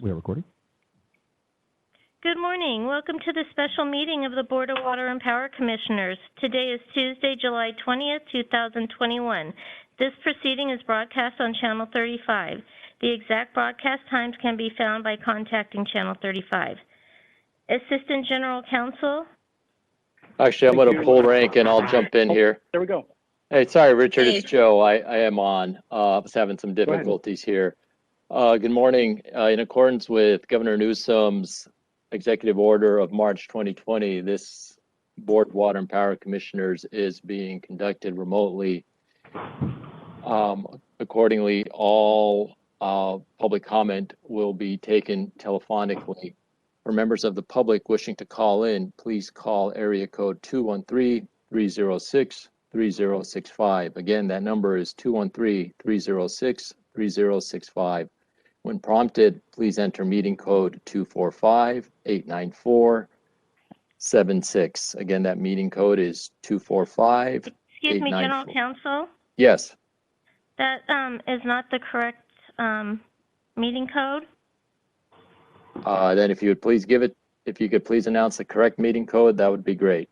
we are recording. Good morning. Welcome to the special meeting of the Board of Water and Power Commissioners. Today is Tuesday, July 20th, 2021. This proceeding is broadcast on Channel 35. The exact broadcast times can be found by contacting Channel 35. Assistant General Counsel. Actually, I'm going to pull rank and I'll jump in here. There we go. Hey, sorry, Richard, it's Joe. I am on. I was having some difficulties here. Good morning. In accordance with Governor Newsom's Executive Order of March 2020, this Board of Water and Power Commissioners is being conducted remotely. Accordingly, all public comment will be taken telephonically. For members of the public wishing to call in, please call area code 213-306-3065. Again, that number is 213-306-3065. When prompted, please enter meeting code 245-894-76. Again, that meeting code is 245-894. Excuse me, General Counsel? Yes. That is not the correct meeting code. Then if you would please if you could please announce the correct meeting code, that would be great.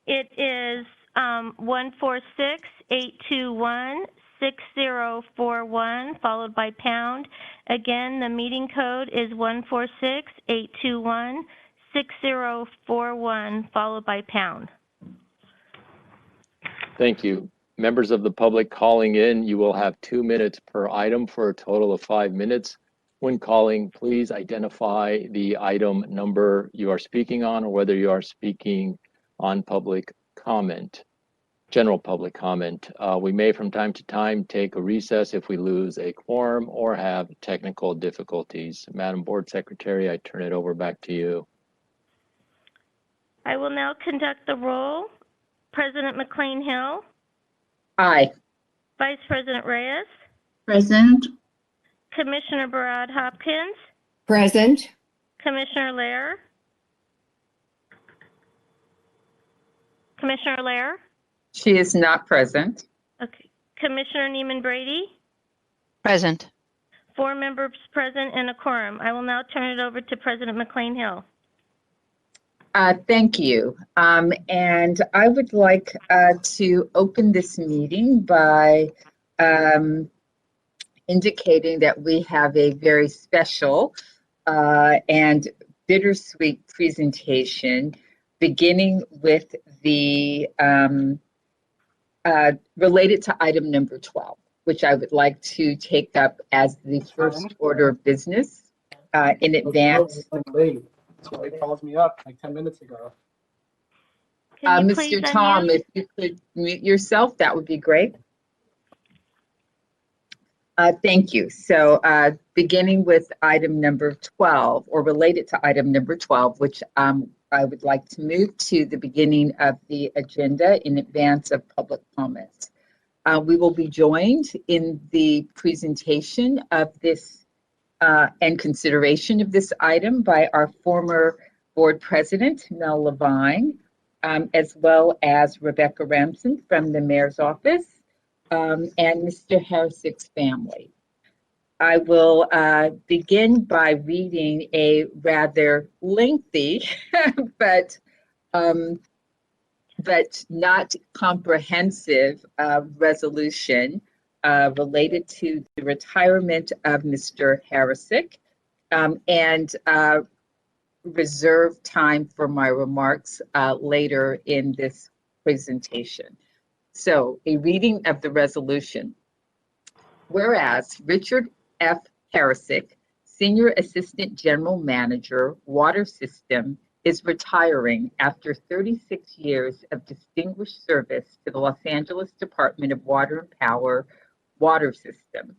It is 146-821-6041 followed by pound. Again, the meeting code is 146-821-6041 followed by pound. Thank you. Members of the public calling in, you will have 2 minutes per item for a total of 5 minutes. When calling, please identify the item number you are speaking on or whether you are speaking on public comment, general public comment. We may from time to time take a recess if we lose a quorum or have technical difficulties. Madam Board Secretary, I turn it over back to you. I will now conduct the roll. President McCLAIN-HILL. Aye. Vice President Reyes. Present. Commissioner BARAD Hopkins. Present. Commissioner Lair. Commissioner Lair. She is not present. Okay. Commissioner NEEMAN Brady. Present. 4 members present and a quorum. I will now turn it over to President McCLAIN-HILL. Thank you. And I would like to open this meeting by indicating that we have a very special and bittersweet presentation, beginning with the related to item number 12, which I would like to take up as the first order of business in advance. Somebody calls me up like 10 minutes ago. Mr. Tom, if you could mute yourself, that would be great. Thank you. So beginning with item number 12, or related to item number 12, which I would like to move to the beginning of the agenda in advance of public comments. We will be joined in the presentation of this and consideration of this item by our former board president, Mel Levine, as well as Rebecca Ramson from the mayor's office, and Mr. Harrissick's family. I will begin by reading a rather lengthy but not comprehensive resolution related to the retirement of Mr. Harrissick, and reserve time for my remarks later in this presentation. So, a reading of the resolution. Whereas Richard F. Harrissick, Senior Assistant General Manager, Water System, is retiring after 36 years of distinguished service to the Los Angeles Department of Water and Power Water System.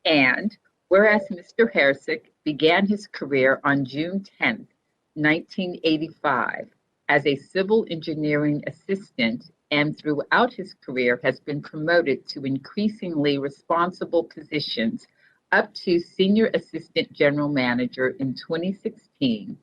And whereas Mr. Harrissick began his career on June 10, 1985, as a civil engineering assistant, and throughout his career has been promoted to increasingly responsible positions up to Senior Assistant General Manager in 2016.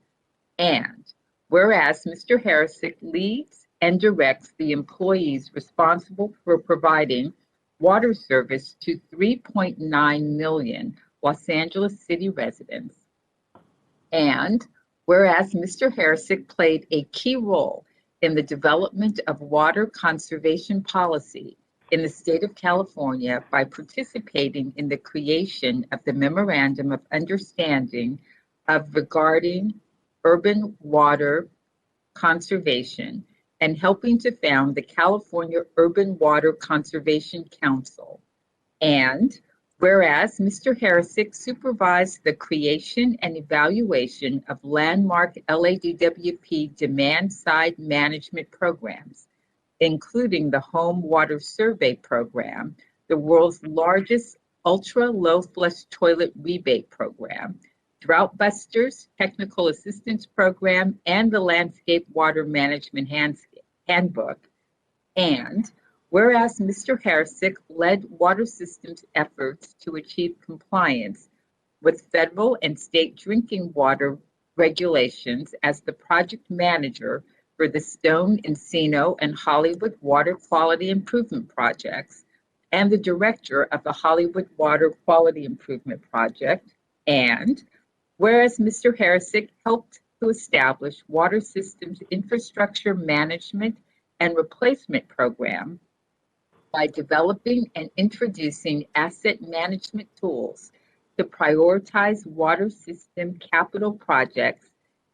And whereas Mr. Harrissick leads and directs the employees responsible for providing water service to 3.9 million Los Angeles City residents. And whereas Mr. Harrison played a key role in the development of water conservation policy in the state of California by participating in the creation of the Memorandum of Understanding regarding urban water conservation and helping to found the California Urban Water Conservation Council. And whereas Mr. Harrison supervised the creation and evaluation of landmark LADWP demand-side management programs, including the Home Water Survey Program, the world's largest ultra-low flush toilet rebate program, Drought Busters Technical Assistance Program, and the Landscape Water Management Handbook. And whereas Mr. Harrison led water systems efforts to achieve compliance with federal and state drinking water regulations as the project manager for the Stone, Encino, and Hollywood Water Quality Improvement Projects, and the director of the Hollywood Water Quality Improvement Project. And whereas Mr. Harrison helped to establish water systems infrastructure management and replacement program by developing and introducing asset management tools to prioritize water system capital projects,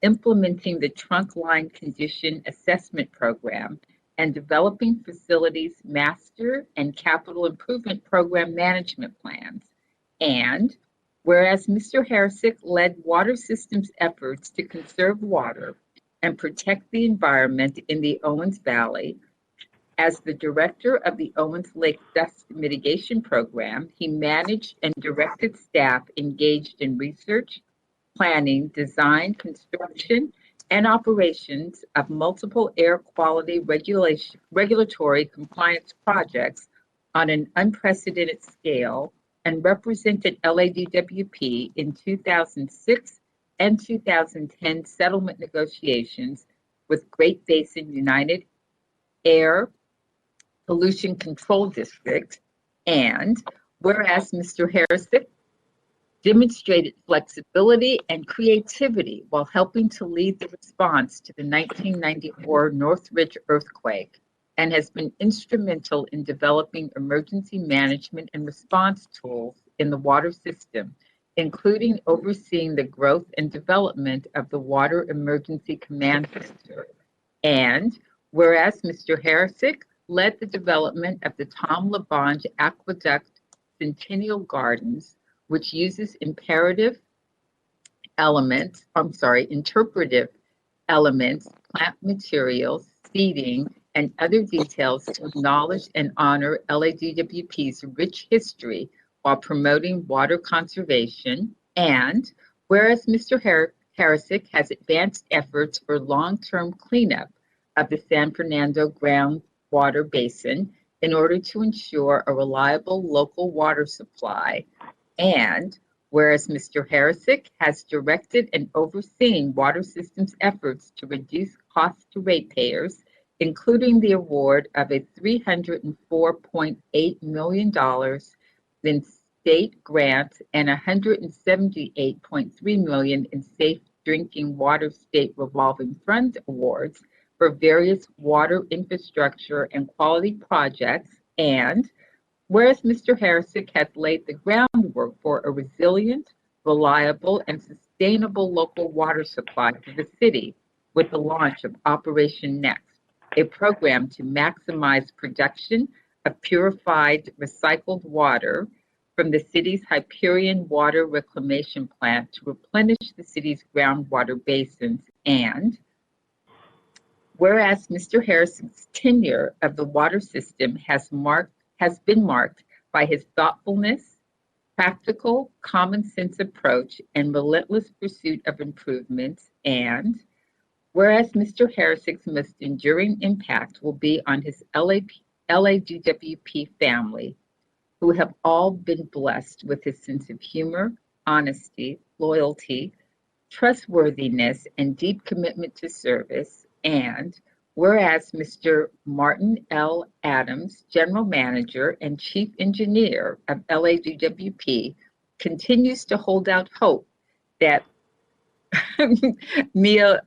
implementing the trunk line condition assessment program, and developing facilities master and capital improvement program management plans. And whereas Mr. Harrison led water systems efforts to conserve water and protect the environment in the Owens Valley, as the director of the Owens Lake Dust Mitigation Program, he managed and directed staff engaged in research, planning, design, construction, and operations of multiple air quality regulatory compliance projects on an unprecedented scale, and represented LADWP in 2006 and 2010 settlement negotiations with Great Basin United Air Pollution Control District. And whereas Mr. Harrison demonstrated flexibility and creativity while helping to lead the response to the 1994 Northridge earthquake, and has been instrumental in developing emergency management and response tools in the water system, including overseeing the growth and development of the Water Emergency Command Center. And whereas Mr. Harrison led the development of the Tom LaBonge Aqueduct Centennial Gardens, which uses interpretive elements, plant materials, seeding, and other details to acknowledge and honor LADWP's rich history while promoting water conservation. And whereas Mr. Harrison has advanced efforts for long-term cleanup of the San Fernando groundwater basin in order to ensure a reliable local water supply. And whereas Mr. Harrison has directed and overseen water systems efforts to reduce costs to ratepayers, including the award of a $304.8 million in state grants and $178.3 million in safe drinking water state revolving fund awards for various water infrastructure and quality projects. And whereas Mr. Harrison has laid the groundwork for a resilient, reliable, and sustainable local water supply to the city with the launch of Operation Next, a program to maximize production of purified recycled water from the city's Hyperion Water Reclamation Plant to replenish the city's groundwater basins. And whereas Mr. Harrison's tenure of the water system has been marked by his thoughtfulness, practical, common sense approach, and relentless pursuit of improvements. And whereas Mr. Harrison's most enduring impact will be on his LADWP family, who have all been blessed with his sense of humor, honesty, loyalty, trustworthiness, and deep commitment to service. And whereas Mr. Martin L. Adams, General Manager and Chief Engineer of LADWP, continues to hold out hope that Mia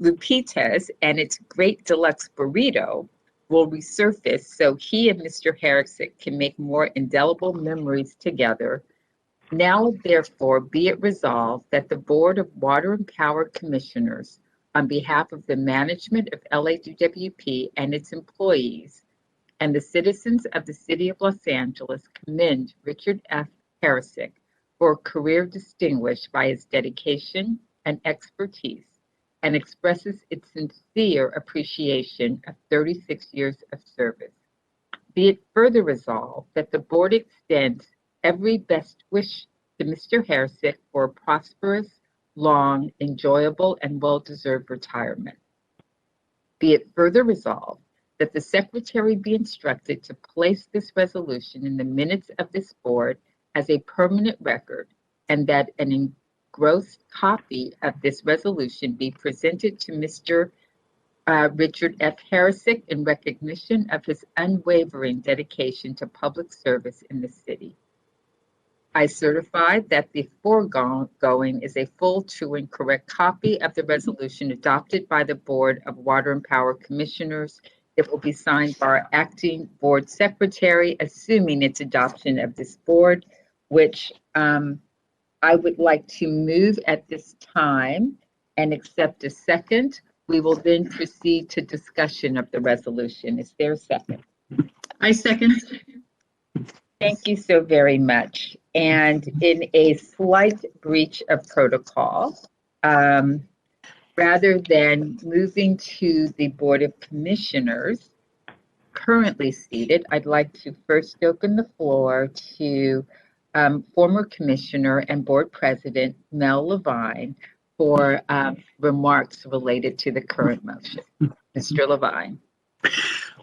Lupitas and its great deluxe burrito will resurface so he and Mr. Harrison can make more indelible memories together. Now, therefore, be it resolved that the Board of Water and Power Commissioners, on behalf of the management of LADWP and its employees and the citizens of the City of Los Angeles, commend Richard F. Harrison for a career distinguished by his dedication and expertise, and expresses its sincere appreciation of 36 years of service. Be it further resolved that the board extends every best wish to Mr. Harrison for a prosperous, long, enjoyable, and well-deserved retirement. Be it further resolved that the secretary be instructed to place this resolution in the minutes of this board as a permanent record, and that an engrossed copy of this resolution be presented to Mr. Richard F. Harrison in recognition of his unwavering dedication to public service in the city. I certify that the foregoing is a full, true, and correct copy of the resolution adopted by the Board of Water and Power Commissioners. It will be signed by our acting board secretary, assuming its adoption of this board, which I would like to move at this time and accept a second. We will then proceed to discussion of the resolution. Is there a second? I second. Thank you so very much. And in a slight breach of protocol, rather than moving to the Board of Commissioners currently seated, I'd like to first open the floor to former Commissioner and Board President Mel Levine for remarks related to the current motion. Mr. Levine.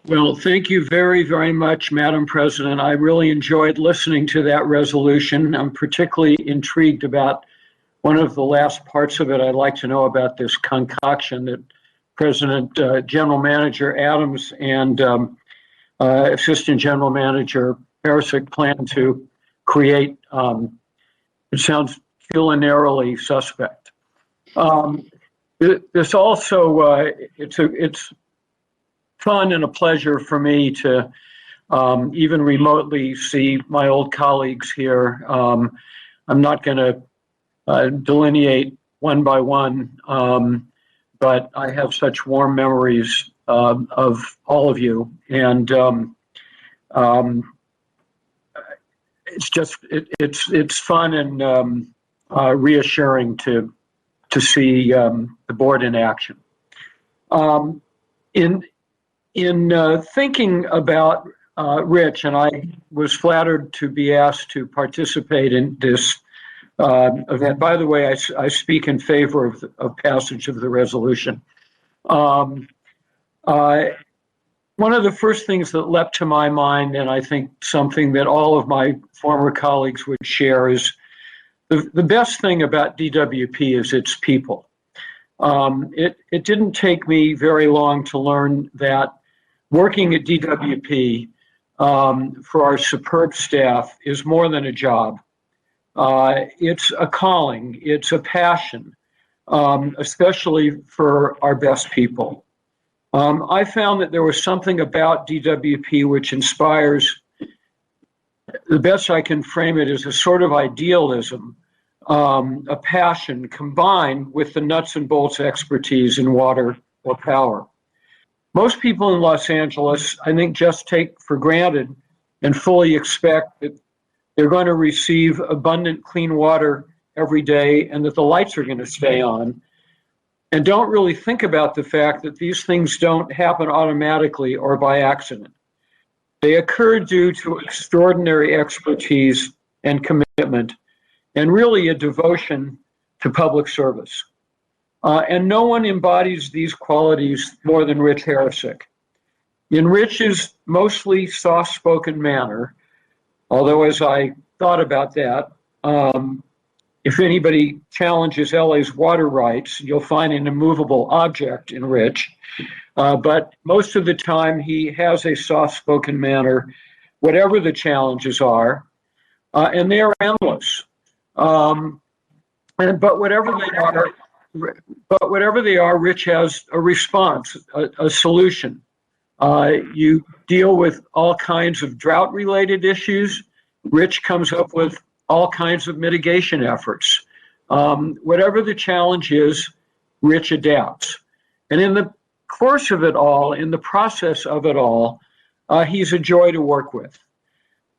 Well, thank you very, very much, Madam President. I really enjoyed listening to that resolution. I'm particularly intrigued about one of the last parts of it. I'd like to know about this concoction that President General Manager Adams and Assistant General Manager Harrison plan to create. It sounds culinarily suspect. This also, it's fun and a pleasure for me to even remotely see my old colleagues here. I'm not going to delineate one by one, but I have such warm memories of all of you, and it's just it's fun and reassuring to see the board in action. In thinking about Rich, and I was flattered to be asked to participate in this event. By the way, I speak in favor of passage of the resolution. One of the first things that leapt to my mind, and I think something that all of my former colleagues would share, is the best thing about DWP is its people. It didn't take me very long to learn that working at DWP for our superb staff is more than a job. It's a calling, it's a passion, especially for our best people. I found that there was something about DWP which inspires, the best I can frame it is a sort of idealism, a passion combined with the nuts and bolts expertise in water or power. Most people in Los Angeles, I think, just take for granted and fully expect that they're going to receive abundant clean water every day and that the lights are going to stay on, and don't really think about the fact that these things don't happen automatically or by accident. They occur due to extraordinary expertise and commitment, and really a devotion to public service. And no one embodies these qualities more than Rich Harrison. In Rich's mostly soft-spoken manner, although as I thought about that, if anybody challenges LA's water rights, you'll find an immovable object in Rich. But most of the time he has a soft-spoken manner, whatever the challenges are. and they are endless. But whatever they are, Rich has a response, a solution. You deal with all kinds of drought-related issues. Rich comes up with all kinds of mitigation efforts. Whatever the challenge is, Rich adapts. And in the course of it all, in the process of it all, he's a joy to work with.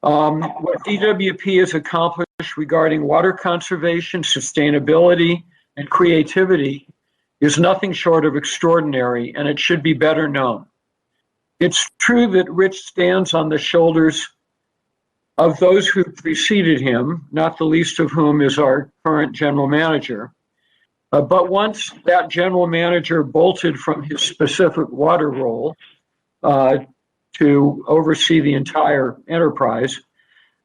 What DWP has accomplished regarding water conservation, sustainability, and creativity is nothing short of extraordinary, and it should be better known. It's true that Rich stands on the shoulders of those who preceded him, not the least of whom is our current general manager. But once that general manager bolted from his specific water role to oversee the entire enterprise,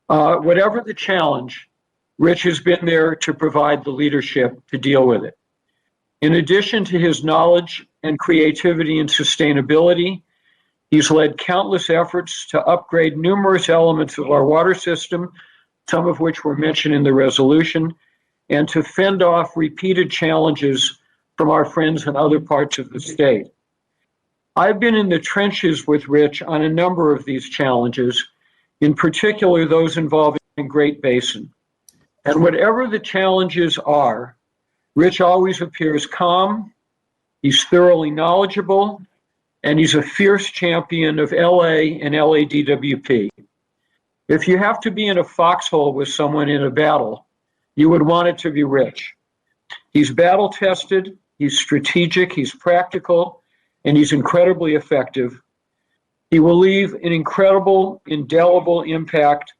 whatever the challenge, Rich has been there to provide the leadership to deal with it. In addition to his knowledge and creativity and sustainability, he's led countless efforts to upgrade numerous elements of our water system, some of which were mentioned in the resolution, and to fend off repeated challenges from our friends in other parts of the state. I've been in the trenches with Rich on a number of these challenges, in particular those involving Great Basin. And whatever the challenges are, Rich always appears calm, he's thoroughly knowledgeable, and he's a fierce champion of LA and LADWP. If you have to be in a foxhole with someone in a battle, you would want it to be Rich. He's battle tested, he's strategic, he's practical, and he's incredibly effective. He will leave an incredible, indelible impact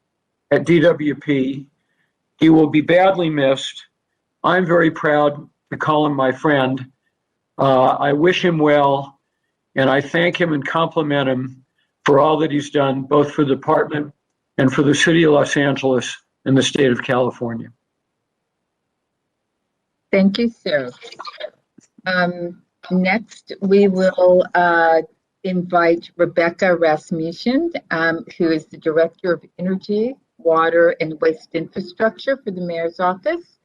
at DWP. He will be badly missed. I'm very proud to call him my friend. I wish him well, and I thank him and compliment him for all that he's done, both for the department and for the city of Los Angeles and the state of California. Thank you, sir. Next, we will invite Rebecca Rasmussen, who is the Director of Energy, Water, and Waste Infrastructure for the Mayor's Office.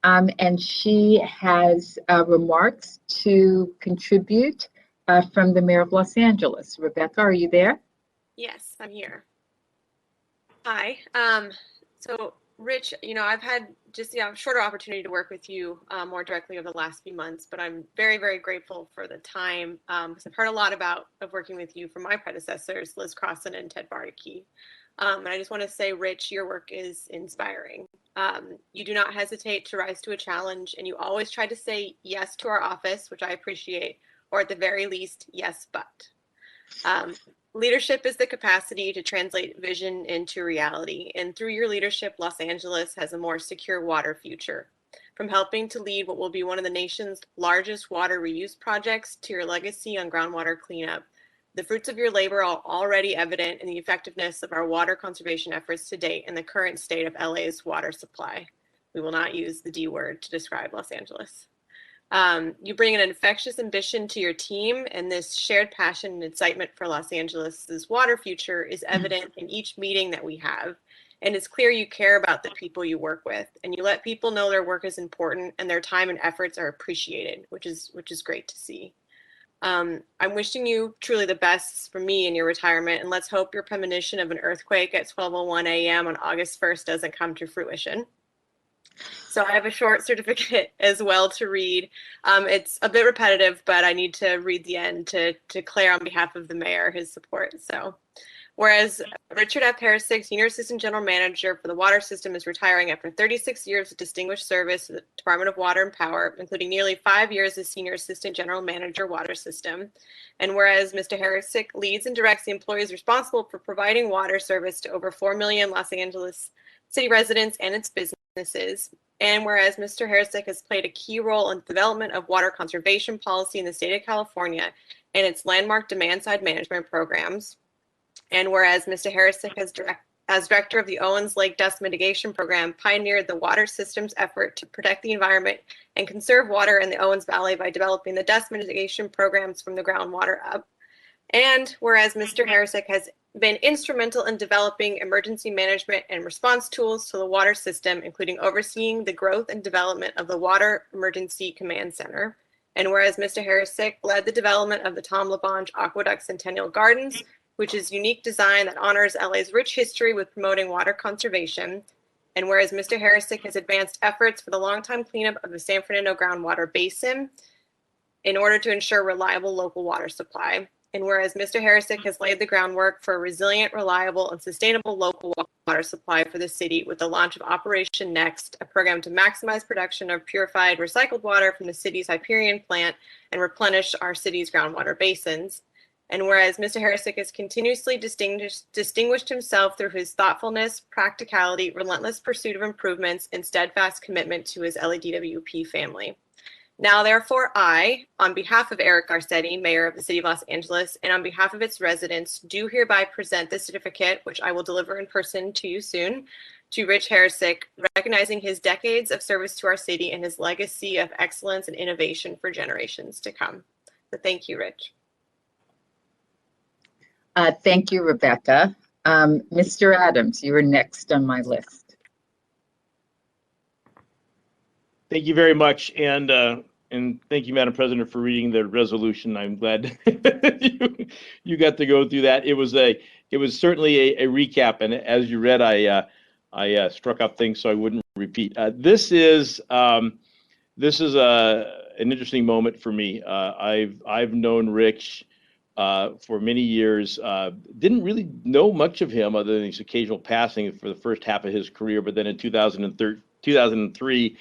And she has remarks to contribute from the Mayor of Los Angeles. Rebecca, are you there? Yes, I'm here. Hi. So Rich, I've had just a shorter opportunity to work with you more directly over the last few months, but I'm very, very grateful for the time because I've heard a lot of working with you from my predecessors, Liz Crossan and Ted Bardicke. And I just want to say, Rich, your work is inspiring. You do not hesitate to rise to a challenge, and you always try to say yes to our office, which I appreciate, or at the very least, yes, but. Leadership is the capacity to translate vision into reality, and through your leadership, Los Angeles has a more secure water future. From helping to lead what will be one of the nation's largest water reuse projects to your legacy on groundwater cleanup, the fruits of your labor are already evident in the effectiveness of our water conservation efforts to date and the current state of LA's water supply. We will not use the D word to describe Los Angeles. You bring an infectious ambition to your team, and this shared passion and excitement for Los Angeles's water future is evident in each meeting that we have. And it's clear you care about the people you work with, and you let people know their work is important and their time and efforts are appreciated, which is great to see. I'm wishing you truly the best for me in your retirement, and let's hope your premonition of an earthquake at 12:01 a.m. on August 1st doesn't come to fruition. So I have a short certificate as well to read. It's a bit repetitive, but I need to read the end to declare on behalf of the mayor his support. So, whereas Richard F. Harrisik, Senior Assistant General Manager for the Water System, is retiring after 36 years of distinguished service to the Department of Water and Power, including nearly 5 years as Senior Assistant General Manager, Water System. And whereas Mr. Harrisik leads and directs the employees responsible for providing water service to over 4 million Los Angeles city residents and its businesses. And whereas Mr. Harrisik has played a key role in the development of water conservation policy in the state of California and its landmark demand-side management programs. And whereas Mr. Harrisik as director of the Owens Lake Dust Mitigation Program, pioneered the water system's effort to protect the environment and conserve water in the Owens Valley by developing the dust mitigation programs from the groundwater up. And whereas Mr. Harisick has been instrumental in developing emergency management and response tools to the water system, including overseeing the growth and development of the Water Emergency Command Center. And whereas Mr. Harisick led the development of the Tom LaBonge Aqueduct Centennial Gardens, which is unique design that honors LA's rich history with promoting water conservation. And whereas Mr. Harisick has advanced efforts for the long-time cleanup of the San Fernando groundwater basin in order to ensure reliable local water supply. And whereas Mr. Harisick has laid the groundwork for a resilient, reliable, and sustainable local water supply for the city with the launch of Operation Next, a program to maximize production of purified, recycled water from the city's Hyperion plant and replenish our city's groundwater basins. And whereas Mr. Harisick has continuously distinguished himself through his thoughtfulness, practicality, relentless pursuit of improvements, and steadfast commitment to his LADWP family. Now, therefore, I, on behalf of Eric Garcetti, Mayor of the City of Los Angeles, and on behalf of its residents, do hereby present this certificate, which I will deliver in person to you soon, to Rich Harisick, recognizing his decades of service to our city and his legacy of excellence and innovation for generations to come. So thank you, Rich. Thank you, Rebecca. Mr. Adams, you are next on my list. Thank you very much, and thank you, Madam President, for reading the resolution. I'm glad you got to go through that. It was certainly a recap, and as you read, I struck up things so I wouldn't repeat. This is an interesting moment for me. I've known Rich for many years. Didn't really know much of him other than his occasional passing for the first half of his career, but then in 2003.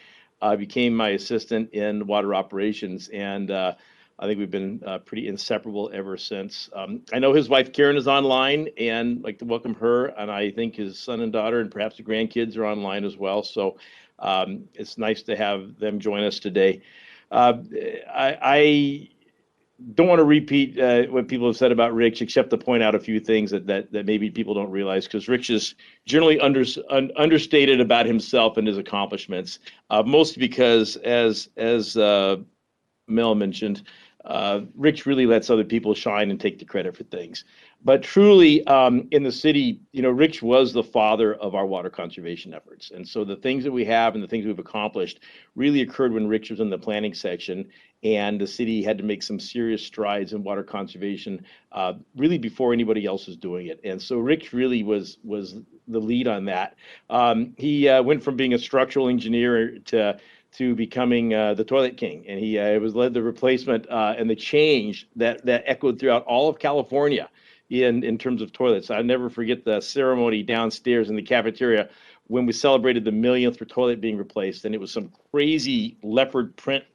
Became my assistant in water operations, and I think we've been pretty inseparable ever since. I know his wife Karen is online, and I'd like to welcome her, and I think his son and daughter and perhaps the grandkids are online as well. So it's nice to have them join us today. I don't want to repeat what people have said about Rich, except to point out a few things that maybe people don't realize, because Rich is generally understated about himself and his accomplishments, mostly because, as Mel mentioned, Rich really lets other people shine and take the credit for things. But truly, in the city, Rich was the father of our water conservation efforts. And so the things that we have and the things we've accomplished really occurred when Rich was in the planning section, and the city had to make some serious strides in water conservation really before anybody else was doing it. And so Rich really was the lead on that. He went from being a structural engineer to becoming the toilet king, and he was led the replacement and the change that echoed throughout all of California in terms of toilets. I'll never forget the ceremony downstairs in the cafeteria when we celebrated the millionth toilet being replaced, and it was some crazy leopard print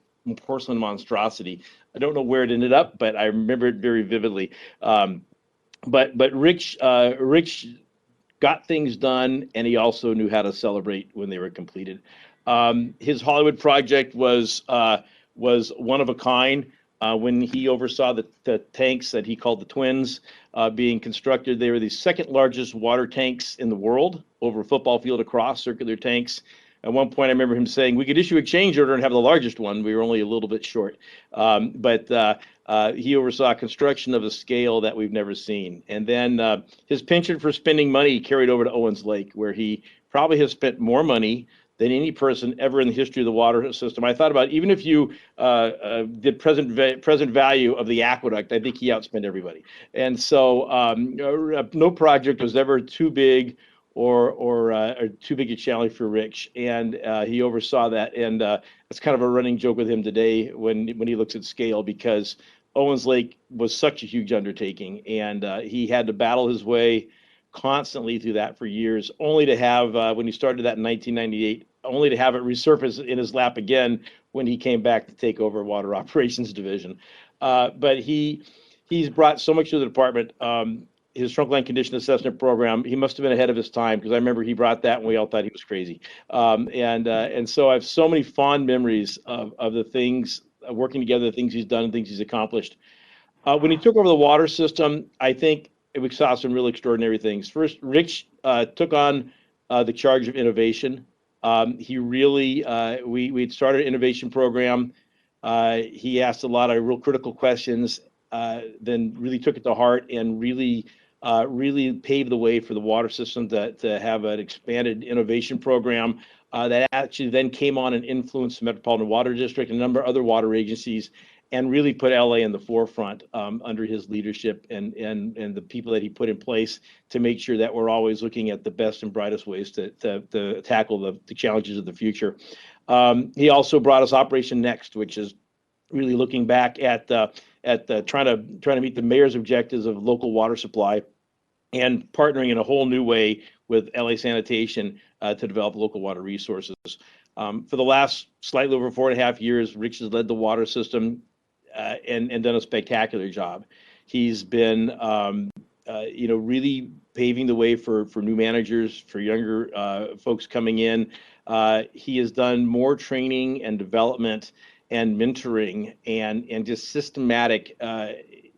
porcelain monstrosity. I don't know where it ended up, but I remember it very vividly. But Rich got things done, and he also knew how to celebrate when they were completed. His Hollywood project was one of a kind. When he oversaw the tanks that he called the Twins being constructed, they were the second largest water tanks in the world, over a football field across, circular tanks. At one point, I remember him saying, we could issue a change order and have the largest one. We were only a little bit short. But he oversaw construction of a scale that we've never seen. And then his penchant for spending money carried over to Owens Lake, where he probably has spent more money than any person ever in the history of the water system. I thought about, even if you did present value of the aqueduct, I think he outspent everybody. And so no project was ever too big or too big a challenge for Rich, and he oversaw that. And it's kind of a running joke with him today when he looks at scale, because Owens Lake was such a huge undertaking, and he had to battle his way constantly through that for years, only to have, when he started that in 1998, only to have it resurface in his lap again when he came back to take over Water Operations Division. But he's brought so much to the department. His trunk line condition assessment program, he must have been ahead of his time, because I remember he brought that and we all thought he was crazy. And so I have so many fond memories of the things, working together, the things he's done and things he's accomplished. When he took over the water system, I think we saw some really extraordinary things. First, Rich took on the charge of innovation. He really, we'd started an innovation program. He asked a lot of real critical questions. then really took it to heart and really paved the way for the water system to have an expanded innovation program that actually then came on and influenced the Metropolitan Water District and a number of other water agencies, and really put LA in the forefront under his leadership and the people that he put in place to make sure that we're always looking at the best and brightest ways to tackle the challenges of the future. He also brought us Operation Next, which is really looking back at trying to meet the mayor's objectives of local water supply and partnering in a whole new way with LA Sanitation to develop local water resources. For the last slightly over 4.5 years, Rich has led the water system and done a spectacular job. He's been, really paving the way for new managers, for younger folks coming in. He has done more training and development and mentoring and just systematic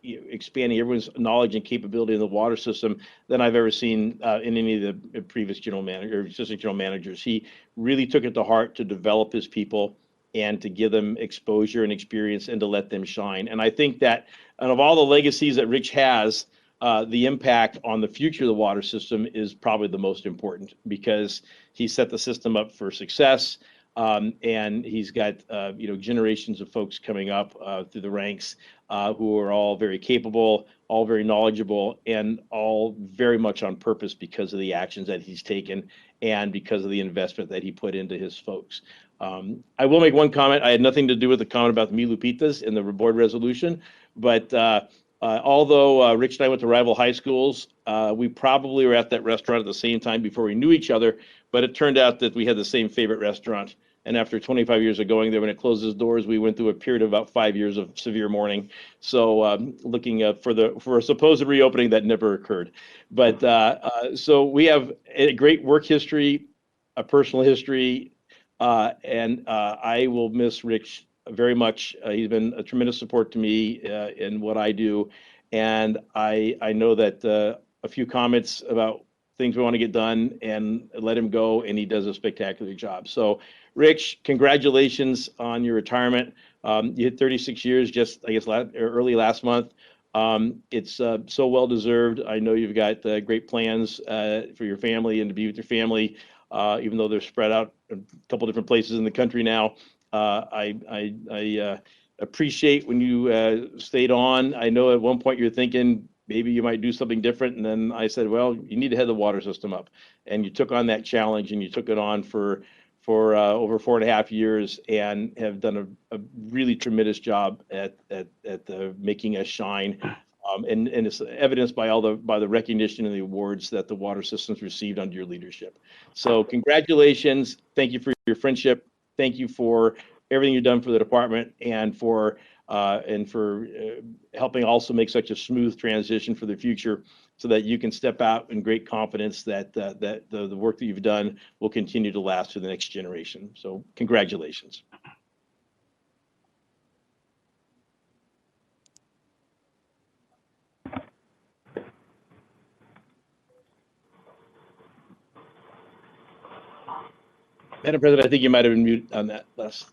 expanding everyone's knowledge and capability in the water system than I've ever seen in any of the previous general manager or assistant general managers. He really took it to heart to develop his people and to give them exposure and experience and to let them shine. And I think that, and of all the legacies that Rich has, the impact on the future of the water system is probably the most important, because he set the system up for success. And he's got, generations of folks coming up through the ranks who are all very capable, all very knowledgeable, and all very much on purpose because of the actions that he's taken and because of the investment that he put into his folks. I will make one comment. I had nothing to do with the comment about the Mi Lupitas in the board resolution, but although Rich and I went to rival high schools, we probably were at that restaurant at the same time before we knew each other, but it turned out that we had the same favorite restaurant. And after 25 years of going there, when it closed its doors, we went through a period of about 5 years of severe mourning. So looking for a supposed reopening that never occurred. But so we have a great work history, a personal history, and I will miss Rich very much. He's been a tremendous support to me in what I do. And I know that a few comments about things we want to get done and let him go, and he does a spectacular job. So Rich, congratulations on your retirement. You hit 36 years just, I guess, early last month. It's so well deserved. I know you've got great plans for your family and to be with your family, even though they're spread out a couple different places in the country now. I appreciate when you stayed on. I know at one point you're thinking maybe you might do something different, and then I said, well, you need to head the water system up, and you took on that challenge and you took it on for over 4.5 years and have done a really tremendous job at making us shine. And it's evidenced by the recognition and the awards that the water system's received under your leadership. So congratulations. Thank you for your friendship. Thank you for everything you've done for the department and for helping also make such a smooth transition for the future, so that you can step out in great confidence that the work that you've done will continue to last to the next generation. So congratulations. Madam President, I think you might have been muted on that last.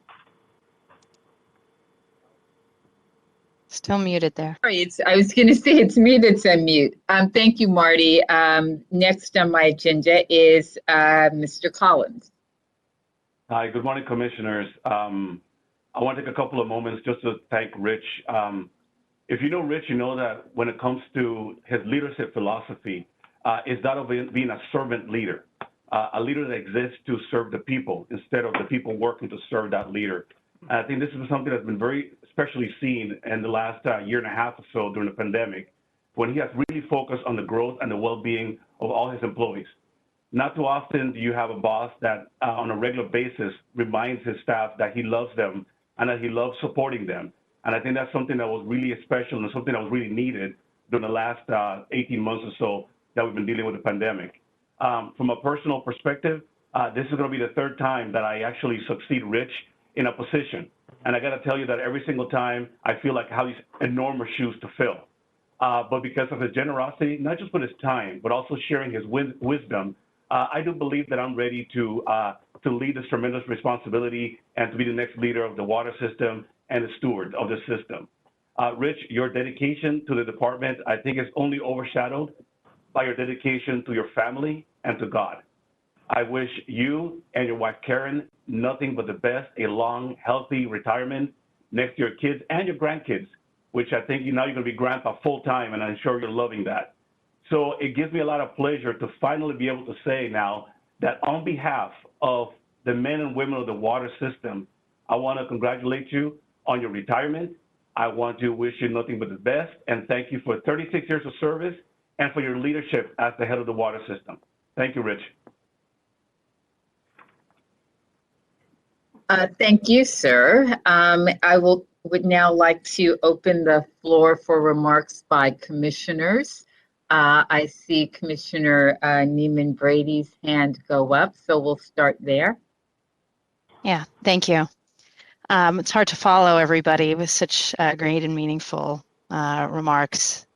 Still muted there. Sorry, I was going to say it's me that's on mute. Thank you, Marty. Next on my agenda is Mr. Collins. Hi, good morning, commissioners. I want to take a couple of moments just to thank Rich. If you know Rich, you know that when it comes to his leadership philosophy, is that of being a servant leader, a leader that exists to serve the people instead of the people working to serve that leader. And I think this is something that's been very especially seen in the last year and a half or so during the pandemic, when he has really focused on the growth and the well-being of all his employees. Not too often do you have a boss that on a regular basis reminds his staff that he loves them and that he loves supporting them. And I think that's something that was really special and something that was really needed during the last 18 months or so that we've been dealing with the pandemic. From a personal perspective, this is going to be the third time that I actually succeed Rich in a position. And I got to tell you that every single time I feel like I have these enormous shoes to fill. But because of his generosity, not just with his time, but also sharing his wisdom, I do believe that I'm ready to lead this tremendous responsibility and to be the next leader of the water system and the steward of the system. Rich, your dedication to the department, I think, is only overshadowed by your dedication to your family and to God. I wish you and your wife, Karen, nothing but the best, a long, healthy retirement next to your kids and your grandkids, which I think now you're going to be grandpa full time, and I'm sure you're loving that. So it gives me a lot of pleasure to finally be able to say now that on behalf of the men and women of the water system, I want to congratulate you on your retirement. I want to wish you nothing but the best, and thank you for 36 years of service and for your leadership as the head of the water system. Thank you, Rich. Thank you, sir. I would now like to open the floor for remarks by commissioners. I see Commissioner NEEMAN Brady's hand go up, so we'll start there. Yeah, thank you. It's hard to follow everybody with such great and meaningful remarks.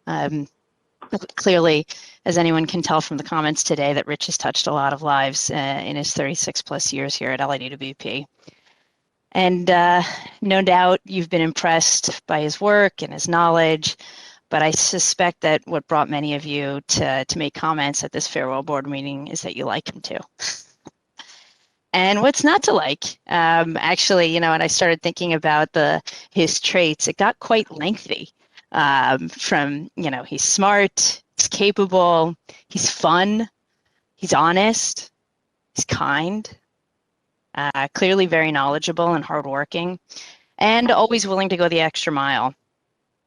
Clearly, as anyone can tell from the comments today, that Rich has touched a lot of lives in his 36 plus years here at LADWP. And no doubt you've been impressed by his work and his knowledge, but I suspect that what brought many of you to make comments at this farewell board meeting is that you like him too. And what's not to like? Actually, you know, when I started thinking about his traits, it got quite lengthy. From, you know, he's smart, he's capable, he's fun, he's honest, he's kind, clearly very knowledgeable and hardworking, and always willing to go the extra mile.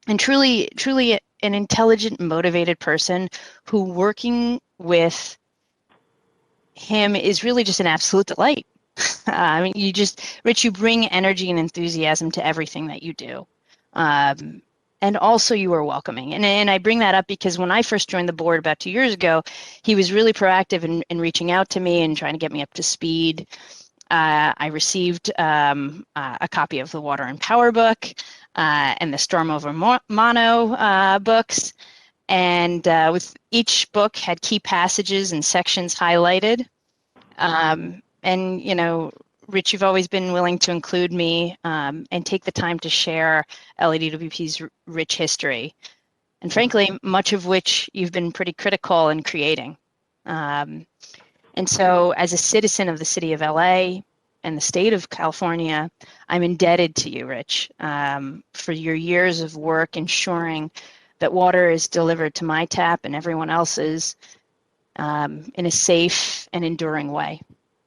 And truly an intelligent, motivated person who working with him is really just an absolute delight. I mean, Rich, you bring energy and enthusiasm to everything that you do. And also you are welcoming. And I bring that up because when I first joined the board about 2 years ago, he was really proactive in reaching out to me and trying to get me up to speed. I received a copy of the Water and Power book and the Storm Over Mono books. And with each book had key passages and sections highlighted. And, you know, Rich, you've always been willing to include me and take the time to share LADWP's rich history. And frankly, much of which you've been pretty critical in creating. And so as a citizen of the city of LA and the state of California, I'm indebted to you, Rich, for your years of work ensuring that water is delivered to my tap and everyone else's in a safe and enduring way.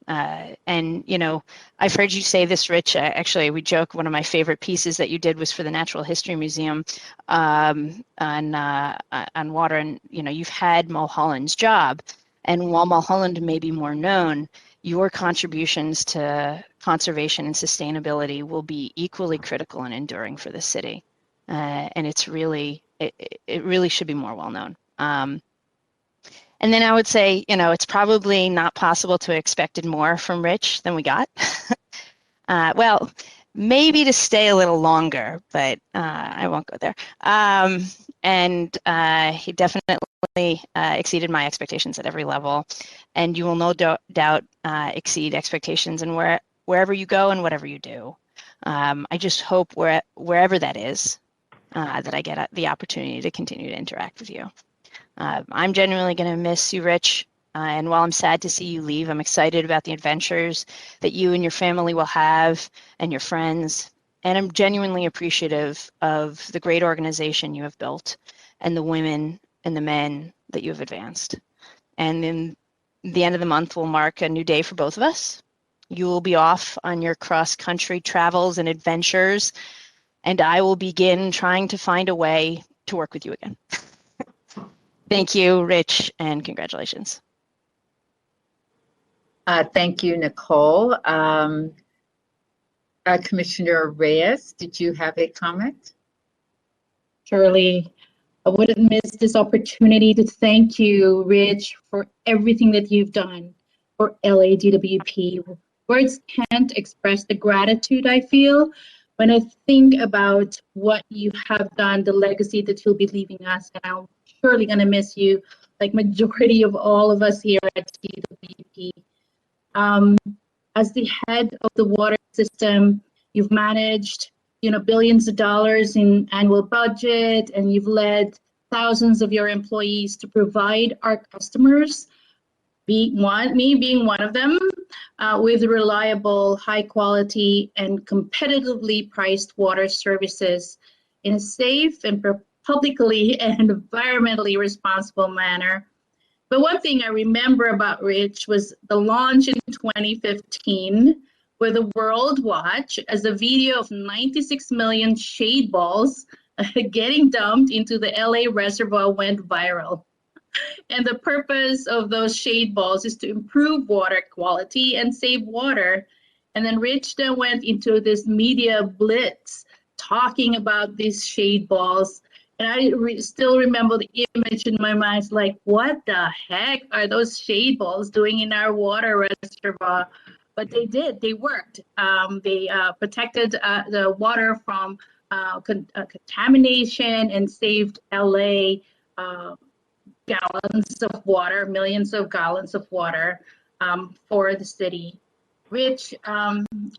And, you know, I've heard you say this, Rich. Actually, we joke, one of my favorite pieces that you did was for the Natural History Museum on water. And, you know, you've had Mulholland's job. And while Mulholland may be more known, your contributions to conservation and sustainability will be equally critical and enduring for the city. And it's really, it really should be more well known. And then I would say, you know, it's probably not possible to have expected more from Rich than we got. Well, maybe to stay a little longer, but I won't go there. And he definitely exceeded my expectations at every level. And you will no doubt exceed expectations in wherever you go and whatever you do. I just hope wherever that is, that I get the opportunity to continue to interact with you. I'm genuinely going to miss you, Rich. And while I'm sad to see you leave, I'm excited about the adventures that you and your family will have and your friends. And I'm genuinely appreciative of the great organization you have built and the women and the men that you have advanced. And then the end of the month will mark a new day for both of us. You will be off on your cross-country travels and adventures, and I will begin trying to find a way to work with you again. Thank you, Rich, and congratulations. Thank you, Nicole. Commissioner Reyes, did you have a comment? Surely, I wouldn't miss this opportunity to thank you, Rich, for everything that you've done for LADWP. Words can't express the gratitude I feel when I think about what you have done, the legacy that you'll be leaving us, and I'm surely going to miss you, like majority of all of us here at DWP. As the head of the water system, you've managed billions of dollars in annual budget, and you've led thousands of your employees to provide our customers, me being one of them, with reliable, high quality, and competitively priced water services in a safe and publicly and environmentally responsible manner. But one thing I remember about Rich was the launch in 2015, where the world watched as a video of 96 million shade balls getting dumped into the LA reservoir went viral. And the purpose of those shade balls is to improve water quality and save water. And then Rich then went into this media blitz talking about these shade balls. And I still remember the image in my mind. It's like, what the heck are those shade balls doing in our water reservoir? But they did, they worked. They protected the water from contamination and saved LA gallons of water, millions of gallons of water for the city. Rich,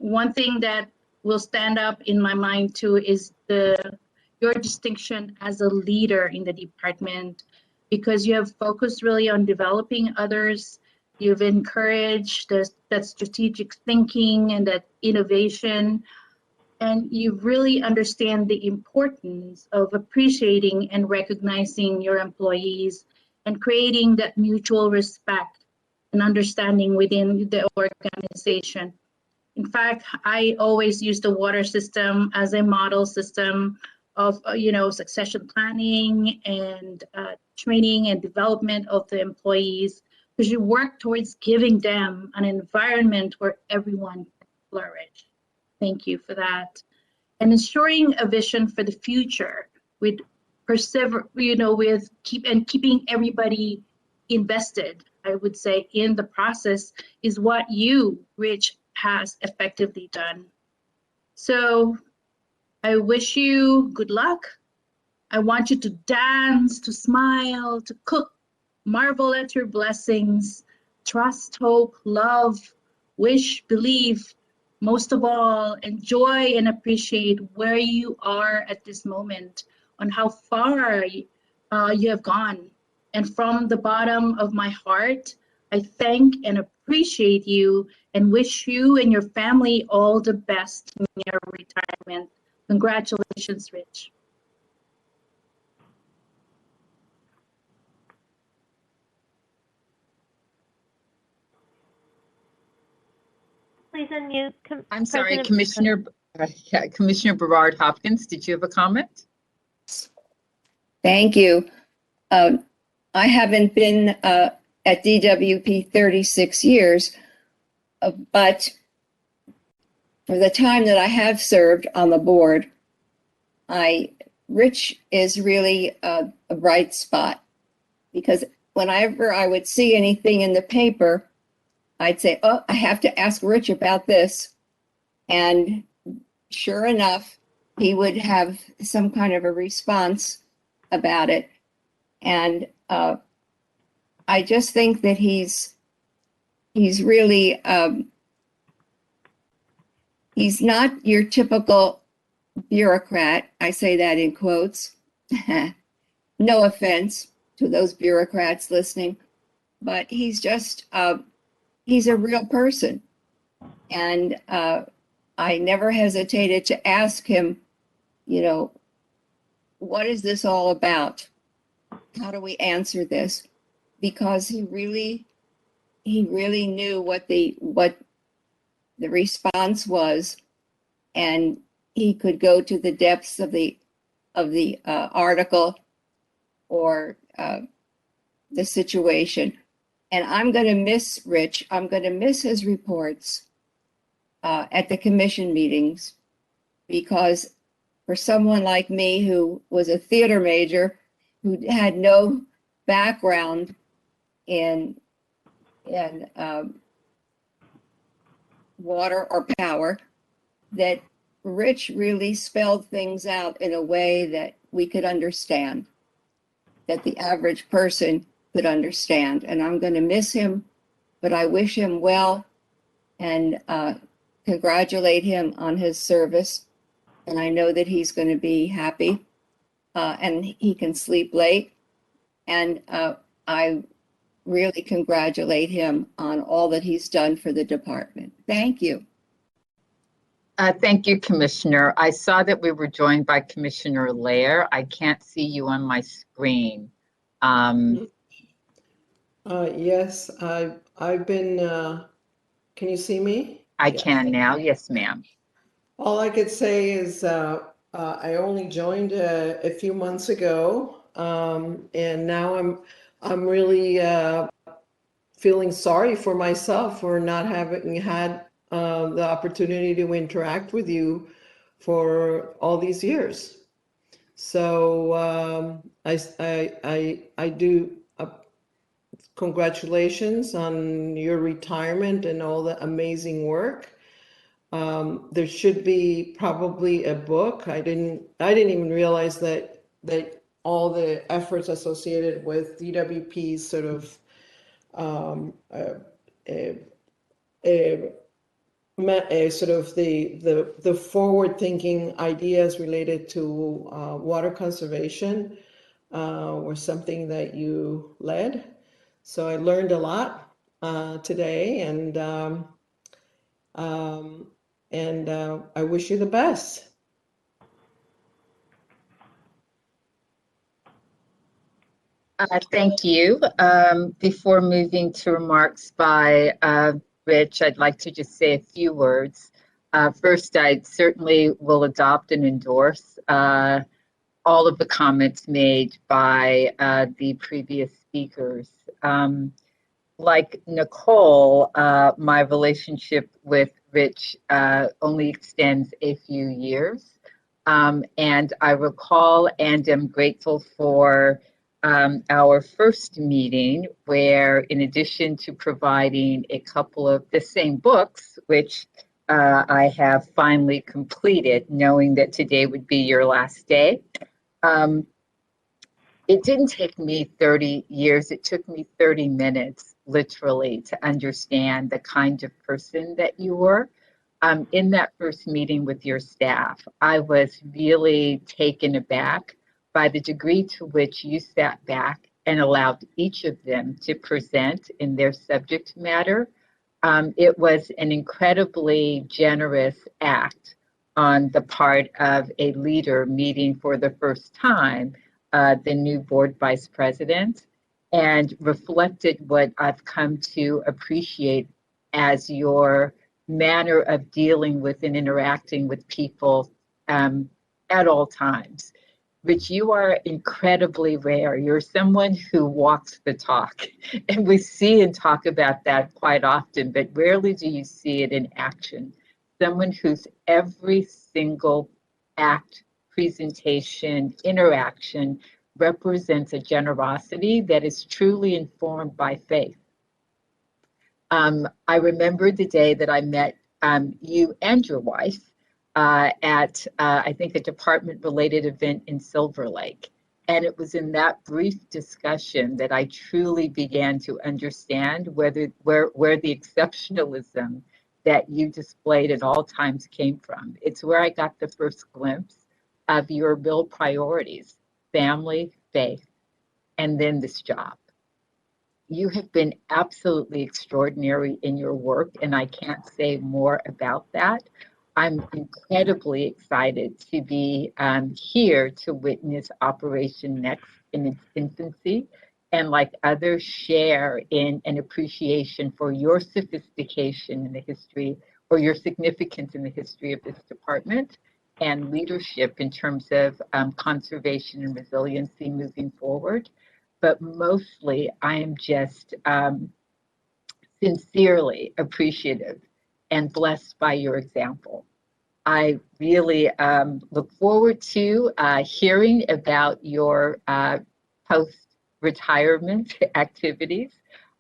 one thing that will stand up in my mind too is your distinction as a leader in the department, because you have focused really on developing others. You've encouraged that strategic thinking and that innovation, and you really understand the importance of appreciating and recognizing your employees and creating that mutual respect and understanding within the organization. In fact, I always use the water system as a model system of succession planning and training and development of the employees, because you work towards giving them an environment where everyone can flourish. Thank you for that. And ensuring a vision for the future with keeping everybody invested, I would say, in the process is what you, Rich, has effectively done. So I wish you good luck. I want you to dance, to smile, to cook, marvel at your blessings, trust, hope, love, wish, believe. Most of all, enjoy and appreciate where you are at this moment, on how far you have gone. And from the bottom of my heart, I thank and appreciate you and wish you and your family all the best in your retirement. Congratulations, Rich. Please unmute. I'm sorry, President- Commissioner Berard Hopkins, did you have a comment? Thank you. I haven't been at DWP 36 years, but for the time that I have served on the board, Rich is really a bright spot, because whenever I would see anything in the paper, I'd say, oh, I have to ask Rich about this. And sure enough, he would have some kind of a response about it. And I just think that he's really, he's not your typical bureaucrat. I say that in quotes. No offense to those bureaucrats listening, but he's just, he's a real person. And I never hesitated to ask him, what is this all about? How do we answer this? Because he really knew what the response was, and he could go to the depths of the article or the situation. And I'm going to miss Rich. I'm going to miss his reports at the commission meetings, because for someone like me who was a theater major, who had no background in water or power, that Rich really spelled things out in a way that we could understand, that the average person could understand. And I'm going to miss him, but I wish him well and congratulate him on his service. And I know that he's going to be happy and he can sleep late. And I really congratulate him on all that he's done for the department. Thank you. Thank you, Commissioner. I saw that we were joined by Commissioner Lair. I can't see you on my screen. Yes, I've been, can you see me? I Yes. can now. Yes, ma'am. All I could say is I only joined a few months ago, and now I'm really feeling sorry for myself for not having had the opportunity to interact with you for all these years. So I do congratulations on your retirement and all the amazing work. There should be probably a book. I didn't even realize that all the efforts associated with DWP's sort of sort of the forward-thinking ideas related to water conservation were something that you led. So I learned a lot today, and I wish you the best. Thank you. Before moving to remarks by Rich, I'd like to just say a few words. First, I certainly will adopt and endorse all of the comments made by the previous speakers. Like Nicole, my relationship with Rich only extends a few years. And I recall and am grateful for our first meeting, where in addition to providing a couple of the same books, which I have finally completed, knowing that today would be your last day, it didn't take me 30 years. It took me 30 minutes, literally, to understand the kind of person that you were. In that first meeting with your staff, I was really taken aback by the degree to which you sat back and allowed each of them to present in their subject matter. It was an incredibly generous act on the part of a leader meeting for the first time the new board vice president, and reflected what I've come to appreciate as your manner of dealing with and interacting with people at all times. Rich, you are incredibly rare. You're someone who walks the talk, and we see and talk about that quite often, but rarely do you see it in action. Someone whose every single act, presentation, interaction represents a generosity that is truly informed by faith. I remember the day that I met you and your wife at, I think, a department-related event in Silver Lake. And it was in that brief discussion that I truly began to understand where the exceptionalism that you displayed at all times came from. It's where I got the first glimpse of your real priorities: family, faith, and then this job. You have been absolutely extraordinary in your work, and I can't say more about that. I'm incredibly excited to be here to witness Operation Next in its infancy, and like others, share in an appreciation for your sophistication in the history, or your significance in the history of this department, and leadership in terms of conservation and resiliency moving forward. But mostly, I am just sincerely appreciative and blessed by your example. I really look forward to hearing about your post-retirement activities.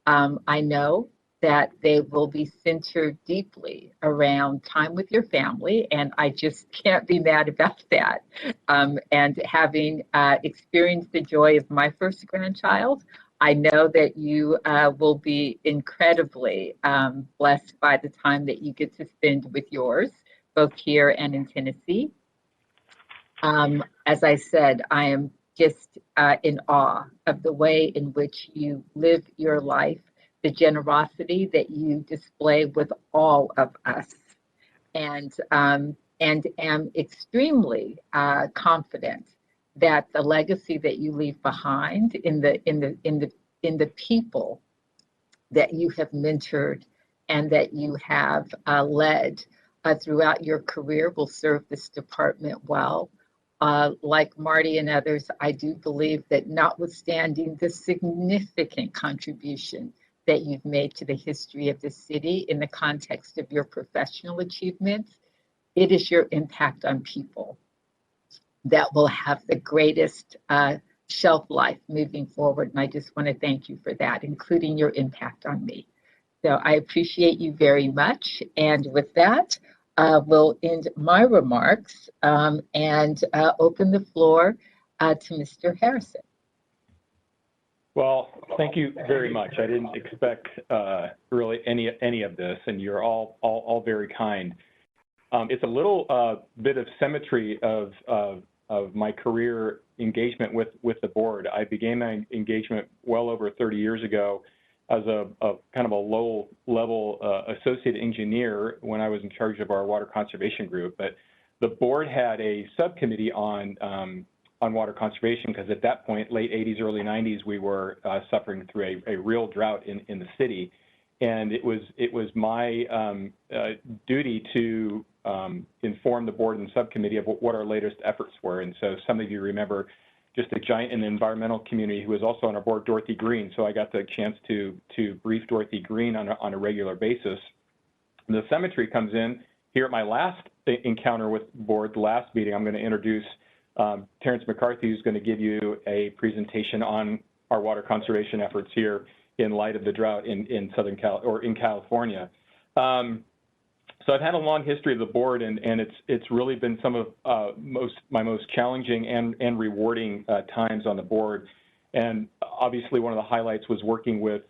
I know that they will be centered deeply around time with your family, and I just can't be mad about that. And having experienced the joy of my first grandchild, I know that you will be incredibly blessed by the time that you get to spend with yours, both here and in Tennessee. As I said, I am just in awe of the way in which you live your life, the generosity that you display with all of us, and am extremely confident that the legacy that you leave behind in the people that you have mentored and that you have led throughout your career will serve this department well. Like Marty and others, I do believe that notwithstanding the significant contribution that you've made to the history of the city in the context of your professional achievements, it is your impact on people that will have the greatest shelf life moving forward. And I just want to thank you for that, including your impact on me. So I appreciate you very much. And with that, we'll end my remarks and open the floor to Mr. Harrison. Well, thank you very much. I didn't expect really any of this, and you're all very kind. It's a little bit of symmetry of my career engagement with the board. I began my engagement well over 30 years ago as a kind of a low-level associate engineer when I was in charge of our water conservation group. But the board had a subcommittee on water conservation because at that point, late 80s, early 90s, we were suffering through a real drought in the city. And it was my duty to inform the board and subcommittee of what our latest efforts were. And so some of you remember just a giant in the environmental community who was also on our board, Dorothy Green. So I got the chance to brief Dorothy Green on a regular basis. And the symmetry comes in here at my last encounter with the board, the last meeting. I'm going to introduce Terrence McCarthy, who's going to give you a presentation on our water conservation efforts here in light of the drought in Southern California. So I've had a long history of the board, and it's really been some of my most challenging and rewarding times on the board. And obviously, one of the highlights was working with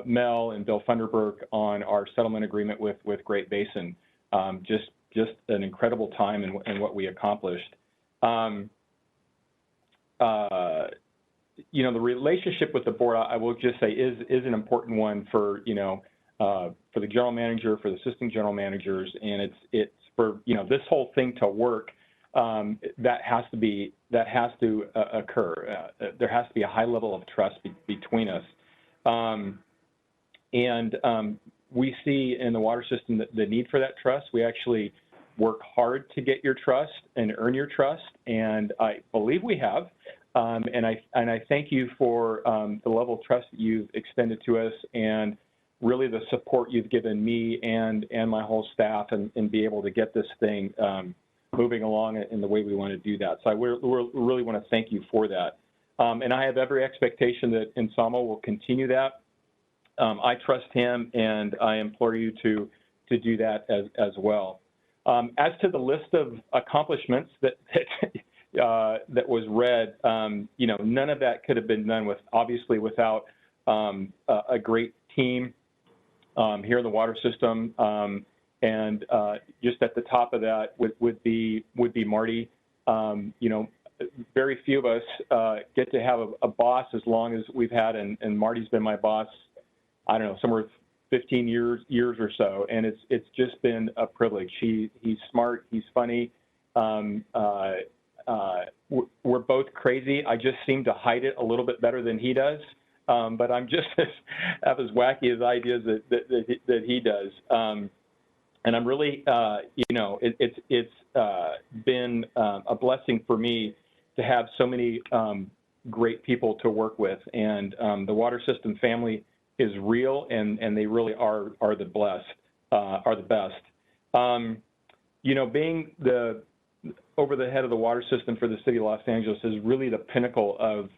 Mel and Bill Funderburk on our settlement agreement with Great Basin. Just an incredible time in what we accomplished. You know, the relationship with the board, I will just say, is an important one for for the general manager, for the assistant general managers, and it's for this whole thing to work. That has to occur. There has to be a high level of trust between us, and we see in the water system the need for that trust. We actually work hard to get your trust and earn your trust, and I believe we have. And I thank you for the level of trust that you've extended to us, and really the support you've given me and my whole staff, and be able to get this thing moving along in the way we want to do that. So I really want to thank you for that. And I have every expectation that Insamo will continue that. I trust him, and I implore you to do that as well. As to the list of accomplishments that was read, none of that could have been done obviously without a great team here in the water system. And just at the top of that would be Marty. Very few of us get to have a boss as long as we've had, and Marty's been my boss, I don't know, somewhere 15 years or so, and it's just been a privilege. He's smart, he's funny. We're both crazy. I just seem to hide it a little bit better than he does, but I'm just have as wacky as ideas that he does. And I'm really, it's been a blessing for me to have so many great people to work with, and the water system family is real, and they really are the best. Being over the head of the water system for the city of Los Angeles is really the pinnacle of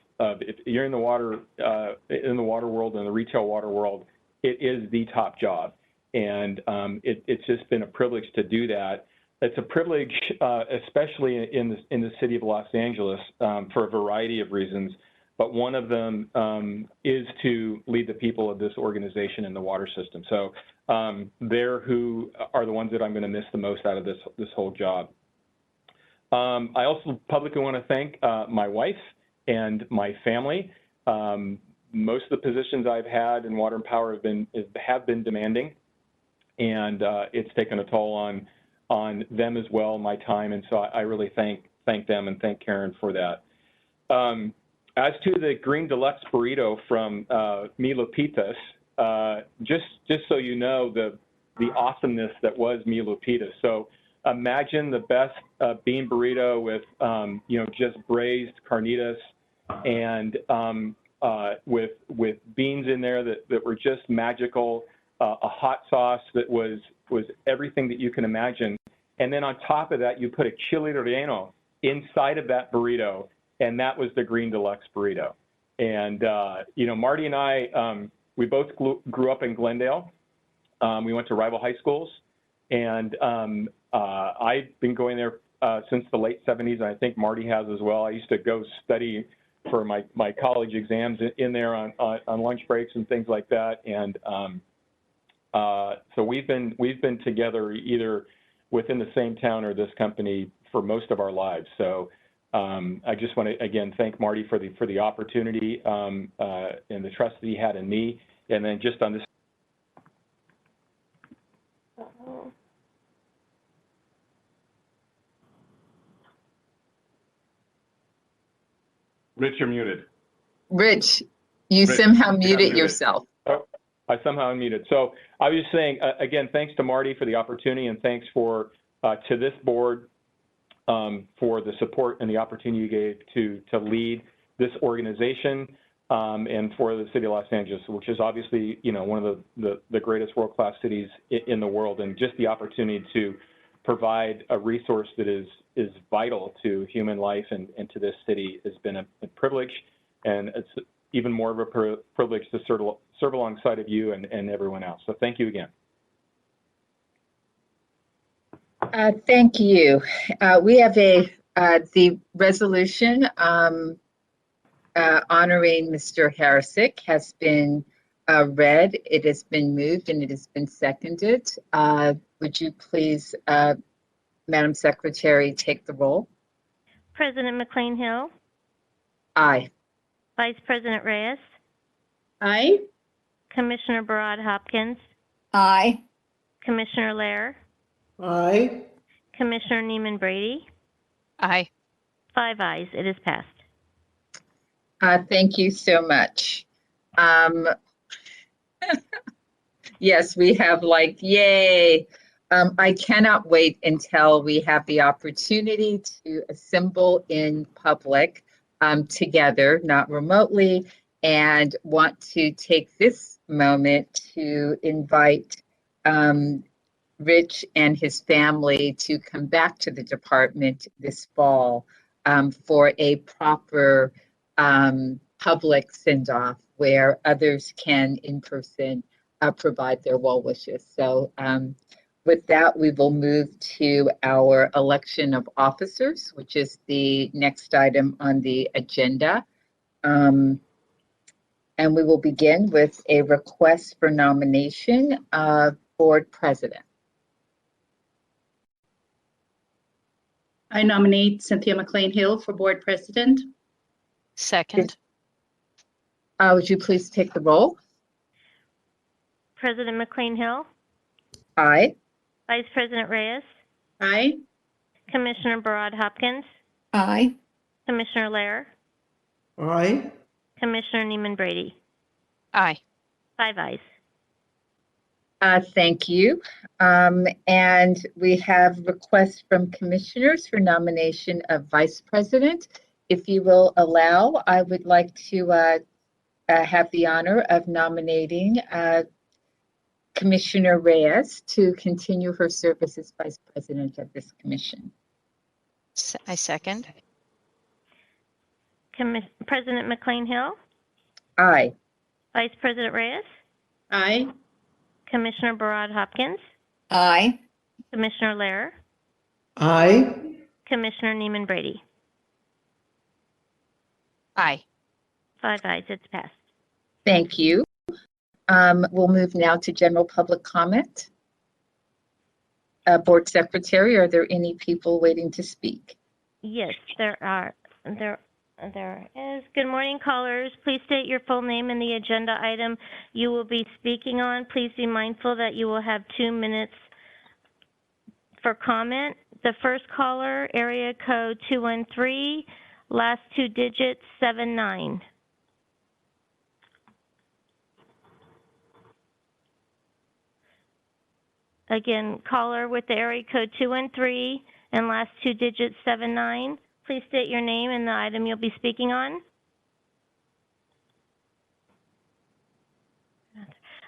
if you're in the water world and the retail water world, it is the top job, and it's just been a privilege to do that. It's a privilege, especially in the city of Los Angeles, for a variety of reasons. But one of them is to lead the people of this organization in the water system. So they're who are the ones that I'm going to miss the most out of this whole job. I also publicly want to thank my wife and my family. Most of the positions I've had in water and power have been demanding, and it's taken a toll on them as well, my time, and so I really thank them and thank Karen for that. As to the Green Deluxe Burrito from Mi Lupitas, just so you know the awesomeness that was Mi Lupitas. So imagine the best bean burrito with just braised carnitas and with beans in there that were just magical, a hot sauce that was everything that you can imagine, and then on top of that you put a chili relleno inside of that burrito, and that was the Green Deluxe Burrito. And Marty and I, we both grew up in Glendale. We went to rival high schools, and I've been going there since the late 70s, and I think Marty has as well. I used to go study for my college exams in there on lunch breaks and things like that. And so we've been together either within the same town or this company for most of our lives. So I just want to again thank Marty for the opportunity and the trust that he had in me. And then just on this. Rich, you're muted. Rich, you somehow muted yourself. Oh, I somehow unmuted. So I was just saying, again, thanks to Marty for the opportunity, and thanks to this board for the support and the opportunity you gave to lead this organization, and for the city of Los Angeles, which is obviously one of the greatest world-class cities in the world, and just the opportunity to provide a resource that is vital to human life and to this city has been a privilege, and it's even more of a privilege to serve alongside of you and everyone else. So thank you again. Thank you. We have the resolution honoring Mr. Harisick has been read. It has been moved and it has been seconded. Would you please, Madam Secretary, take the roll? President McCLAIN-HILL. Aye. Vice President Reyes. Aye. Commissioner Barad Hopkins. Aye. Commissioner Lair. Aye. Commissioner NEEMAN Brady. Aye. 5 ayes. It is passed. Thank you so much. Yes, we have yay. I cannot wait until we have the opportunity to assemble in public together, not remotely, and want to take this moment to invite Rich and his family to come back to the department this fall for a proper public send-off where others can in person provide their well wishes. So with that, we will move to our election of officers, which is the next item on the agenda. And we will begin with a request for nomination of board president. I nominate Cynthia McCLAIN-HILL for board president. Second. Would you please take the roll? President McCLAIN-HILL. Aye. Vice President Reyes. Aye. Commissioner Barad Hopkins. Aye. Commissioner Lair. Aye. Commissioner NEEMAN Brady. Aye. 5 ayes. Thank you. And we have requests from commissioners for nomination of vice president. If you will allow, I would like to have the honor of nominating Commissioner Reyes to continue her service as vice president of this commission. I second. President McCLAIN-HILL. Aye. Vice President Reyes. Aye. Commissioner Barad Hopkins. Aye. Commissioner Lair. Aye. Commissioner NEEMAN Brady. Aye. 5 ayes. It's passed. Thank you. We'll move now to general public comment. Board Secretary, are there any people waiting to speak? Yes, there is. Good morning, callers. Please state your full name and the agenda item you will be speaking on. Please be mindful that you will have 2 minutes for comment. The first caller, area code 213, last 2 digits 79. Again, caller with the area code 213 and last 2 digits 79. Please state your name and the item you'll be speaking on.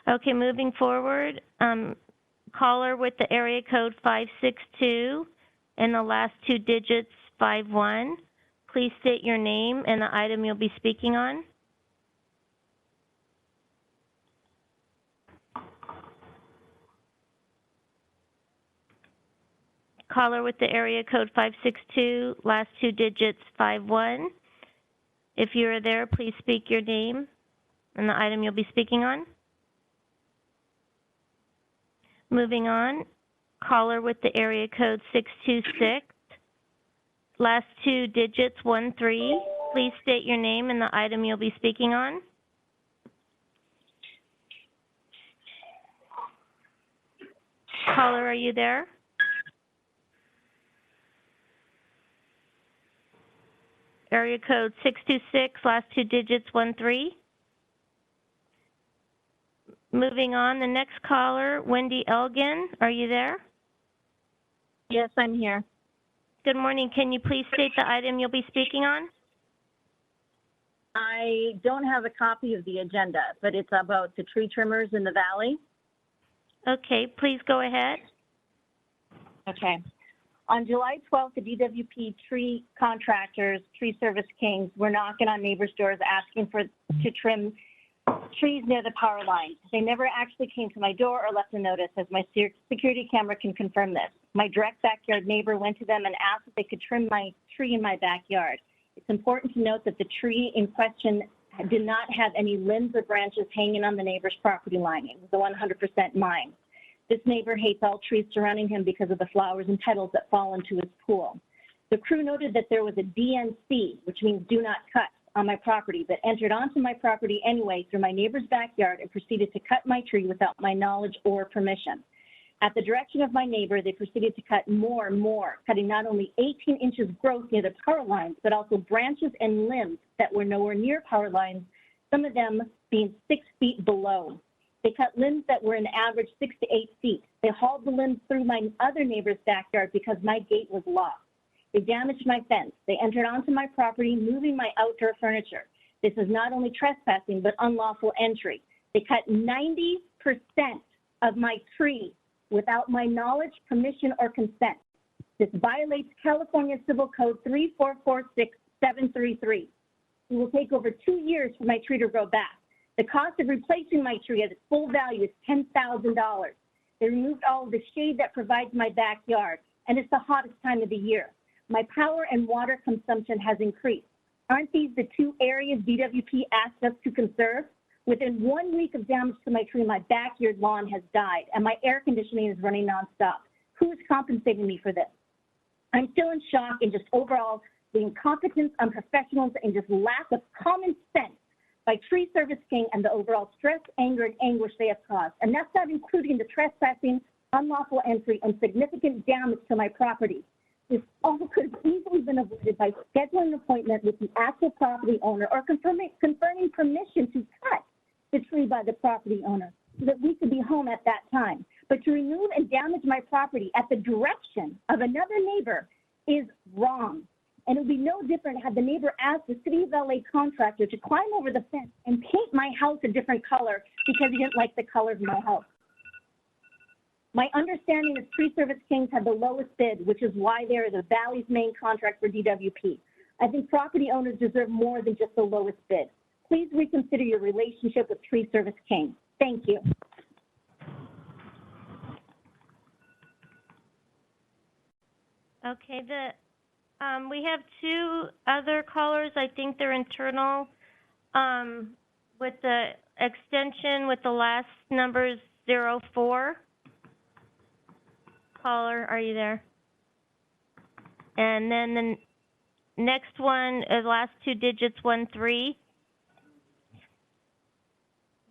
Okay, moving forward, caller with the area code 562 and the last 2 digits 51. Please state your name and the item you'll be speaking on. Caller with the area code 562, last 2 digits 51. If you are there, please speak your name and the item you'll be speaking on. Moving on, caller with the area code 626, last 2 digits 13. Please state your name and the item you'll be speaking on. Caller, are you there? Area code 626, last 2 digits 13. Moving on, the next caller, Wendy Elgin, are you there? Yes, I'm here. Good morning. Can you please state the item you'll be speaking on? I don't have a copy of the agenda, but it's about the tree trimmers in the valley. Okay, please go ahead. Okay. On July 12th, the DWP tree contractors, Tree Service Kings, were knocking on neighbors' doors asking to trim trees near the power lines. They never actually came to my door or left a notice, as my security camera can confirm this. My direct backyard neighbor went to them and asked if they could trim my tree in my backyard. It's important to note that the tree in question did not have any limbs or branches hanging on the neighbor's property line. It was 100% mine. This neighbor hates all trees surrounding him because of the flowers and petals that fall into his pool. The crew noted that there was a DNC, which means do not cut, on my property, but entered onto my property anyway through my neighbor's backyard and proceeded to cut my tree without my knowledge or permission. At the direction of my neighbor, they proceeded to cut more, cutting not only 18 inches growth near the power lines, but also branches and limbs that were nowhere near power lines, some of them being 6 feet below. They cut limbs that were an average 6 to 8 feet. They hauled the limbs through my other neighbor's backyard because my gate was locked. They damaged my fence. They entered onto my property, moving my outdoor furniture. This is not only trespassing, but unlawful entry. They cut 90% of my tree without my knowledge, permission, or consent. This violates California Civil Code 3446733. It will take over 2 years for my tree to grow back. The cost of replacing my tree at its full value is $10,000. They removed all of the shade that provides my backyard, and it's the hottest time of the year. My power and water consumption has increased. Aren't these the 2 areas DWP asked us to conserve? Within 1 week of damage to my tree, my backyard lawn has died, and my air conditioning is running nonstop. Who is compensating me for this? I'm still in shock and just overall the incompetence, unprofessionals, and just lack of common sense by Tree Service King and the overall stress, anger, and anguish they have caused. And that's not including the trespassing, unlawful entry, and significant damage to my property. This all could have easily been avoided by scheduling an appointment with the actual property owner or confirming permission to cut the tree by the property owner so that we could be home at that time. But to remove and damage my property at the direction of another neighbor is wrong. And it would be no different had the neighbor asked the City of LA contractor to climb over the fence and paint my house a different color because he didn't like the color of my house. My understanding is Tree Service Kings had the lowest bid, which is why they're the Valley's main contract for DWP. I think property owners deserve more than just the lowest bid. Please reconsider your relationship with Tree Service King. Thank you. Okay, we have 2 other callers. I think they're internal with the extension with the last numbers 04. Caller, are you there? And then Next one, last two digits, 13.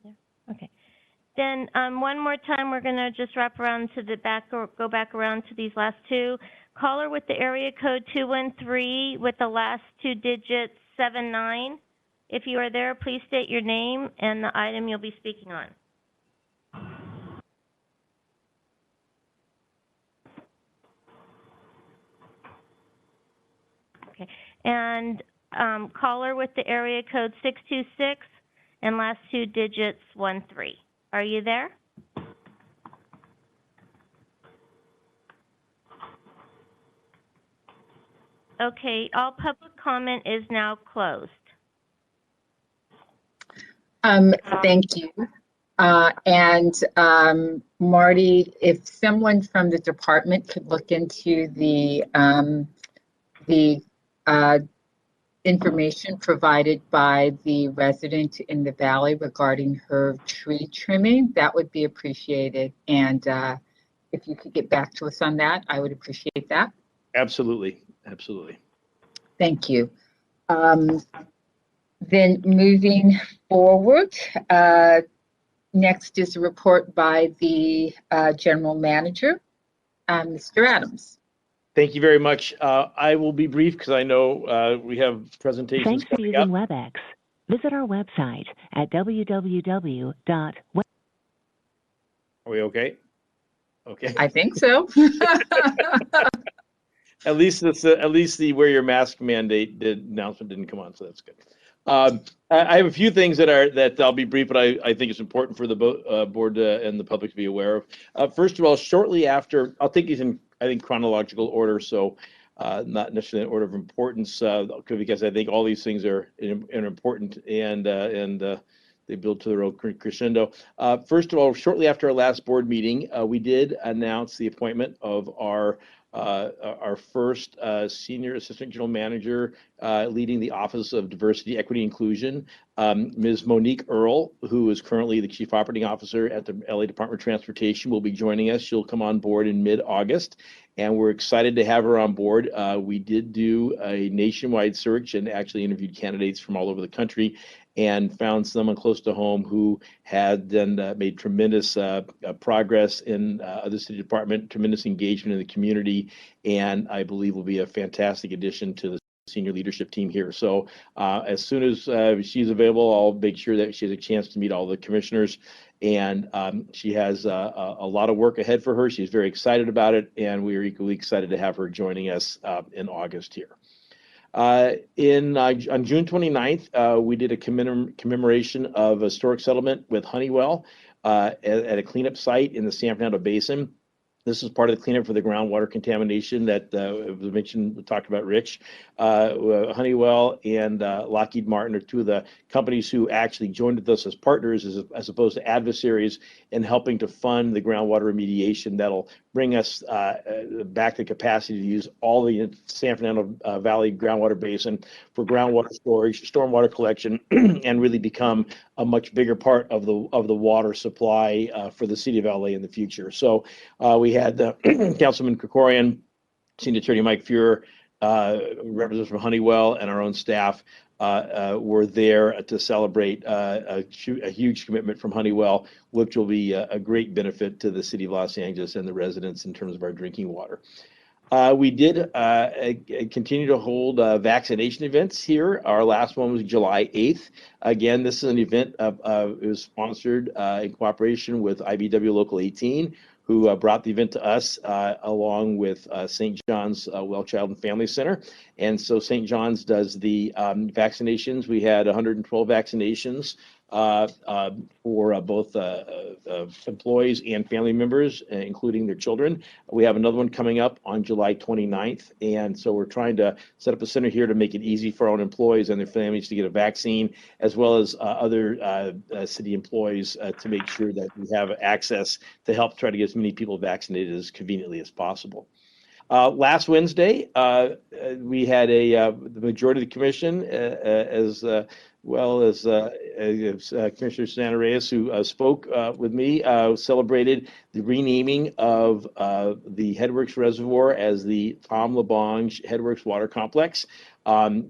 Yeah, okay. Then one more time, we're going to just wrap around to the back, or go back around to these last two. Caller with the area code 213 with the last two digits 79. If you are there, please state your name and the item you'll be speaking on. Okay, and caller with the area code 626 and last two digits 13. Are you there? Okay, all public comment is now closed. Thank you. Marty, if someone from the department could look into the information provided by the resident in the valley regarding her tree trimming, that would be appreciated. And if you could get back to us on that, I would appreciate that. Absolutely. Absolutely. Thank you. Then moving forward, next is a report by the general manager, Mr. Adams. Thank you very much. I will be brief because I know we have presentations Thanks for coming using up. WebEx. Visit our website at www. Are we okay? Okay. I think so. At least the wear your mask mandate announcement didn't come on, so that's good. I have a few things that I'll be brief, but I think it's important for the board and the public to be aware of. First of all, shortly after, I'll take these in, I think, chronological order, so not necessarily in order of importance, because I think all these things are important and they build to their own crescendo. First of all, shortly after our last board meeting, we did announce the appointment of our first senior assistant general manager leading the Office of Diversity, Equity, Inclusion, Ms. Monique Earle, who is currently the Chief Operating Officer at the LA Department of Transportation, will be joining us. She'll come on board in mid-August, and we're excited to have her on board. We did do a nationwide search and actually interviewed candidates from all over the country and found someone close to home who had then made tremendous progress in the city department, tremendous engagement in the community, and I believe will be a fantastic addition to the senior leadership team here. So as soon as she's available, I'll make sure that she has a chance to meet all the commissioners. And she has a lot of work ahead for her. She's very excited about it, and we are equally excited to have her joining us in August here. On June 29th, we did a commemoration of a historic settlement with Honeywell at a cleanup site in the San Fernando Basin. This is part of the cleanup for the groundwater contamination that was mentioned, we talked about, Rich. Honeywell and Lockheed Martin are two of the companies who actually joined with us as partners as opposed to adversaries in helping to fund the groundwater remediation that'll bring us back the capacity to use all the San Fernando Valley groundwater basin for groundwater storage, stormwater collection, and really become a much bigger part of the water supply for the city of LA in the future. So we had Councilman Krikorian, Senior Attorney Mike Fuhrer, representatives from Honeywell, and our own staff were there to celebrate a huge commitment from Honeywell, which will be a great benefit to the city of Los Angeles and the residents in terms of our drinking water. We did continue to hold vaccination events here. Our last one was July 8th. Again, this is an event it was sponsored in cooperation with IBW Local 18, who brought the event to us along with St. John's Well Child and Family Center. And so St. John's does the vaccinations. We had 112 vaccinations for both employees and family members, including their children. We have another one coming up on July 29th. And so we're trying to set up a center here to make it easy for our own employees and their families to get a vaccine, as well as other city employees to make sure that we have access to help try to get as many people vaccinated as conveniently as possible. Last Wednesday, we had the majority of the commission, as well as Commissioner SUSANA REYES, who spoke with me, celebrated the renaming of the Headworks Reservoir as the Tom LaBonge Headworks Water Complex.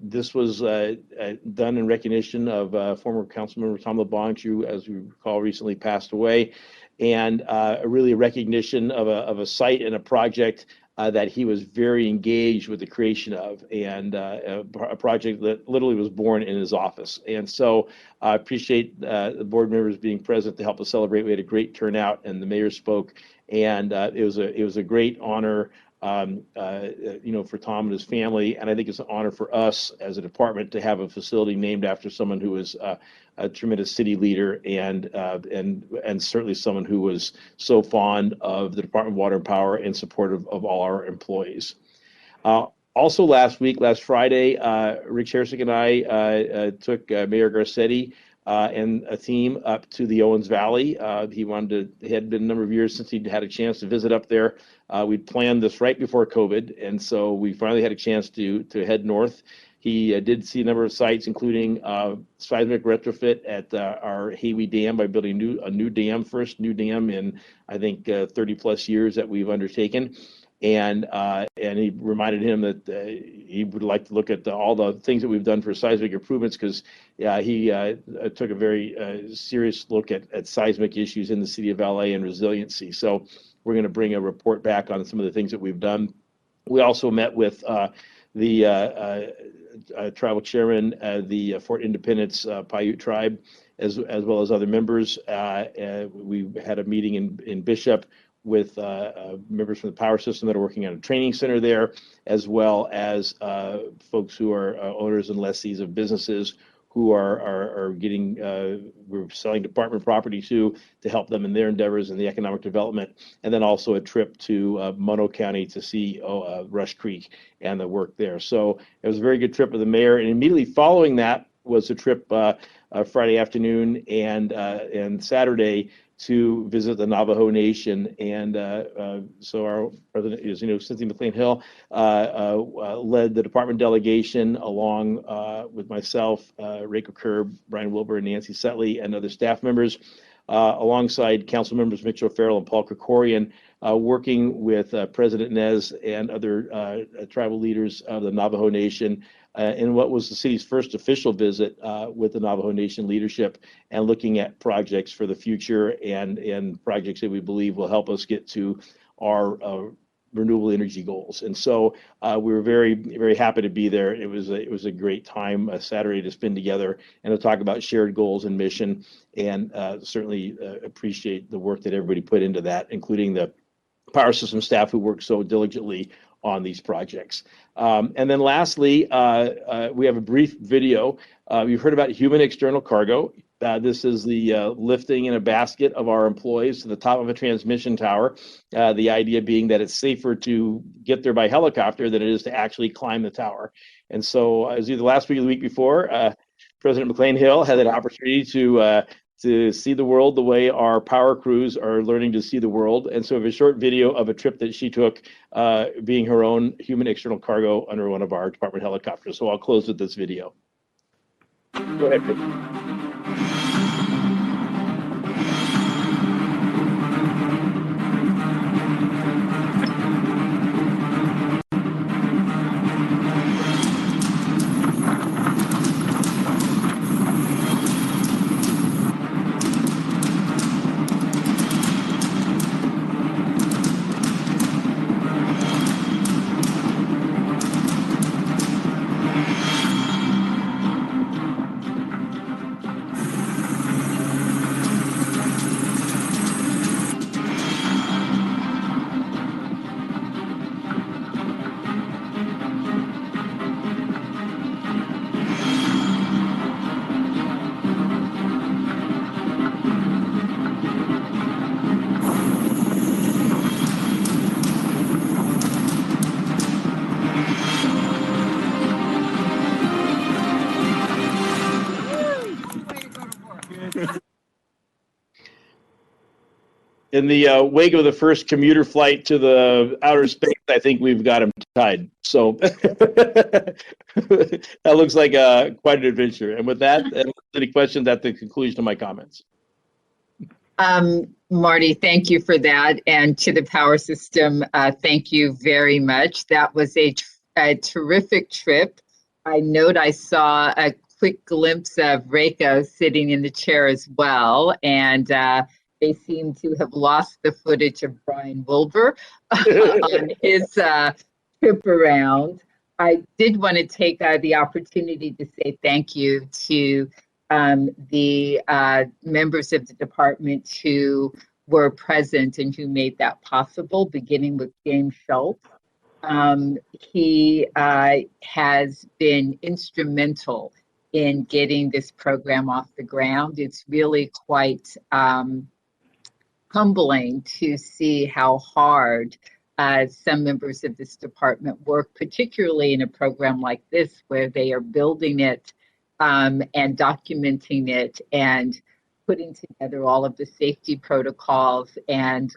This was done in recognition of former Councilmember Tom LaBonge, who, as we recall, recently passed away, and really a recognition of a site and a project that he was very engaged with the creation of, and a project that literally was born in his office. And so I appreciate the board members being present to help us celebrate. We had a great turnout, and the mayor spoke, and it was a great honor, for Tom and his family. And I think it's an honor for us as a department to have a facility named after someone who was a tremendous city leader, and certainly someone who was so fond of the Department of Water and Power and supportive of all our employees. Also last Friday, Rick Harisick and I took Mayor Garcetti and a team up to the Owens Valley. It had been a number of years since he'd had a chance to visit up there. We'd planned this right before COVID, and so we finally had a chance to head north. He did see a number of sites, including seismic retrofit at our Haywee Dam by building a new dam, first new dam in, I think, 30 plus years that we've undertaken. And he reminded him that he would like to look at all the things that we've done for seismic improvements, because he took a very serious look at seismic issues in the city of LA and resiliency. So we're going to bring a report back on some of the things that we've done. We also met with the tribal chairman, the Fort Independence Paiute tribe, as well as other members. We had a meeting in Bishop with members from the power system that are working on a training center there, as well as folks who are owners and lessees of businesses who are getting, we're selling department property to help them in their endeavors in the economic development. And then also a trip to Mono County to see Rush Creek and the work there. So it was a very good trip with the mayor. And immediately following that was a trip Friday afternoon and Saturday to visit the Navajo Nation. And so our president is, CYNTHIA McCLAIN-HILL led the department delegation along with myself, Rachel Kerr, Brian Wilbur, and Nancy Setley, and other staff members, alongside council members Mitch O'Farrell and Paul Krikorian, working with President Nez and other tribal leaders of the Navajo Nation in what was the city's first official visit with the Navajo Nation leadership, and looking at projects for the future and projects that we believe will help us get to our renewable energy goals. And so we were very, very happy to be there. It was a great time, a Saturday to spend together and to talk about shared goals and mission, and certainly appreciate the work that everybody put into that, including the power system staff who worked so diligently on these projects. And then lastly, we have a brief video. You've heard about human external cargo. This is the lifting in a basket of our employees to the top of a transmission tower. The idea being that it's safer to get there by helicopter than it is to actually climb the tower. And so as either last week or the week before, President McCLAIN-HILL had an opportunity to see the world the way our power crews are learning to see the world. And so we have a short video of a trip that she took, being her own human external cargo under one of our department helicopters. So I'll close with this video. Go ahead, Rick. in the wake of the first commuter flight to the outer space, I think we've got him tied. So that looks like quite an adventure. And with that, any questions at the conclusion of my comments? Marty, thank you for that. And to the power system, thank you very much. That was a terrific trip. I note I saw a quick glimpse of Reiko sitting in the chair as well. And they seem to have lost the footage of Brian Wilbur on his trip around. I did want to take the opportunity to say thank you to the members of the department who were present and who made that possible, beginning with James Schultz. He has been instrumental in getting this program off the ground. It's really quite humbling to see how hard some members of this department work, particularly in a program like this, where they are building it and documenting it and putting together all of the safety protocols and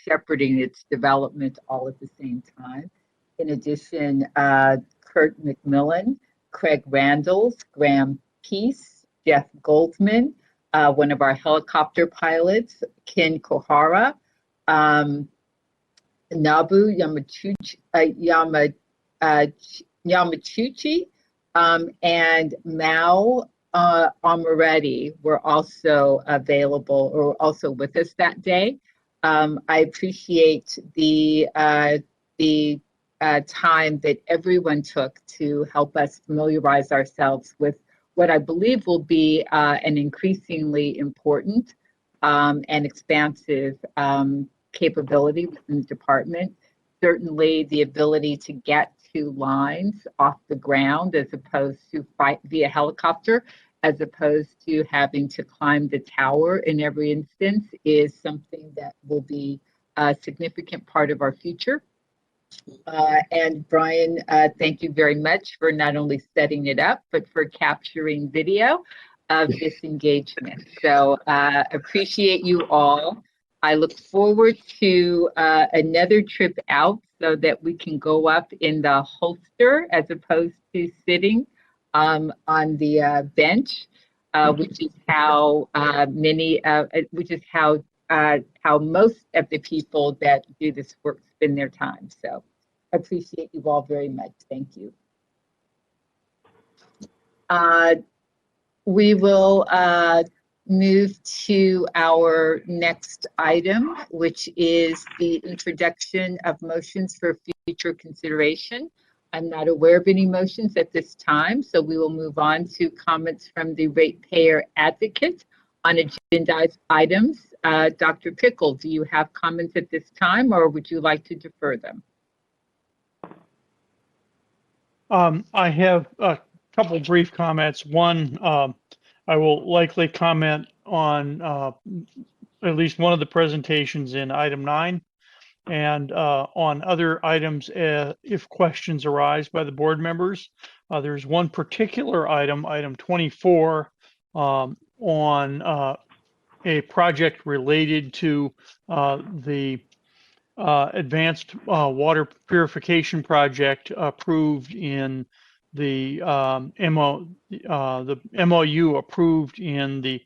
shepherding its development all at the same time. In addition, Kurt McMillan, Craig Randalls, Graham Peace, Jeff Goldman, one of our helicopter pilots, Ken Kohara, Nabu Yamachuchi, and Mao Amaretti were also available or also with us that day. I appreciate the time that everyone took to help us familiarize ourselves with what I believe will be an increasingly important and expansive capability within the department. Certainly the ability to get to lines off the ground as opposed to fight via helicopter, as opposed to having to climb the tower in every instance, is something that will be a significant part of our future. And Brian, thank you very much for not only setting it up, but for capturing video of this engagement. So appreciate you all. I look forward to another trip out so that we can go up in the holster as opposed to sitting on the bench, which is how how most of the people that do this work spend their time. So I appreciate you all very much. Thank you. We will move to our next item, which is the introduction of motions for future consideration. I'm not aware of any motions at this time, so we will move on to comments from the ratepayer advocate on agendized items. Dr. Pickle, do you have comments at this time, or would you like to defer them? I have a couple brief comments. One, I will likely comment on at least one of the presentations in item 9, and on other items if questions arise by the board members. There's one particular item, item 24, on a project related to the advanced water purification project approved in the MOU approved in the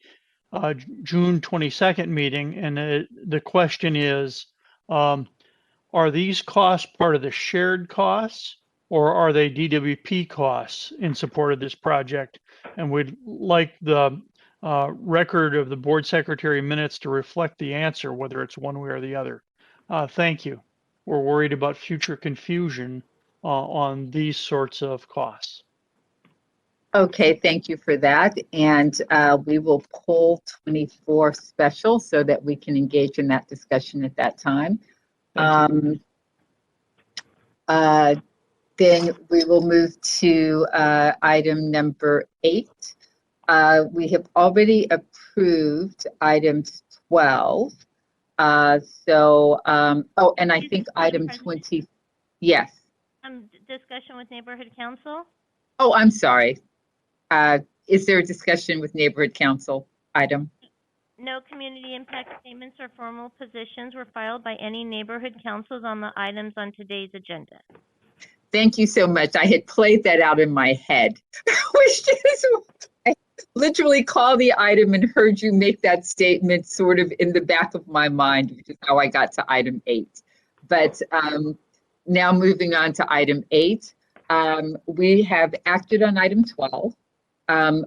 June 22nd meeting. And the question is, are these costs part of the shared costs, or are they DWP costs in support of this project? And we'd like the record of the board secretary minutes to reflect the answer, whether it's one way or the other. Thank you. We're worried about future confusion on these sorts of costs. Okay, thank you for that. And we will pull 24 special so that we can engage in that discussion at that time. Then we will move to item number 8. We have already approved items 12. Oh, and I think item 20, yes. Discussion with Neighborhood Council. Oh, I'm sorry. Is there a discussion with Neighborhood Council item? No community impact statements or formal positions were filed by any neighborhood councils on the items on today's agenda. Thank you so much. I had played that out in my head, which is, I literally called the item and heard you make that statement sort of in the back of my mind, which is how I got to item 8. But now moving on to item 8, we have acted on item 12.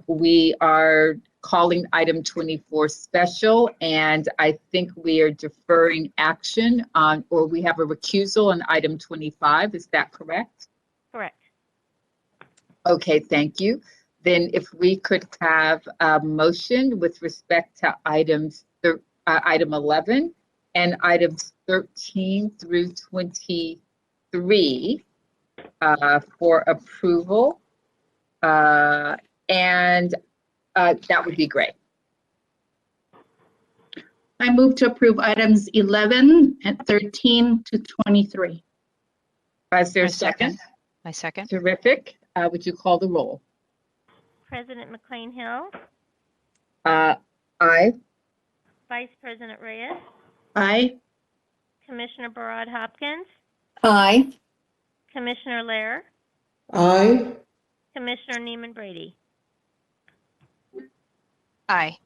We are calling item 24 special, and I think we are deferring action on, or we have a recusal on item 25. Is that correct? Correct. Okay, thank you. Then if we could have a motion with respect to item 11 and items 13 through 23 for approval, and that would be great. I move to approve items 11 and 13 to 23. Is there a second? I second. Terrific. Would you call the roll? President McCLAIN-HILL, Aye. Vice President Reyes, Aye. Commissioner BARAD Hopkins, Aye. Commissioner Lair, Aye. Commissioner NEEMAN Brady. Aye.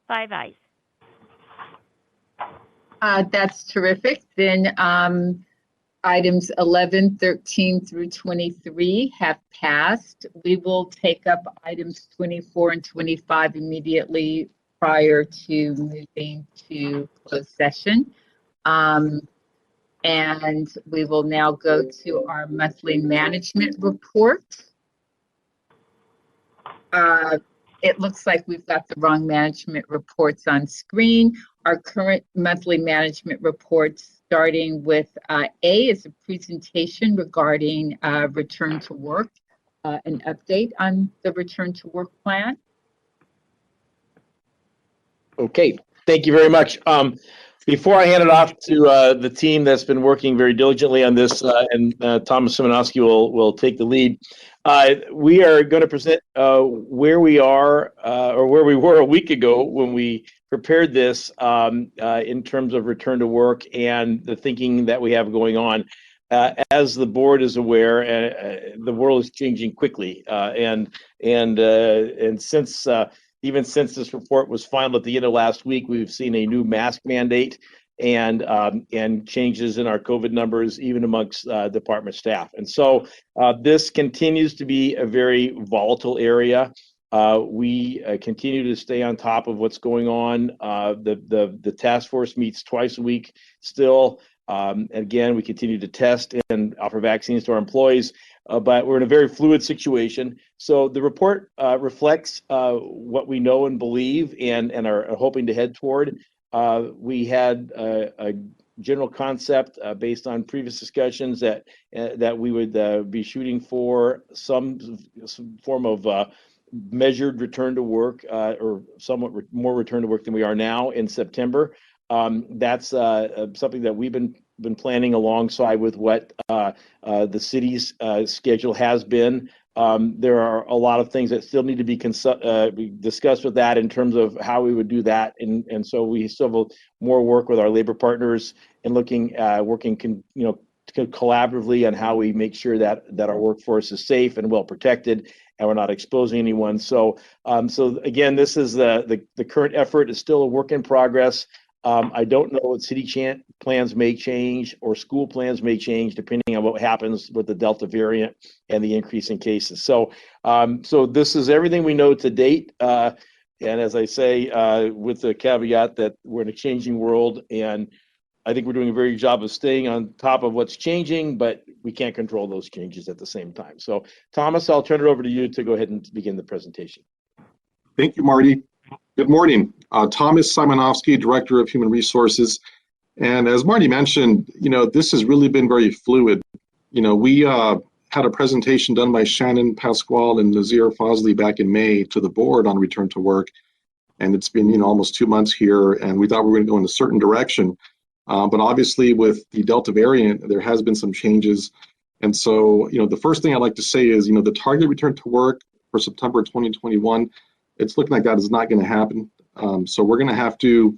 5 ayes. That's terrific. Then items 11, 13 through 23 have passed. We will take up items 24 and 25 immediately prior to moving to closed session. And we will now go to our monthly management report. It looks like we've got the wrong management reports on screen. Our current monthly management reports, starting with A, is a presentation regarding return to work, an update on the return to work plan. Okay, thank you very much. Before I hand it off to the team that's been working very diligently on this, and Thomas Szymanowski will take the lead, we are going to present where we are or where we were a week ago when we prepared this in terms of return to work and the thinking that we have going on. As the board is aware, the world is changing quickly, and since even since this report was filed at the end of last week, we've seen a new mask mandate and changes in our COVID numbers, even amongst department staff. And so this continues to be a very volatile area. We continue to stay on top of what's going on. The task force meets twice a week still. Again, we continue to test and offer vaccines to our employees, but we're in a very fluid situation. So the report reflects what we know and believe and are hoping to head toward. We had a general concept based on previous discussions that we would be shooting for some form of measured return to work or somewhat more return to work than we are now in September. That's something that we've been planning alongside with what the city's schedule has been. There are a lot of things that still need to be discussed with that in terms of how we would do that, and so we still have more work with our labor partners and working collaboratively on how we make sure that our workforce is safe and well protected and we're not exposing anyone. So again, this is the current effort is still a work in progress. I don't know what city plans may change or school plans may change depending on what happens with the Delta variant and the increase in cases. So this is everything we know to date. And as I say, with the caveat that we're in a changing world, and I think we're doing a very good job of staying on top of what's changing, but we can't control those changes at the same time. So Thomas, I'll turn it over to you to go ahead and begin the presentation. Thank you, Marty. Good morning. Thomas Szymanowski, Director of Human Resources. And as Marty mentioned, this has really been very fluid. We had a presentation done by Shannon Pasquale and Nazir Fazli back in May to the board on return to work. And it's been, almost 2 months here, and we thought we were going to go in a certain direction. But obviously with the Delta variant, there has been some changes. And so, the first thing I'd like to say is, the target return to work for September 2021, it's looking like that is not going to happen. So we're going to have to,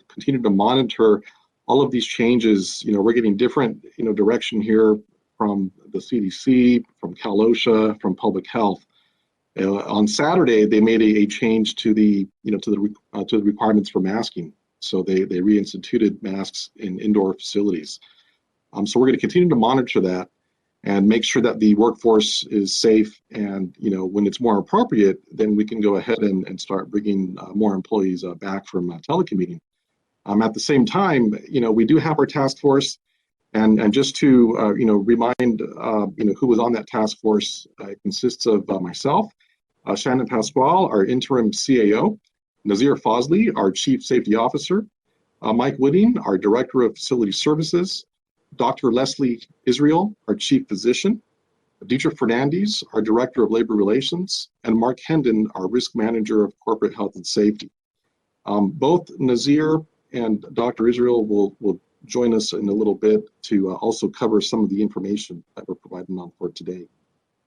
continue to monitor all of these changes. We're getting different, direction here from the CDC, from Cal OSHA, from Public Health. On Saturday, they made a change to the, to the requirements for masking. So they reinstituted masks in indoor facilities. So we're going to continue to monitor that and make sure that the workforce is safe. And, when it's more appropriate, then we can go ahead and start bringing more employees back from telecommuting. At the same time, we do have our task force. And just to, remind, who was on that task force, it consists of myself, Shannon Pasquale, our interim CAO, Nazir Fazli, our Chief Safety Officer, Mike Whitting, our Director of Facility Services, Dr. Leslie Israel, our Chief Physician, Deidre Fernandez, our Director of Labor Relations, and Mark Hendon, our Risk Manager of Corporate Health and Safety. Both Nazir and Dr. Israel will join us in a little bit to also cover some of the information that we're providing on for today.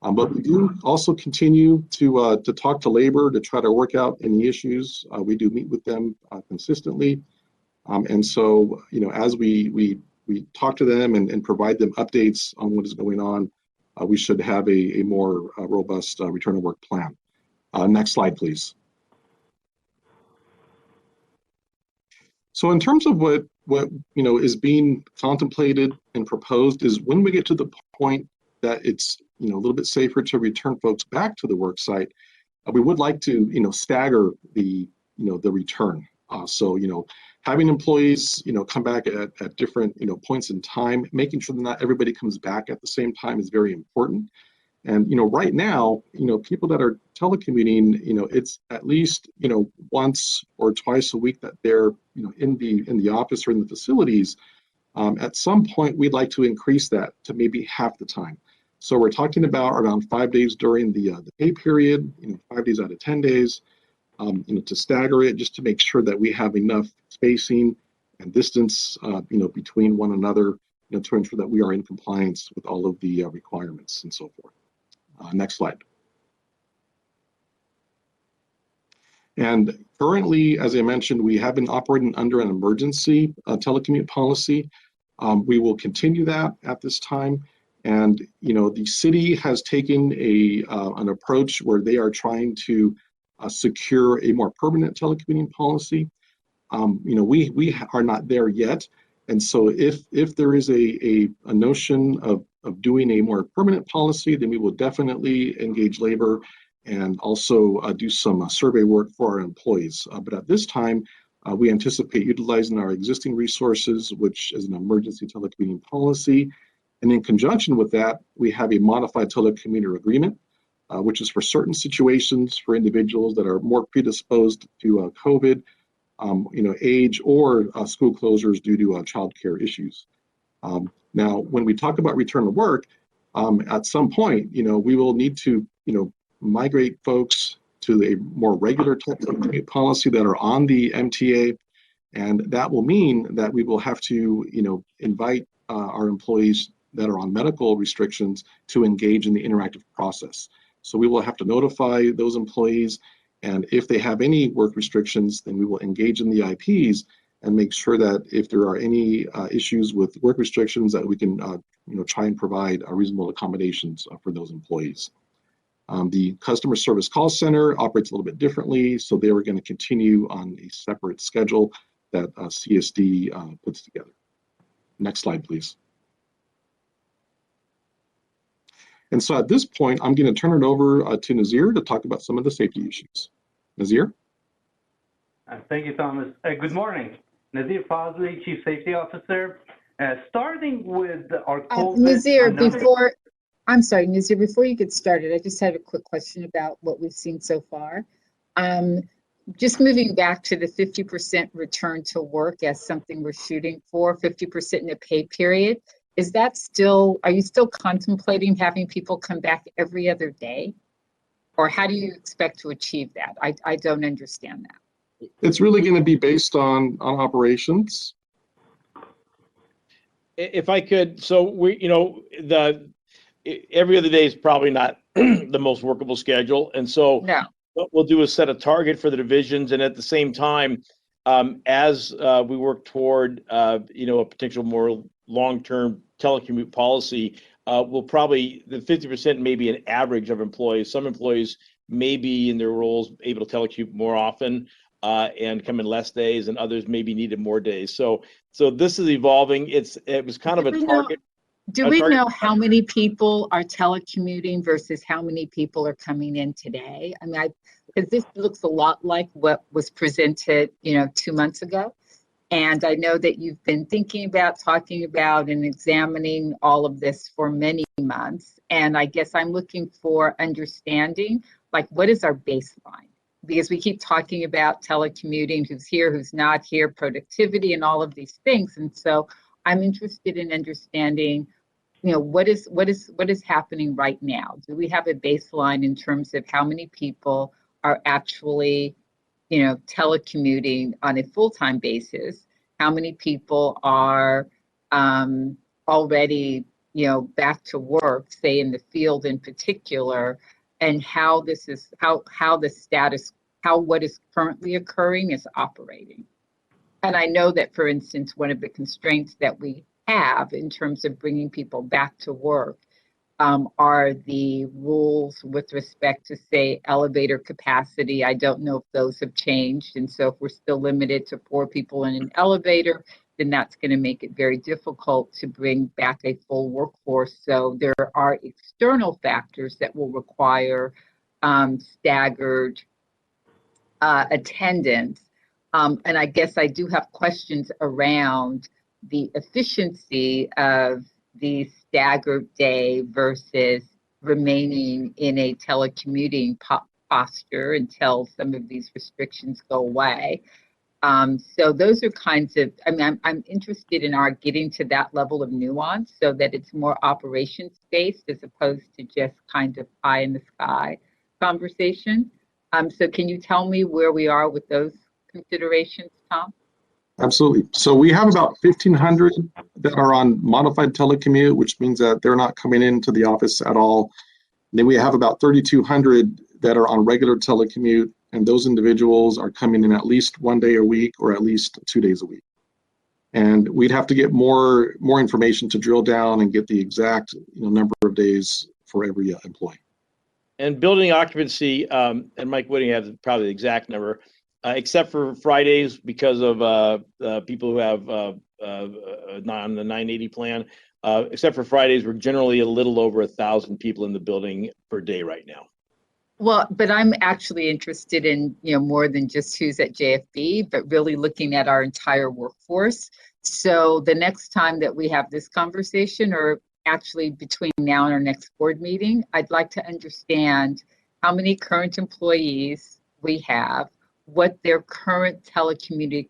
But we do also continue to talk to labor to try to work out any issues. We do meet with them consistently. And so, as we talk to them and provide them updates on what is going on, we should have a more robust return to work plan. Next slide, please. So in terms of what is being contemplated and proposed is when we get to the point that it's a little bit safer to return folks back to the work site, we would like to stagger the the return. So having employees come back at different points in time, making sure that not everybody comes back at the same time is very important. And right now, people that are telecommuting, it's at least once or twice a week that they're in the office or in the facilities. At some point, we'd like to increase that to maybe half the time. So we're talking about around 5 days during the pay period, 5 days out of 10 days, to stagger it just to make sure that we have enough spacing and distance, between one another, to ensure that we are in compliance with all of the requirements and so forth. Next slide. And currently, as I mentioned, we have been operating under an emergency telecommute policy. We will continue that at this time. And the city has taken an approach where they are trying to secure a more permanent telecommuting policy. We are not there yet. And so if there is a notion of doing a more permanent policy, then we will definitely engage labor and also do some survey work for our employees. But at this time, we anticipate utilizing our existing resources, which is an emergency telecommuting policy. And in conjunction with that, we have a modified telecommuter agreement, which is for certain situations for individuals that are more predisposed to COVID, age or school closures due to childcare issues. Now, when we talk about return to work, at some point, we will need to, migrate folks to a more regular telecommuting policy that are on the MTA, and that will mean that we will have to, invite our employees that are on medical restrictions to engage in the interactive process. So we will have to notify those employees, and if they have any work restrictions, then we will engage in the IPs and make sure that if there are any issues with work restrictions, that we can try and provide reasonable accommodations for those employees. The customer service call center operates a little bit differently, so they were going to continue on a separate schedule that CSD puts together. Next slide, please. And so at this point, I'm going to turn it over to Nazir to talk about some of the safety issues. Nazir? Thank you, Thomas. Good morning. Nazir Fazli, Chief Safety Officer. Starting with our COVID. Nazir, before you get started, I just have a quick question about what we've seen so far. Just moving back to the 50% return to work as something we're shooting for, 50% in a pay period. Is that still, are you still contemplating having people come back every other day? Or how do you expect to achieve that? I don't understand that. It's really going to be based on operations. If I could, so we, every other day is probably not the most workable schedule. And so What we'll do is set a target for the divisions, and at the same time, as we work toward a potential more long-term telecommute policy, we'll probably the 50% may be an average of employees. Some employees may be in their roles able to telecommute more often and come in less days, and others maybe needed more days. So this is evolving. It was kind of a target. Do we know how many people are telecommuting versus how many people are coming in today? I mean, because this looks a lot like what was presented, 2 months ago. And I know that you've been thinking about, talking about, and examining all of this for many months. And I guess I'm looking for understanding, like, what is our baseline? Because we keep talking about telecommuting, who's here, who's not here, productivity, and all of these things. And so I'm interested in understanding, what is happening right now? Do we have a baseline in terms of how many people are actually, telecommuting on a full-time basis? How many people are already, back to work, say in the field in particular, and how this is, how the status, what is currently occurring is operating? And I know that, for instance, one of the constraints that we have in terms of bringing people back to work are the rules with respect to, say, elevator capacity. I don't know if those have changed. And so if we're still limited to 4 people in an elevator, then that's going to make it very difficult to bring back a full workforce. So there are external factors that will require staggered attendance. And I guess I do have questions around the efficiency of the staggered day versus remaining in a telecommuting posture until some of these restrictions go away. So those are kinds of, I'm interested in our getting to that level of nuance so that it's more operations-based as opposed to just kind of pie in the sky conversation. So can you tell me where we are with those considerations, Tom? Absolutely. So we have about 1,500 that are on modified telecommute, which means that they're not coming into the office at all. And then we have about 3,200 that are on regular telecommute, and those individuals are coming in at least 1 day a week or at least 2 days a week. And we'd have to get more information to drill down and get the exact number of days for every employee. And building occupancy, and Mike Whitting has probably the exact number, except for Fridays because of people who have on the 980 plan. Except for Fridays, we're generally a little over 1,000 people in the building per day right now. Well, but I'm actually interested in, more than just who's at JFB, but really looking at our entire workforce. So the next time that we have this conversation, or actually between now and our next board meeting, I'd like to understand how many current employees we have, what their current telecommuting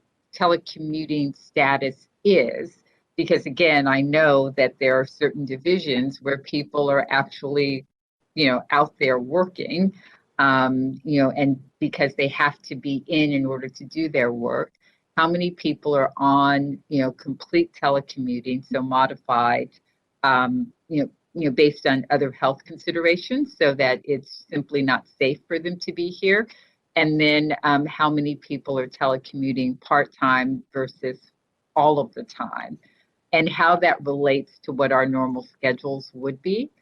status is, because again, I know that there are certain divisions where people are actually, out there working, and because they have to be in order to do their work. How many people are on, complete telecommuting, so modified, based on other health considerations, so that it's simply not safe for them to be here. And then how many people are telecommuting part-time versus all of the time, and how that relates to what our normal schedules would be.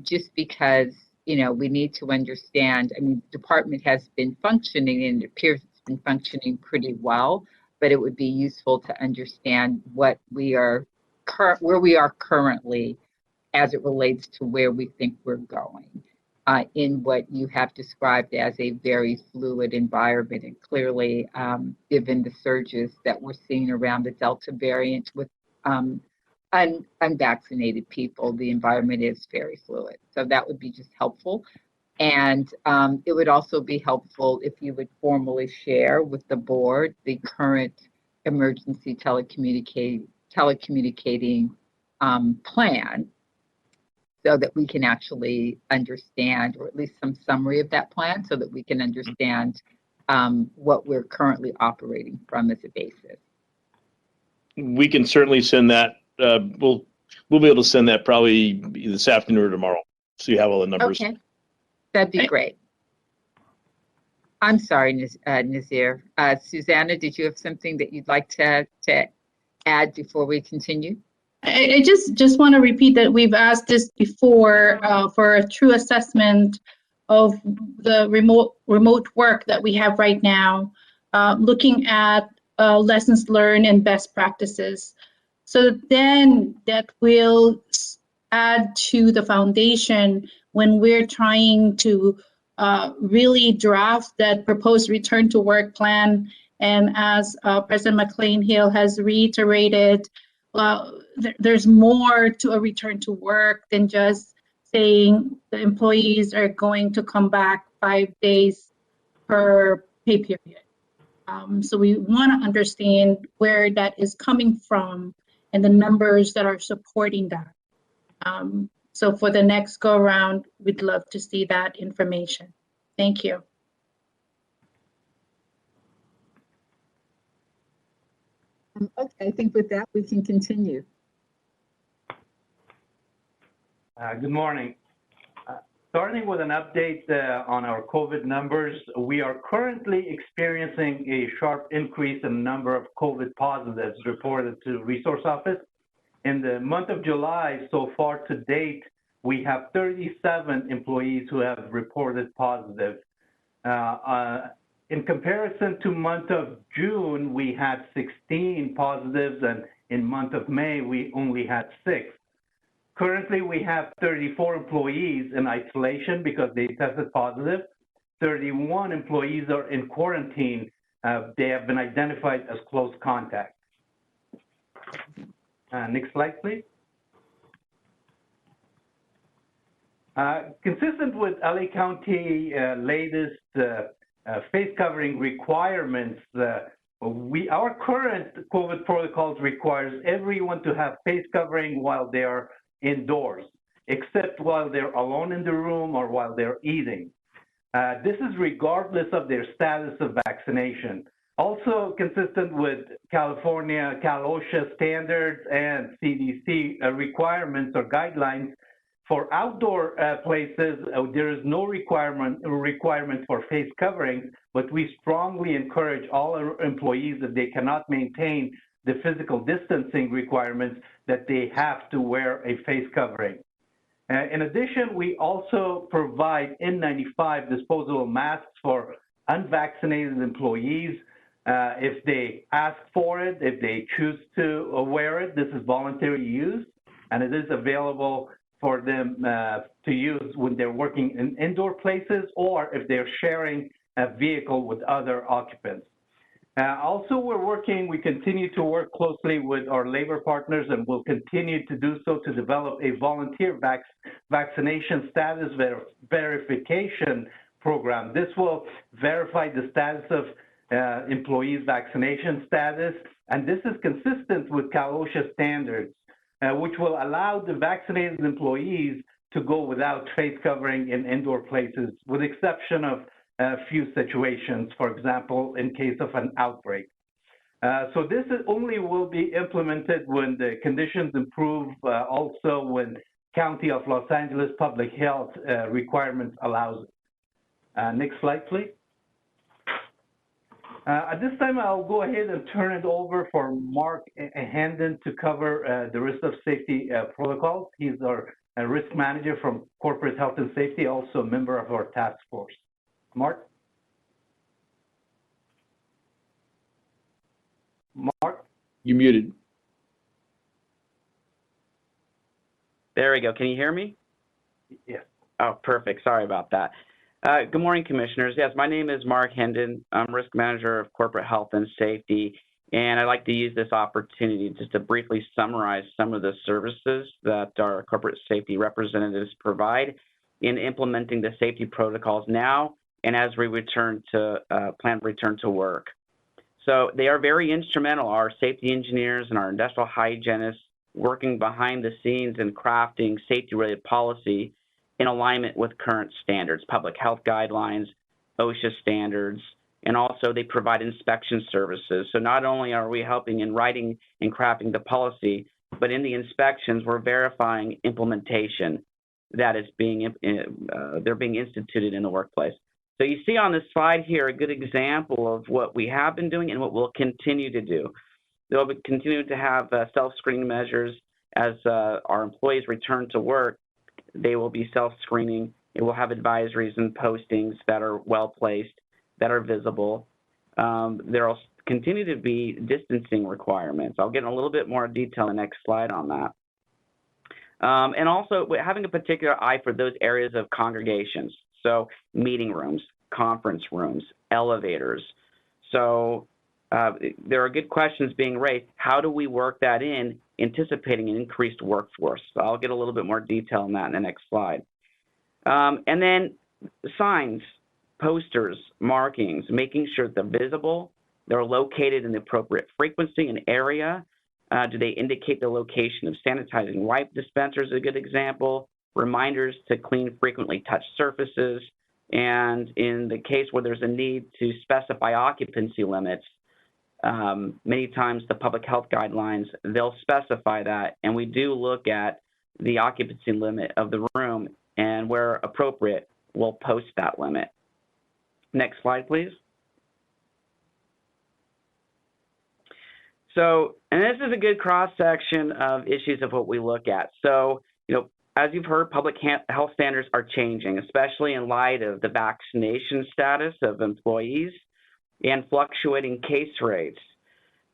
Just because, we need to understand, the department has been functioning and it appears it's been functioning pretty well, but it would be useful to understand what we are, where we are currently as it relates to where we think we're going. In what you have described as a very fluid environment. And clearly, given the surges that we're seeing around the Delta variant with unvaccinated people, the environment is very fluid. So that would be just helpful. And it would also be helpful if you would formally share with the board the current emergency telecommunicating plan, so that we can actually understand, or at least some summary of that plan, so that we can understand what we're currently operating from as a basis. We can certainly send that. We'll be able to send that probably this afternoon or tomorrow, so you have all the numbers. Okay, that'd be great. I'm sorry, Nazir. Susanna, did you have something that you'd like to add before we continue? I just want to repeat that we've asked this before for a true assessment of the remote work that we have right now, looking at lessons learned and best practices. So then that will add to the foundation when we're trying to really draft that proposed return to work plan. And as President McCLAIN-HILL has reiterated, there's more to a return to work than just saying the employees are going to come back 5 days per pay period. So we want to understand where that is coming from and the numbers that are supporting that. So for the next go around, we'd love to see that information. Thank you. Okay, I think with that, we can continue. Good morning. Starting with an update on our COVID numbers, we are currently experiencing a sharp increase in the number of COVID positives reported to the Resource Office. In the month of July, so far to date, we have 37 employees who have reported positive. In comparison to month of June, we had 16 positives, and in month of May, we only had 6. Currently, we have 34 employees in isolation because they tested positive. 31 employees are in quarantine. They have been identified as close contacts. Next slide, please. Consistent with LA County latest face covering requirements, our current COVID protocols requires everyone to have face covering while they are indoors, except while they're alone in the room or while they're eating. This is regardless of their status of vaccination. Also consistent with California, OSHA standards and CDC requirements or guidelines, for outdoor places, there is no requirement for face covering, but we strongly encourage all our employees, if they cannot maintain the physical distancing requirements, that they have to wear a face covering. In addition, we also provide N95 disposable masks for unvaccinated employees. If they ask for it, if they choose to wear it, this is voluntary use, and it is available for them to use when they're working in indoor places or if they're sharing a vehicle with other occupants. Also, we continue to work closely with our labor partners, and will continue to do so to develop a volunteer vaccination status verification program. This will verify the status of employees' vaccination status, and this is consistent with OSHA standards, which will allow the vaccinated employees to go without face covering in indoor places, with exception of a few situations, for example, in case of an outbreak. So this only will be implemented when the conditions improve, also when County of Los Angeles Public Health requirements allows it. Next slide, please. At this time, I'll go ahead and turn it over for Mark Handen to cover the risk of safety protocols. He's our risk manager from Corporate Health and Safety, also a member of our task force. Mark? Mark? You muted. There we go. Can you hear me? Yes. Oh, perfect. Sorry about that. Good morning, Commissioners. Yes, my name is Mark Henden. I'm Risk Manager of Corporate Health and Safety, and I'd like to use this opportunity just to briefly summarize some of the services that our corporate safety representatives provide in implementing the safety protocols now and as we return to planned return to work. So they are very instrumental, our safety engineers and our industrial hygienists, working behind the scenes and crafting safety-related policy in alignment with current standards, public health guidelines, OSHA standards, and also they provide inspection services. So not only are we helping in writing and crafting the policy, but in the inspections, we're verifying implementation that is being instituted in the workplace. So you see on this slide here a good example of what we have been doing and what we'll continue to do. They'll be continuing to have self-screening measures as our employees return to work. They will be self-screening. It will have advisories and postings that are well-placed, that are visible. There will continue to be distancing requirements. I'll get in a little bit more detail in the next slide on that. And also having a particular eye for those areas of congregations. So meeting rooms, conference rooms, elevators. So there are good questions being raised. How do we work that in, anticipating an increased workforce? So I'll get a little bit more detail on that in the next slide. And then signs, posters, markings, making sure they're visible, they're located in the appropriate frequency and area. Do they indicate the location of sanitizing wipe dispensers, a good example. Reminders to clean frequently touched surfaces. And in the case where there's a need to specify occupancy limits, many times the public health guidelines, they'll specify that. And we do look at the occupancy limit of the room, and where appropriate, we'll post that limit. Next slide, please. So, and this is a good cross-section of issues of what we look at. So, you know, as you've heard, public health standards are changing, especially in light of the vaccination status of employees and fluctuating case rates.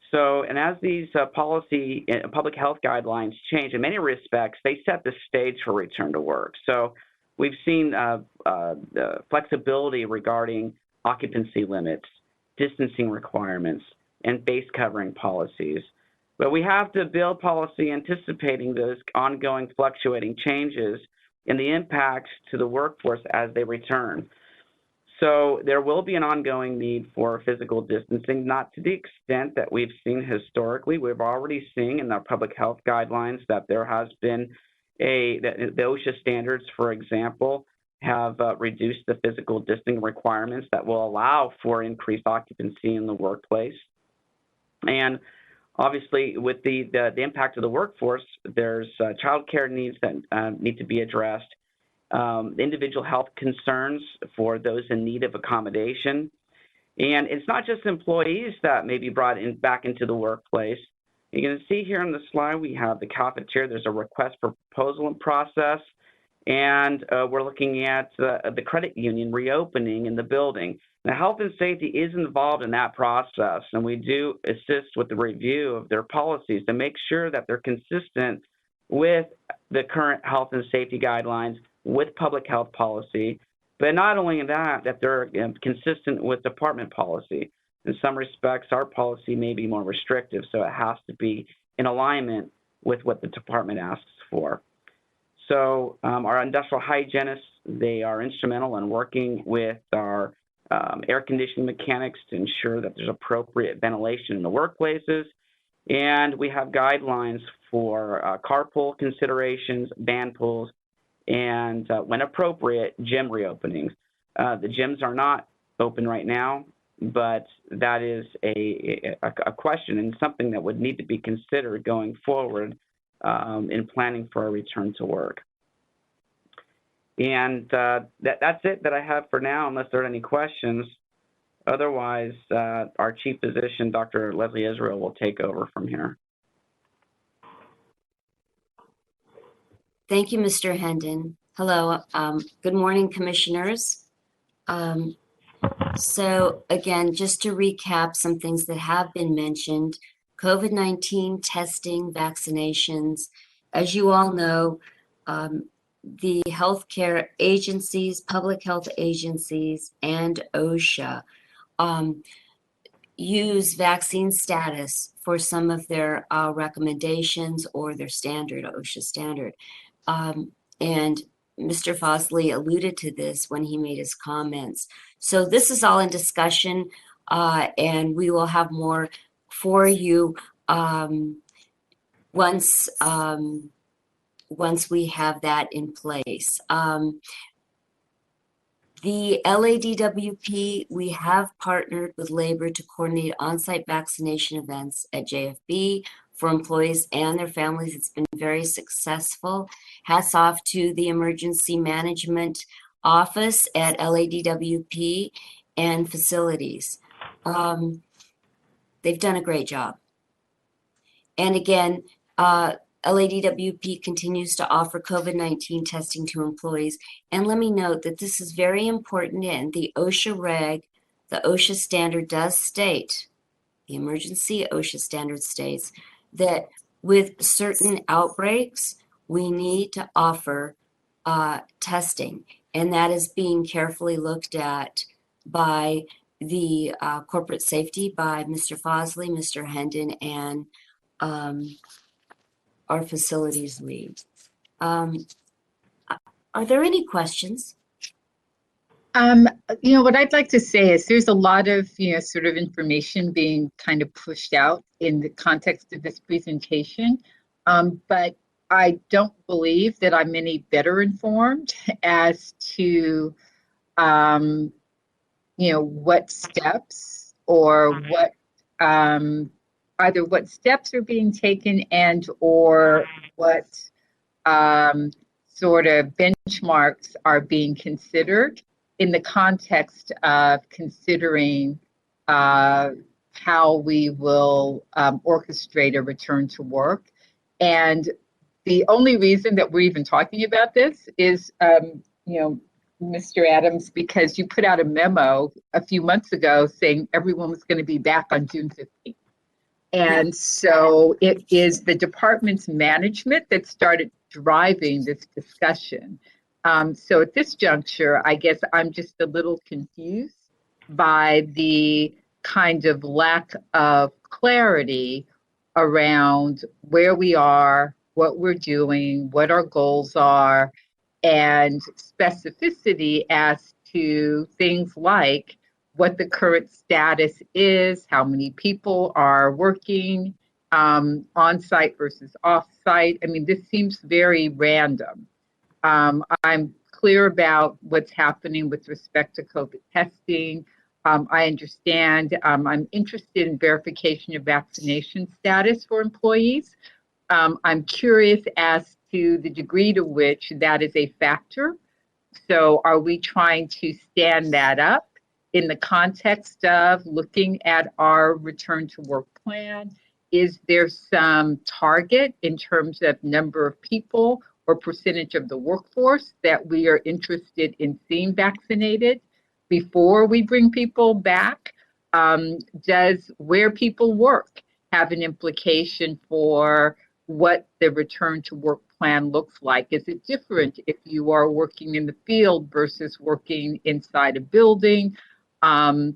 So, and as these public health guidelines change, in many respects, they set the stage for return to work. So we've seen the flexibility regarding occupancy limits, distancing requirements, and face covering policies. But we have to build policy anticipating those ongoing fluctuating changes and the impacts to the workforce as they return. So there will be an ongoing need for physical distancing, not to the extent that we've seen historically. We've already seen in our public health guidelines that there has been the OSHA standards, for example, have reduced the physical distancing requirements that will allow for increased occupancy in the workplace. And obviously, with the impact of the workforce, there's childcare needs that need to be addressed, individual health concerns for those in need of accommodation. And it's not just employees that may be brought back into the workplace. You can see here on the slide, we have the cafeteria. There's a request for proposal in process. And we're looking at the credit union reopening in the building. Now, health and safety is involved in that process, and we do assist with the review of their policies to make sure that they're consistent with the current health and safety guidelines, with public health policy, but not only that, that they're consistent with department policy. In some respects, our policy may be more restrictive, so it has to be in alignment with what the department asks for. So our industrial hygienists, they are instrumental in working with our air conditioning mechanics to ensure that there's appropriate ventilation in the workplaces. And we have guidelines for carpool considerations, van pools, and when appropriate, gym reopenings. The gyms are not open right now, but that is a question and something that would need to be considered going forward in planning for a return to work. And that's it that I have for now, unless there are any questions. Otherwise, our chief physician, Dr. Leslie Israel, will take over from here. Thank you, Mr. Hendon. Hello, good morning, commissioners. So again, just to recap some things that have been mentioned, COVID-19 testing, vaccinations. As you all know, the healthcare agencies, public health agencies, and OSHA use vaccine status for some of their recommendations or their standard, OSHA standard. And Mr. Fosley alluded to this when he made his comments. So this is all in discussion, and we will have more for you once we have that in place. The LADWP, we have partnered with labor to coordinate on-site vaccination events at JFB for employees and their families. It's been very successful. Hats off to the emergency management office at LADWP and facilities. They've done a great job. And again, LADWP continues to offer COVID-19 testing to employees. And let me note that this is very important, and the OSHA reg, the OSHA standard does state, the emergency OSHA standard states that with certain outbreaks, we need to offer testing. And that is being carefully looked at by the corporate safety, by Mr. Fosley, Mr. Hendon, and our facilities lead. Are there any questions? What I'd like to say is there's a lot of, sort of information being kind of pushed out in the context of this presentation, but I don't believe that I'm any better informed as to, what steps or what, either what steps are being taken and or what sort of benchmarks are being considered in the context of considering how we will orchestrate a return to work. And the only reason that we're even talking about this is, Mr. Adams, because you put out a memo a few months ago saying everyone was going to be back on June 15th. And so it is the department's management that started driving this discussion. So at this juncture, I guess I'm just a little confused by the kind of lack of clarity around where we are, what we're doing, what our goals are, and specificity as to things like what the current status is, how many people are working on-site versus off-site. I mean, this seems very random. I'm clear about what's happening with respect to COVID testing. I understand. I'm interested in verification of vaccination status for employees. I'm curious as to the degree to which that is a factor. So are we trying to stand that up in the context of looking at our return to work plan? Is there some target in terms of number of people or percentage of the workforce that we are interested in seeing vaccinated before we bring people back? Does where people work have an implication for what the return to work plan looks like? Is it different if you are working in the field versus working inside a building? How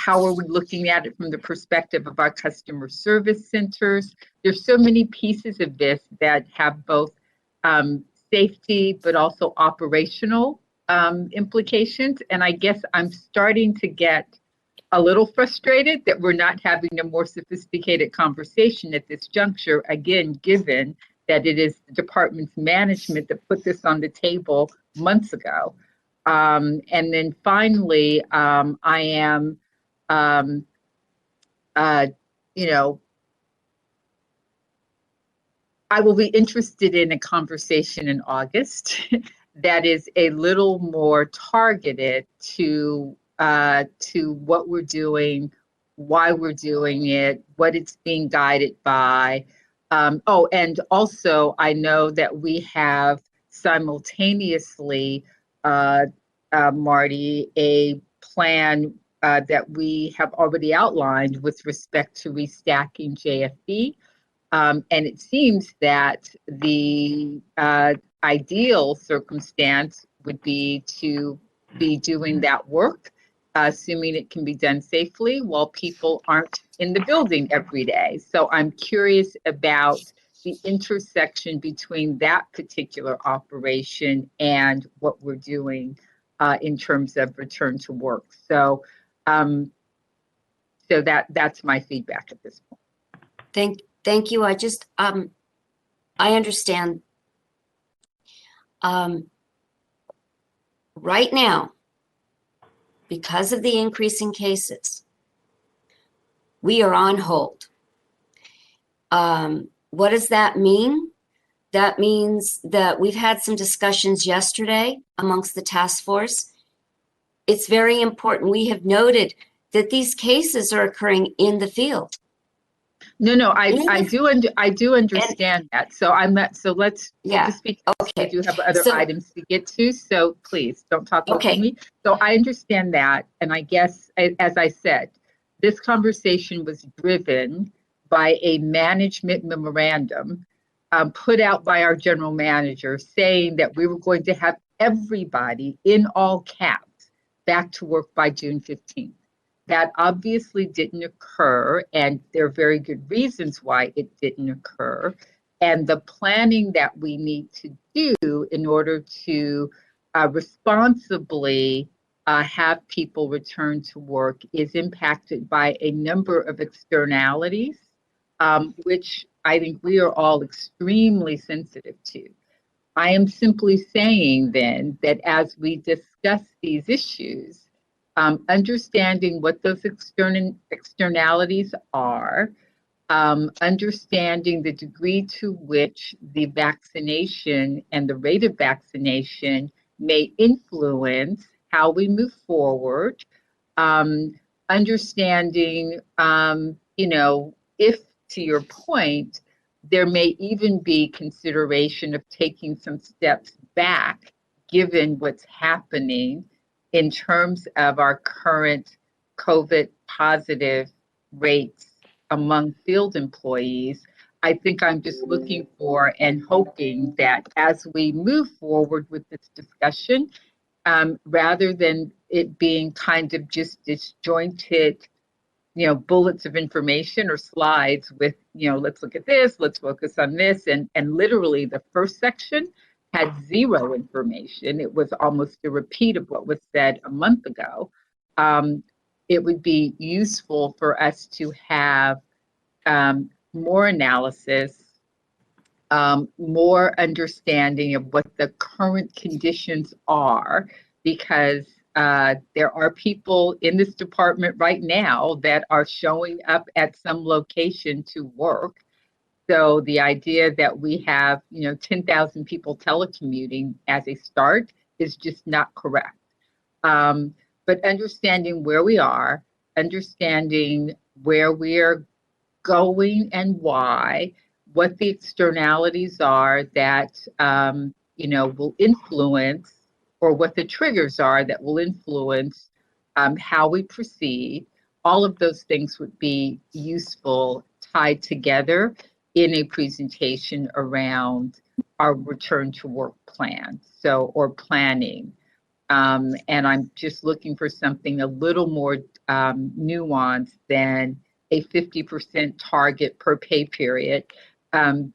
are we looking at it from the perspective of our customer service centers? There's so many pieces of this that have both safety but also operational implications. And I guess I'm starting to get a little frustrated that we're not having a more sophisticated conversation at this juncture, again, given that it is the department's management that put this on the table months ago. And then finally, I am, I will be interested in a conversation in August that is a little more targeted to what we're doing, why we're doing it, what it's being guided by. And also I know that we have simultaneously, Marty, a plan that we have already outlined with respect to restacking JFB. And it seems that the ideal circumstance would be to be doing that work, assuming it can be done safely while people aren't in the building every day. So I'm curious about the intersection between that particular operation and what we're doing in terms of return to work. So, that's my feedback at this point. Thank you. I just, I understand. Right now, because of the increasing cases, we are on hold. What does that mean? that means that we've had some discussions yesterday amongst the task force. It's very important. We have noted that these cases are occurring in the field. No, I do understand that. So I'm not, so let's just speak. Okay. We do have other So- items to get to, so please don't talk over Okay. me. So I understand that, and I guess, as I said, this conversation was driven by a management memorandum put out by our general manager saying that we were going to have everybody in all caps back to work by June 15th. That obviously didn't occur, and there are very good reasons why it didn't occur. And the planning that we need to do in order to responsibly have people return to work is impacted by a number of externalities, which I think we are all extremely sensitive to. I am simply saying then that as we discuss these issues, understanding what those externalities are, understanding the degree to which the vaccination and the rate of vaccination may influence how we move forward, understanding, if, to your point, there may even be consideration of taking some steps back, given what's happening in terms of our current COVID positive rates among field employees. I think I'm just looking for and hoping that as we move forward with this discussion, rather than it being kind of just disjointed, bullets of information or slides with, let's look at this, let's focus on this. And literally the first section had zero information. It was almost a repeat of what was said a month ago. It would be useful for us to have more analysis, more understanding of what the current conditions are, because there are people in this department right now that are showing up at some location to work. So the idea that we have, 10,000 people telecommuting as a start is just not correct. But understanding where we are, understanding where we're going and why, what the externalities are that, will influence, or what the triggers are that will influence how we proceed. All of those things would be useful tied together in a presentation around our return to work plan, or planning. And I'm just looking for something a little more nuanced than a 50% target per pay period,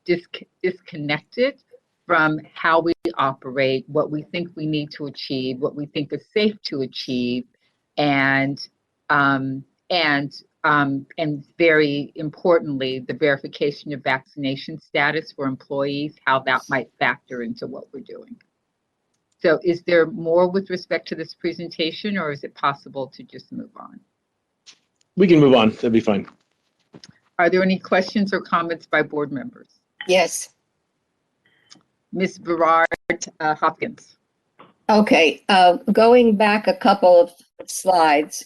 disconnected from how we operate, what we think we need to achieve, what we think is safe to achieve, and very importantly, the verification of vaccination status for employees, how that might factor into what we're doing. So is there more with respect to this presentation, or is it possible to just move on? We can move on. That'd be fine. Are there any questions or comments by board members? Yes. Ms. BARAD Hopkins. Okay, going back a couple of slides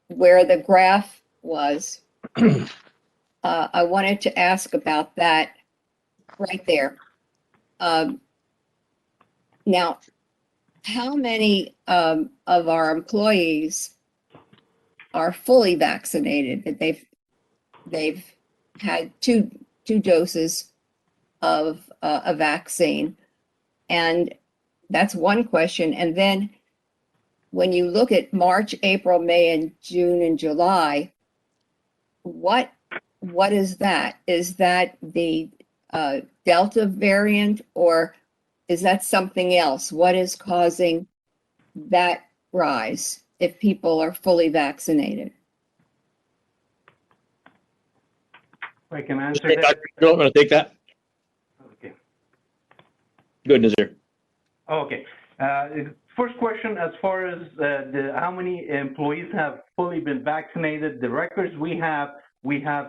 where the graph was, I wanted to ask about that right there. Now, how many of our employees are fully vaccinated, that they've had two doses of a vaccine? And that's one question. And then when you look at March, April, May, and June and July, what is that? Is that the Delta variant, or is that something else? What is causing that rise if people are fully vaccinated? I can answer that. I'm going to take that. Okay. Good, Nazir. Okay. First question, as far as how many employees have fully been vaccinated, the records we have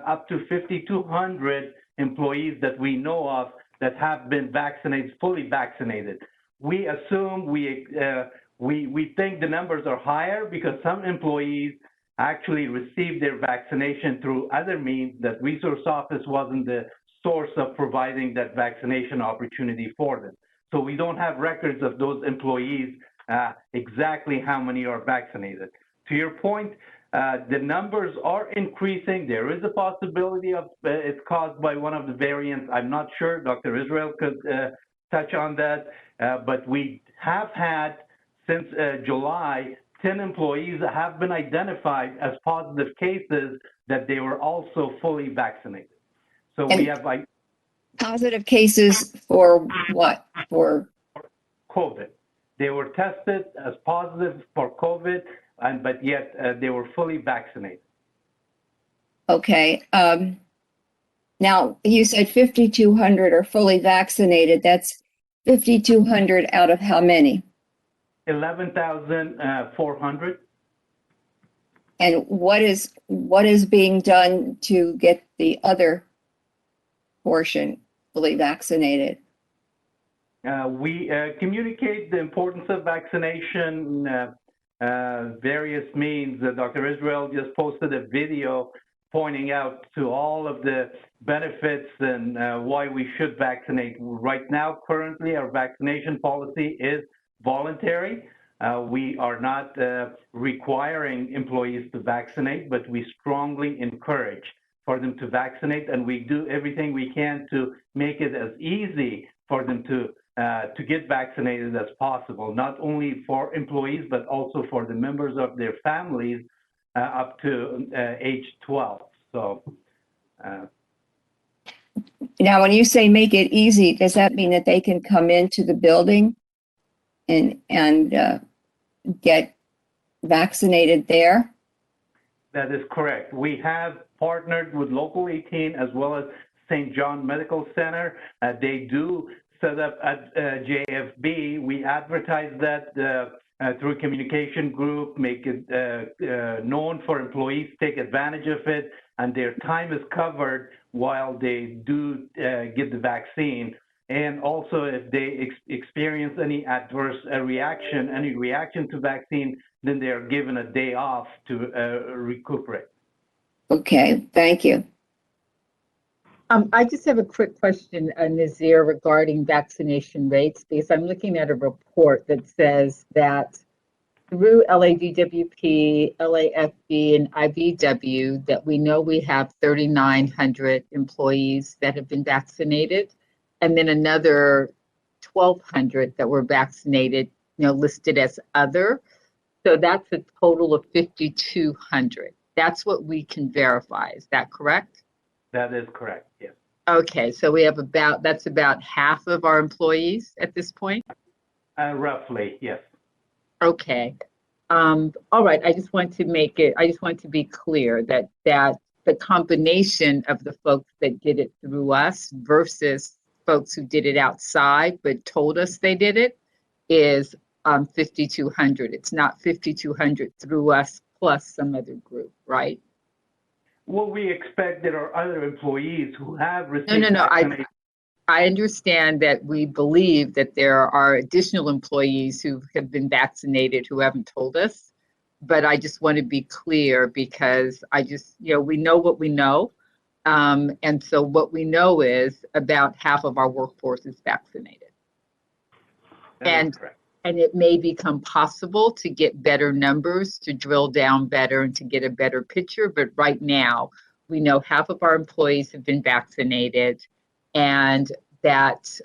up to 5,200 employees that we know of that have been vaccinated, fully vaccinated. We assume, we think the numbers are higher because some employees actually received their vaccination through other means, that resource office wasn't the source of providing that vaccination opportunity for them. So we don't have records of those employees exactly how many are vaccinated. To your point, the numbers are increasing. There is a possibility of it's caused by one of the variants. I'm not sure. Dr. Israel could touch on that. But we have had, since July, 10 employees have been identified as positive cases that they were also fully vaccinated. So And we have like positive cases for what? For COVID. They were tested as positive for COVID, but yet they were fully vaccinated. okay. Now you said 5,200 are fully vaccinated. That's 5,200 out of how many? 11,400. And what is being done to get the other portion fully vaccinated? We communicate the importance of vaccination, various means. Dr. Israel just posted a video pointing out to all of the benefits and why we should vaccinate. Right now, currently, our vaccination policy is voluntary. We are not requiring employees to vaccinate, but we strongly encourage for them to vaccinate, and we do everything we can to make it as easy for them to get vaccinated as possible, not only for employees, but also for the members of their families up to age 12. So. Now, when you say make it easy, does that mean that they can come into the building and get vaccinated there? That is correct. We have partnered with Local 18 as well as St. John Medical Center. They do set up at JFB. We advertise that through a communication group, make it known for employees, take advantage of it, and their time is covered while they do get the vaccine. And also, if they experience any adverse reaction to vaccine, then they are given a day off to recuperate. Okay, thank you. I just have a quick question, Nazir, regarding vaccination rates, because I'm looking at a report that says that through LADWP, LAFB, and IBW, that we know we have 3,900 employees that have been vaccinated, and then another 1,200 that were vaccinated, listed as other. So that's a total of 5,200. That's what we can verify. Is that correct? That is correct, yes. Okay, so we have that's about half of our employees at this point? Roughly, yes. Okay. All right, I just want to be clear that the combination of the folks that did it through us versus folks who did it outside but told us they did it is 5,200. It's not 5,200 through us plus some other group, right? Well, we expect there are other employees who have received No. vaccination. I understand that we believe that there are additional employees who have been vaccinated who haven't told us, but I just want to be clear because we know what we know. And so what we know is about half of our workforce is vaccinated. That is correct. And it may become possible to get better numbers, to drill down better and to get a better picture. But right now, we know half of our employees have been vaccinated and that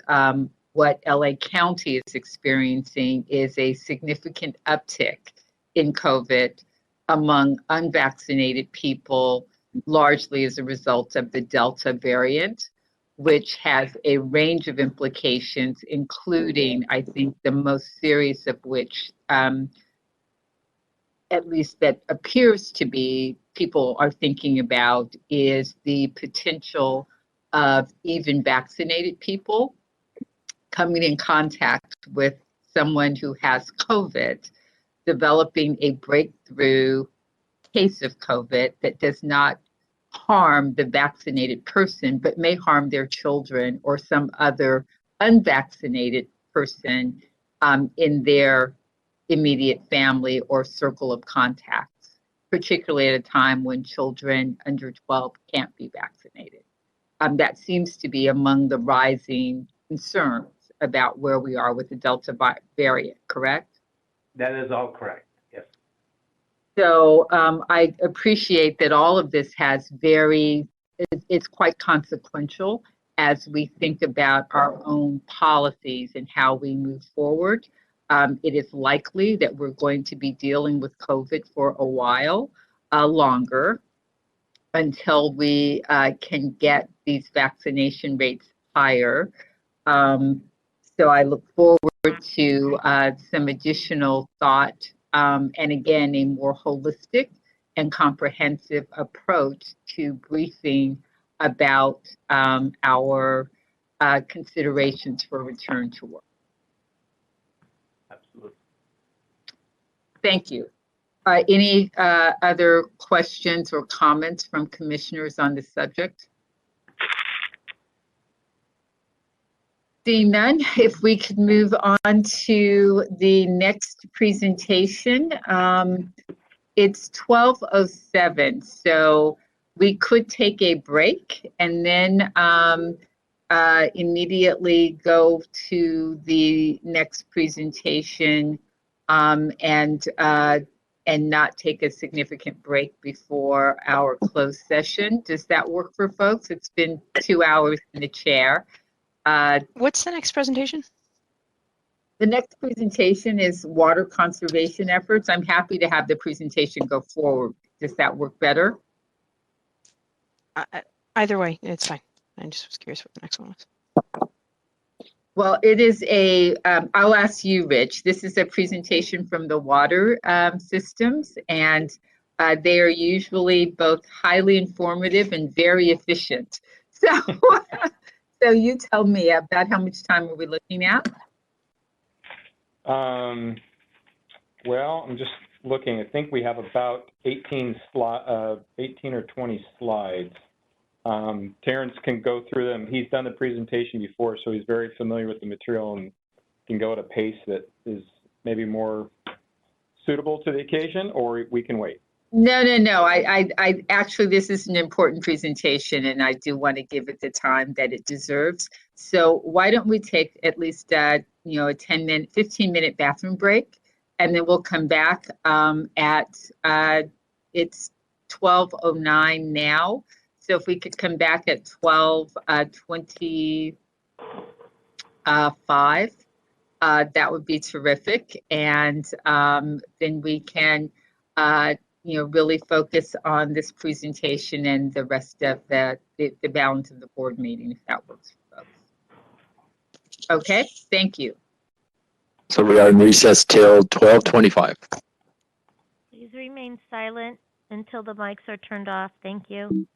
what LA County is experiencing is a significant uptick in COVID among unvaccinated people, largely as a result of the Delta variant, which has a range of implications, including, I think, the most serious of which, at least that appears to be people are thinking about, is the potential of even vaccinated people coming in contact with someone who has COVID, developing a breakthrough case of COVID that does not harm the vaccinated person, but may harm their children or some other unvaccinated person in their immediate family or circle of contacts, particularly at a time when children under 12 can't be vaccinated. That seems to be among the rising concerns about where we are with the Delta variant, correct? That is all correct. Yes. So I appreciate that all of this has it's quite consequential as we think about our own policies and how we move forward. It is likely that we're going to be dealing with COVID for a while longer until we can get these vaccination rates higher. So I look forward to some additional thought and again, a more holistic and comprehensive approach to briefing about our considerations for return to work. Absolutely. Thank you. Any other questions or comments from commissioners on this subject? Seeing none, if we could move on to the next presentation. It's 12:07, so we could take a break and then immediately go to the next presentation and not take a significant break before our closed session. Does that work for folks? It's been 2 hours in the chair. What's the next presentation? The next presentation is water conservation efforts. I'm happy to have the presentation go forward. Does that work better? Either way, it's fine. I just was curious what the next one was. Well, it is I'll ask you, Rich. This is a presentation from the water systems, and they are usually both highly informative and very efficient. So, so you tell me about how much time are we looking at? Well, I'm just looking. I think we have about 18 or 20 slides. Terrence can go through them. He's done the presentation before, so he's very familiar with the material and can go at a pace that is maybe more suitable to the occasion, or we can wait. No. I actually, this is an important presentation, and I do want to give it the time that it deserves. So why don't we take at least a 15-minute bathroom break, and then we'll come back at it's 12:09 now. So if we could come back at 12:25, that would be terrific, and then we can really focus on this presentation and the rest of the balance of the board meeting, if that works for folks. Okay, thank you. So we are in recess till 12:25. Please remain silent until the mics are turned off. Thank you.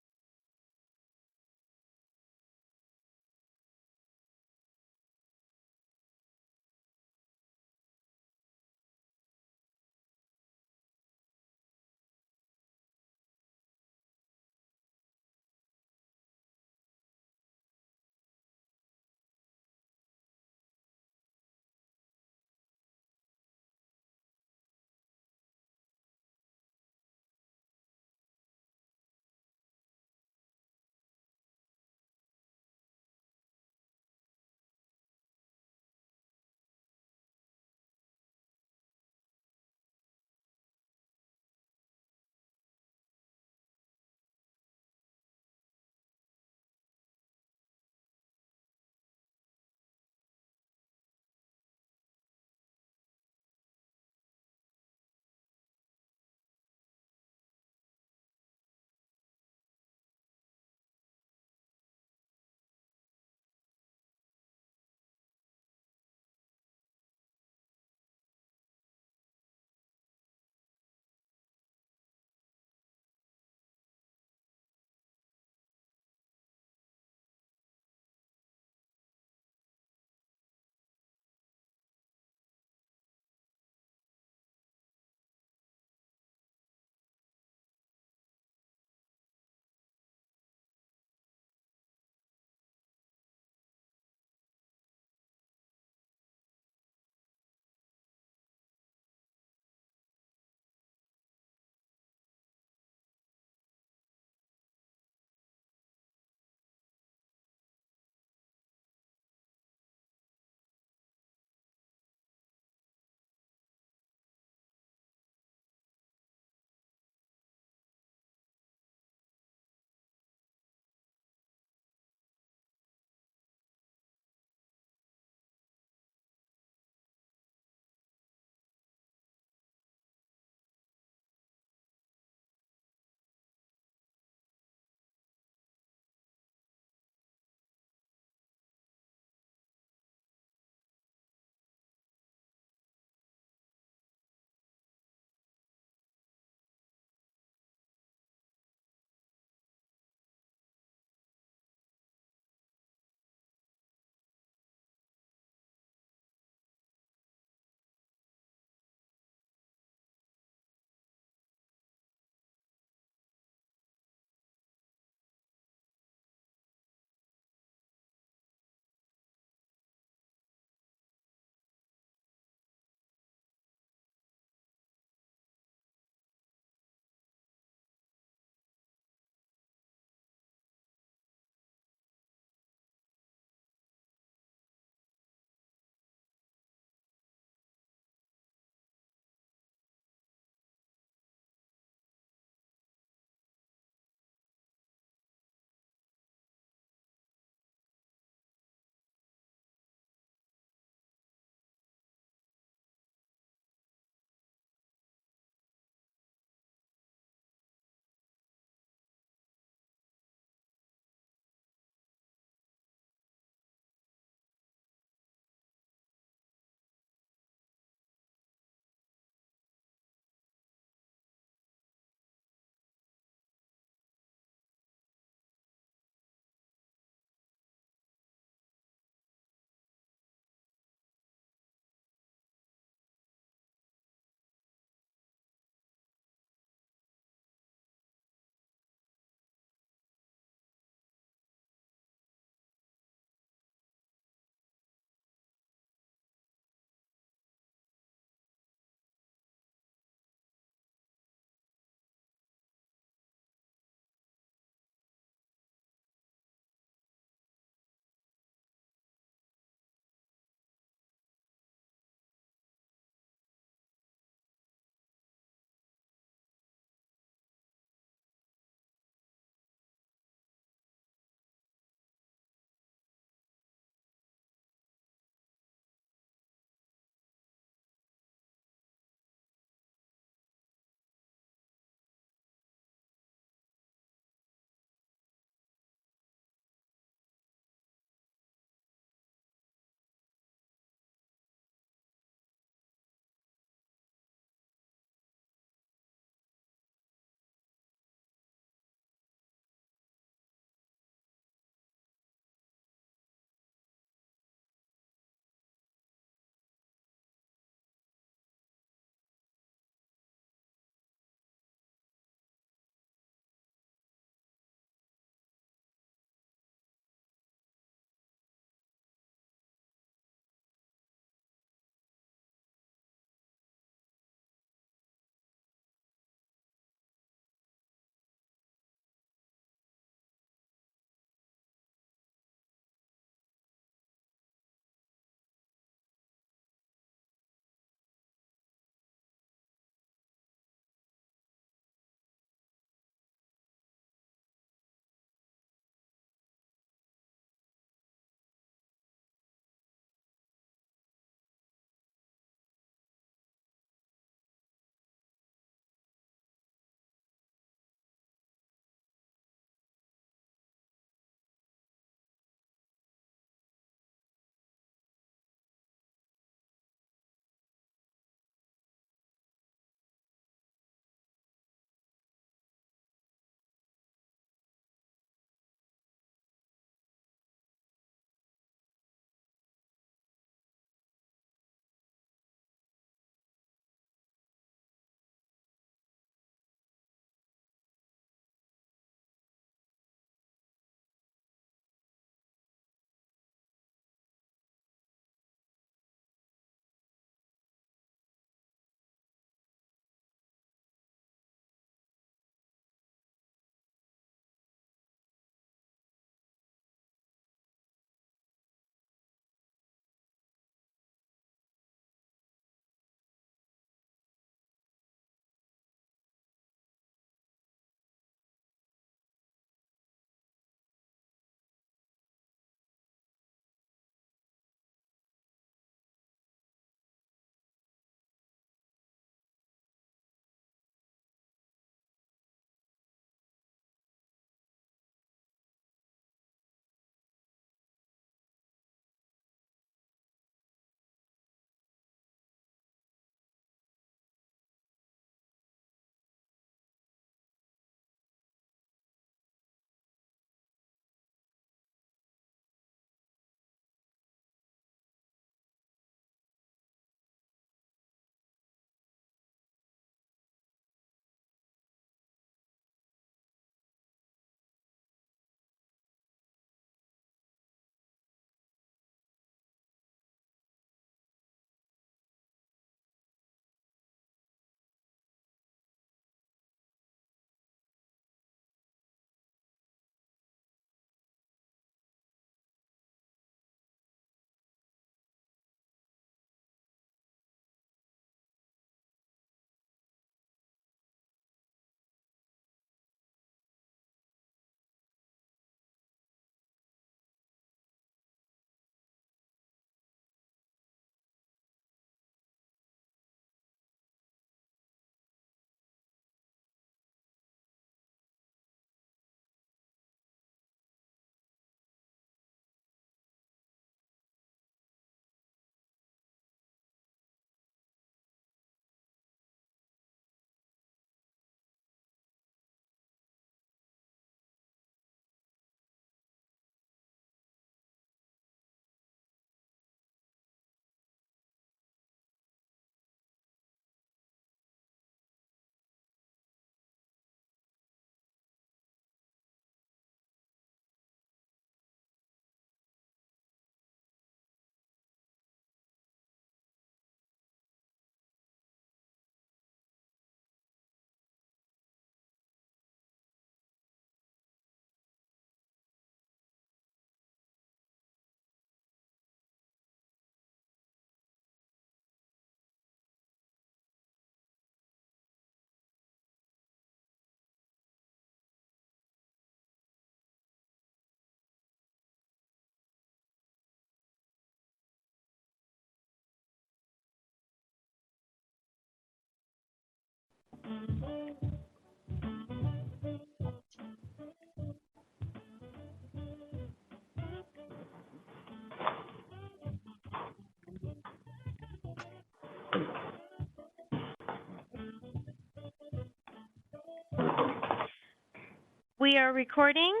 We are recording.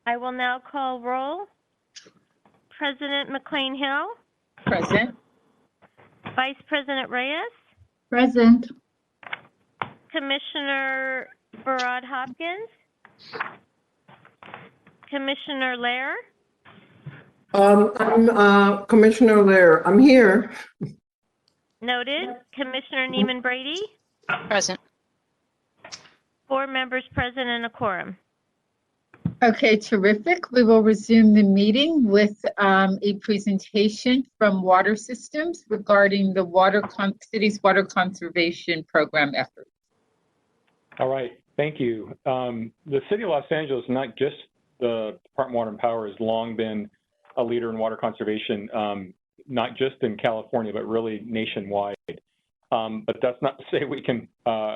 I will now call roll. President McCLAIN-HILL. Present. Vice President Reyes. Present. Commissioner BARAD Hopkins. Commissioner Lair. I'm Commissioner Lair. I'm here. Noted. Commissioner NEEMAN Brady. Present. 4 members present and a quorum. Okay, terrific. We will resume the meeting with a presentation from Water Systems regarding the city's water conservation program efforts. All right, thank you. The City of Los Angeles, not just the Department of Water and Power, has long been a leader in water conservation, not just in California, but really nationwide. But that's not to say we can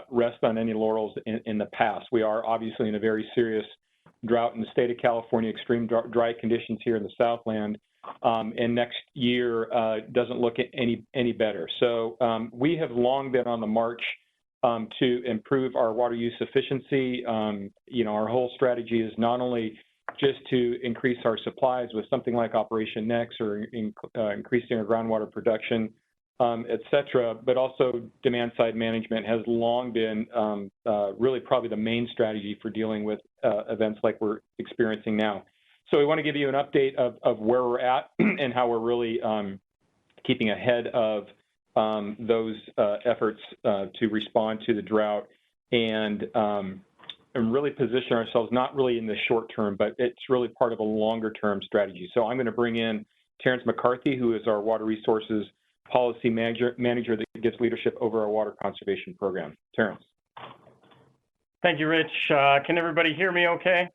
rest on any laurels in the past. We are obviously in a very serious drought in the state of California, extreme dry conditions here in the Southland, and next year doesn't look any better. So we have long been on the march to improve our water use efficiency. Our whole strategy is not only just to increase our supplies with something like Operation Next or increasing our groundwater production, et cetera, but also demand side management has long been really probably the main strategy for dealing with events like we're experiencing now. So we want to give you an update of where we're at and how we're really keeping ahead of those efforts to respond to the drought and really position ourselves not really in the short term, but it's really part of a longer term strategy. So I'm going to bring in Terrence McCarthy, who is our water resources policy manager that gives leadership over our water conservation program. Terrence. Thank you, Rich. Can everybody hear me okay?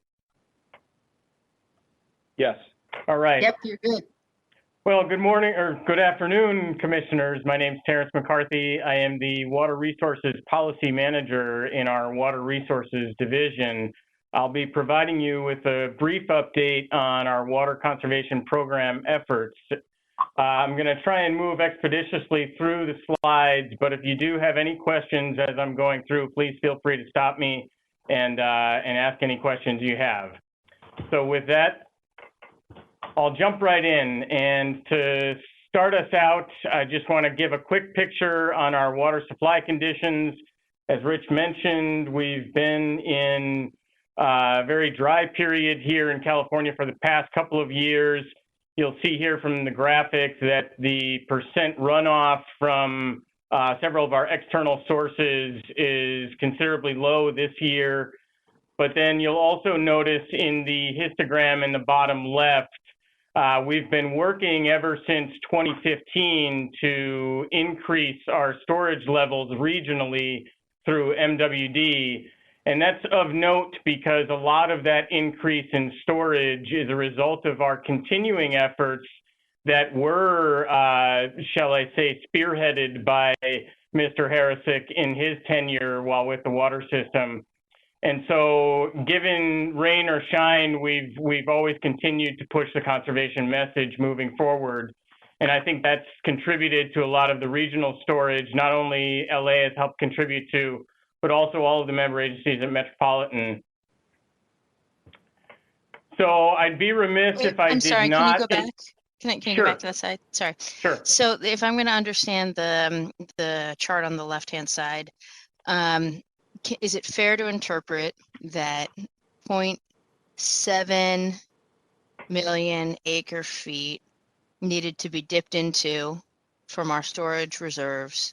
Yes. All right. Yep, you're good. Well, good morning or good afternoon, commissioners. My name is Terrence McCarthy. I am the Water Resources Policy Manager in our Water Resources Division. I'll be providing you with a brief update on our water conservation program efforts. I'm going to try and move expeditiously through the slides, but if you do have any questions as I'm going through, please feel free to stop me and ask any questions you have. So with that, I'll jump right in. And to start us out, I just want to give a quick picture on our water supply conditions. As Rich mentioned, we've been in a very dry period here in California for the past couple of years. You'll see here from the graphics that the percent runoff from several of our external sources is considerably low this year. But then you'll also notice in the histogram in the bottom left, we've been working ever since 2015 to increase our storage levels regionally through MWD. And that's of note because a lot of that increase in storage is a result of our continuing efforts that were, shall I say, spearheaded by Mr. Harisick in his tenure while with the water system. And so given rain or shine, we've always continued to push the conservation message moving forward. And I think that's contributed to a lot of the regional storage, not only LA has helped contribute to, but also all of the member agencies at Metropolitan. So I'd be remiss if I I'm did sorry, not. can you go back? Can you Sure. go back to the side? Sorry. Sure. So if I'm going to understand the chart on the left-hand side, is it fair to interpret that 0.7 million acre feet needed to be dipped into from our storage reserves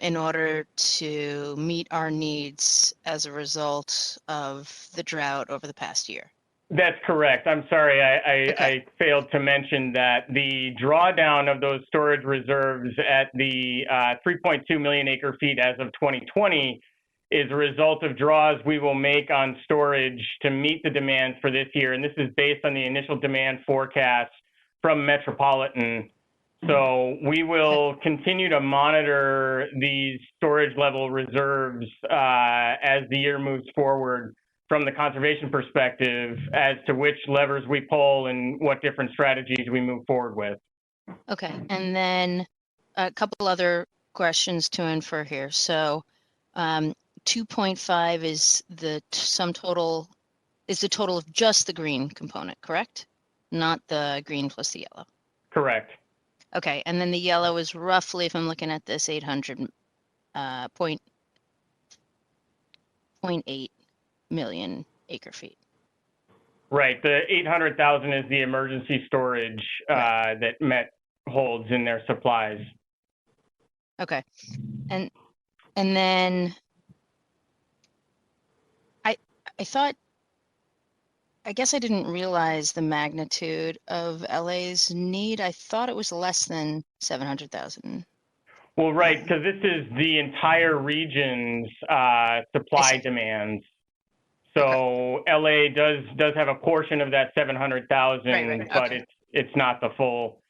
in order to meet our needs as a result of the drought over the past year? That's correct. I'm sorry, I failed to mention that the drawdown of those storage reserves at the 3.2 million acre feet as of 2020 is a result of draws we will make on storage to meet the demands for this year. And this is based on the initial demand forecast from Metropolitan. So we will continue to monitor these storage level reserves as the year moves forward from the conservation perspective as to which levers we pull and what different strategies we move forward with. Okay, and then a couple other questions to infer here. So 2.5 is the sum total, is the total of just the green component, correct? Not the green plus the yellow. Correct. Okay, and then the yellow is roughly, if I'm looking at this, 0.8 million acre feet. Right. The 800,000 is the emergency storage that Met holds in their supplies. Okay, and then I thought, I guess I didn't realize the magnitude of LA's need. I thought it was less than 700,000. Well, right, because this is the entire region's supply demands. So LA does have a portion of that 700,000, but it's not the full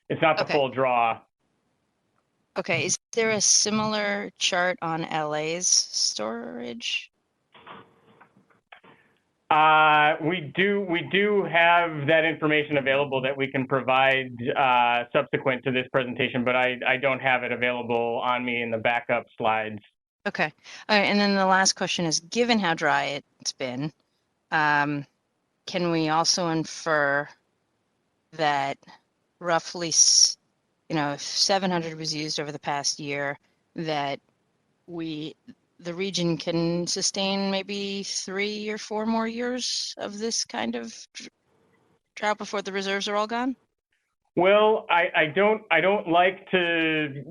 full draw. Okay, is there a similar chart on LA's storage? We do have that information available that we can provide subsequent to this presentation, but I don't have it available on me in the backup slides. Okay, all right, and then the last question is, given how dry it's been, can we also infer that roughly, if 700 was used over the past year, that the region can sustain maybe 3 or 4 more years of this kind of drought before the reserves are all gone? Well, I don't like to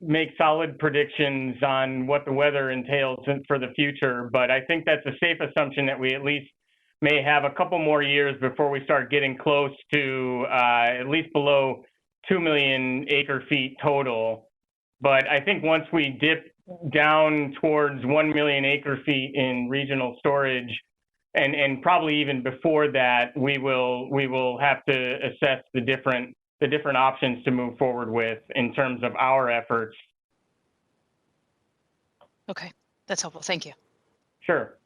make solid predictions on what the weather entails for the future, but I think that's a safe assumption that we at least may have a couple more years before we start getting close to at least below 2 million acre feet total. But I think once we dip down towards 1 million acre feet in regional storage, and probably even before that, we will have to assess the different options to move forward with in terms of our efforts. Okay, that's helpful. Thank you. Sure.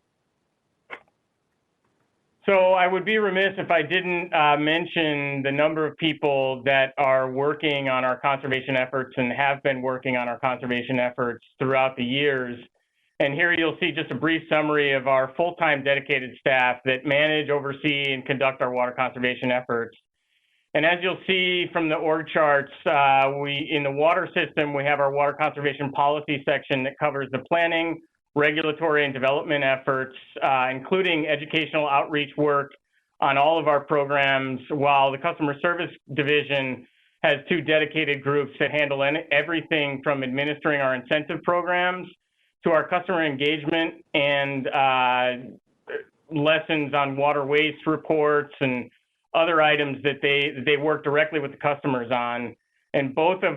So I would be remiss if I didn't mention the number of people that are working on our conservation efforts and have been working on our conservation efforts throughout the years. And here you'll see just a brief summary of our full-time dedicated staff that manage, oversee, and conduct our water conservation efforts. And as you'll see from the org charts, in the water system, we have our water conservation policy section that covers the planning, regulatory, and development efforts, including educational outreach work on all of our programs, while the customer service division has 2 dedicated groups that handle everything from administering our incentive programs to our customer engagement and lessons on water waste reports and other items that they work directly with the customers on. And both of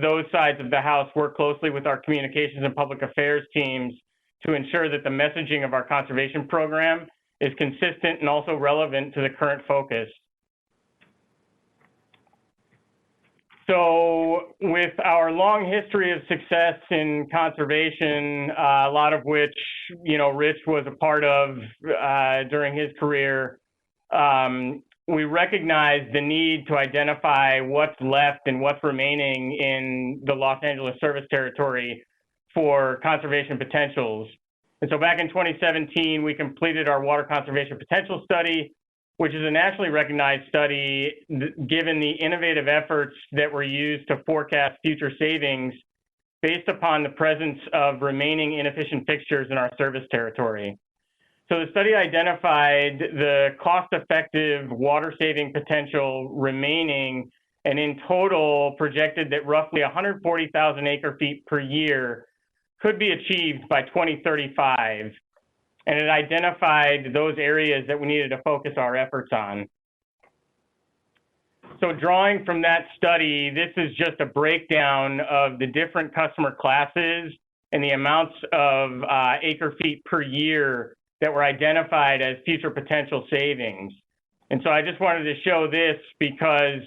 those sides of the house work closely with our communications and public affairs teams to ensure that the messaging of our conservation program is consistent and also relevant to the current focus. So with our long history of success in conservation, a lot of which, Rich was a part of during his career, we recognize the need to identify what's left and what's remaining in the Los Angeles service territory for conservation potentials. And so back in 2017, we completed our water conservation potential study, which is a nationally recognized study given the innovative efforts that were used to forecast future savings based upon the presence of remaining inefficient fixtures in our service territory. So the study identified the cost-effective water-saving potential remaining, and in total projected that roughly 140,000 acre feet per year could be achieved by 2035. And it identified those areas that we needed to focus our efforts on. So drawing from that study, this is just a breakdown of the different customer classes and the amounts of acre feet per year that were identified as future potential savings. And so I just wanted to show this because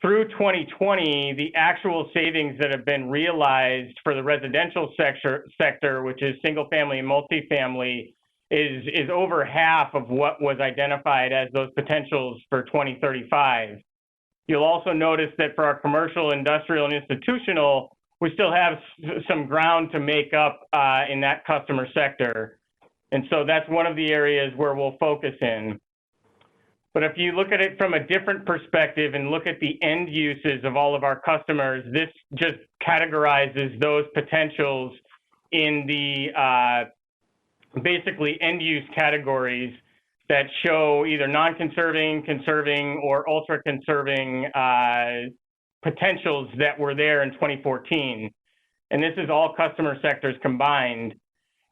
through 2020, the actual savings that have been realized for the residential sector, which is single family and multifamily, is over half of what was identified as those potentials for 2035. You'll also notice that for our commercial, industrial, and institutional, we still have some ground to make up in that customer sector. And so that's one of the areas where we'll focus in. But if you look at it from a different perspective and look at the end uses of all of our customers, this just categorizes those potentials in the basically end use categories that show either non-conserving, conserving, or ultra-conserving potentials that were there in 2014. And this is all customer sectors combined.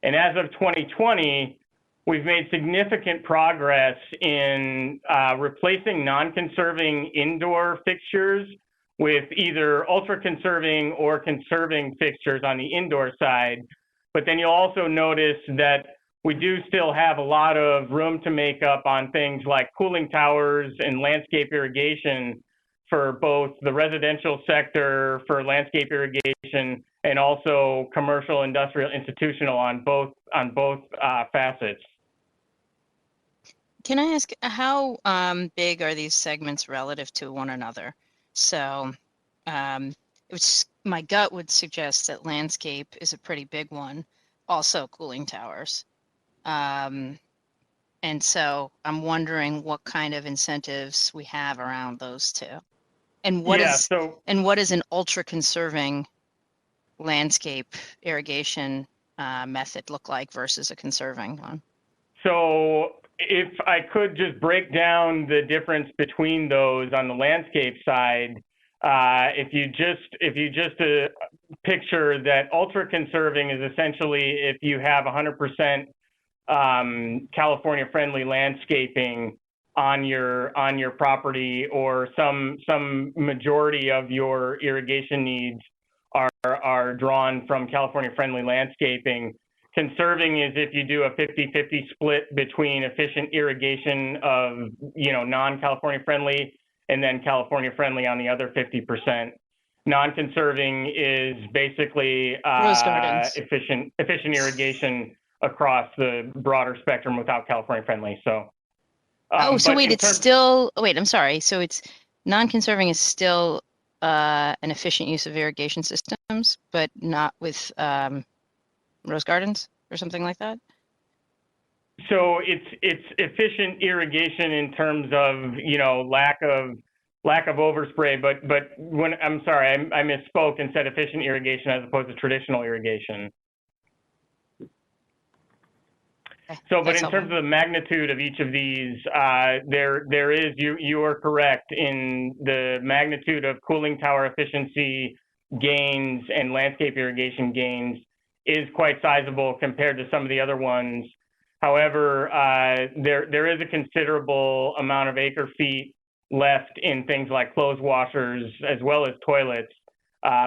And as of 2020, we've made significant progress in replacing non-conserving indoor fixtures with either ultra-conserving or conserving fixtures on the indoor side. But then you'll also notice that we do still have a lot of room to make up on things like cooling towers and landscape irrigation for both the residential sector, for landscape irrigation, and also commercial, industrial, institutional on both facets. Can I ask how big are these segments relative to one another? So my gut would suggest that landscape is a pretty big one, also cooling towers. And so I'm wondering what kind of incentives we have around those two. And what is an ultra conserving landscape irrigation method look like versus a conserving one? So if I could just break down the difference between those on the landscape side, if you just picture that ultra conserving is essentially if you have 100% California friendly landscaping on your property, or some majority of your irrigation needs are drawn from California friendly landscaping. Conserving is if you do a 50-50 split between efficient irrigation of non-California friendly and then California friendly on the other 50%. Non-conserving is basically efficient irrigation across the broader spectrum without California friendly. So I'm sorry. So it's non-conserving is still an efficient use of irrigation systems, but not with rose gardens or something like that? So it's efficient irrigation in terms of lack of overspray, but when I'm sorry, I misspoke and said efficient irrigation as opposed to traditional irrigation. So, but in terms of the magnitude of each of these, there is, you are correct in the magnitude of cooling tower efficiency gains and landscape irrigation gains is quite sizable compared to some of the other ones. However, there is a considerable amount of acre feet left in things like clothes washers as well as toilets,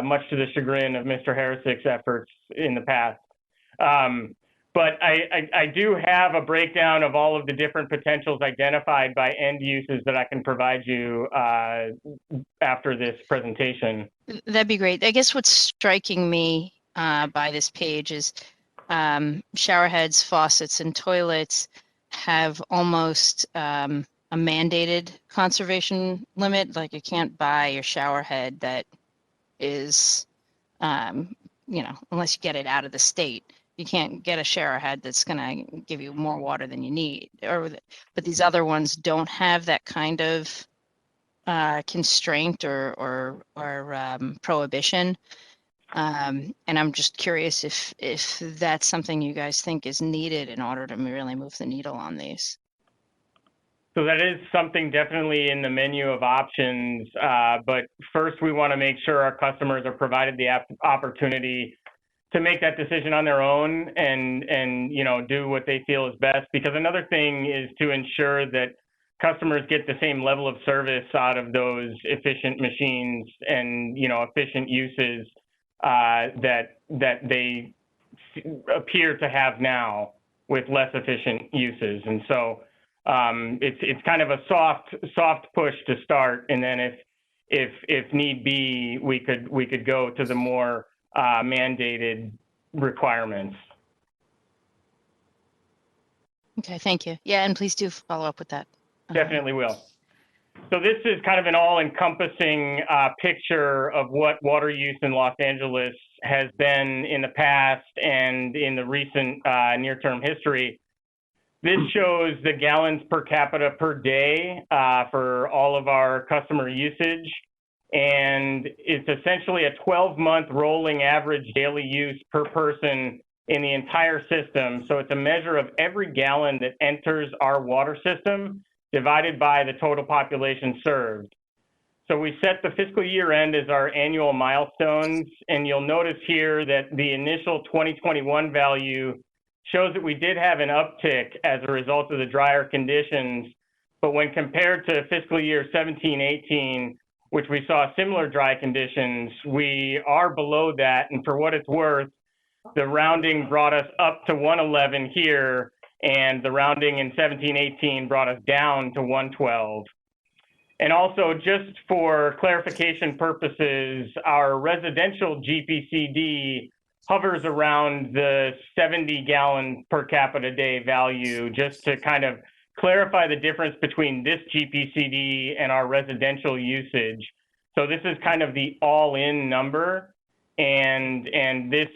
much to the chagrin of Mr. Harisick's efforts in the past. But I do have a breakdown of all of the different potentials identified by end uses that I can provide you after this presentation. That'd be great. I guess what's striking me by this page is shower heads, faucets, and toilets have almost a mandated conservation limit. Like you can't buy your shower head that is, unless you get it out of the state. You can't get a shower head that's going to give you more water than you need. But these other ones don't have that kind of constraint or prohibition. And I'm just curious if that's something you guys think is needed in order to really move the needle on these. So that is something definitely in the menu of options. But first, we want to make sure our customers are provided the opportunity to make that decision on their own and do what they feel is best. Because another thing is to ensure that customers get the same level of service out of those efficient machines and efficient uses that they appear to have now with less efficient uses. And so it's kind of a soft push to start, and then if need be, we could go to the more mandated requirements. Okay, thank you. Yeah, and please do follow up with that. Definitely will. So this is kind of an all-encompassing picture of what water use in Los Angeles has been in the past and in the recent near-term history. This shows the gallons per capita per day for all of our customer usage. And it's essentially a 12-month rolling average daily use per person in the entire system. So it's a measure of every gallon that enters our water system divided by the total population served. So we set the fiscal year end as our annual milestones, and you'll notice here that the initial 2021 value shows that we did have an uptick as a result of the drier conditions, but when compared to fiscal year 17-18, which we saw similar dry conditions, we are below that, and for what it's worth, the rounding brought us up to 111 here, and the rounding in 17-18 brought us down to 112. And also, just for clarification purposes, our residential GPCD hovers around the 70 gallon per capita day value, just to kind of clarify the difference between this GPCD and our residential usage. So this is kind of the all-in number. And this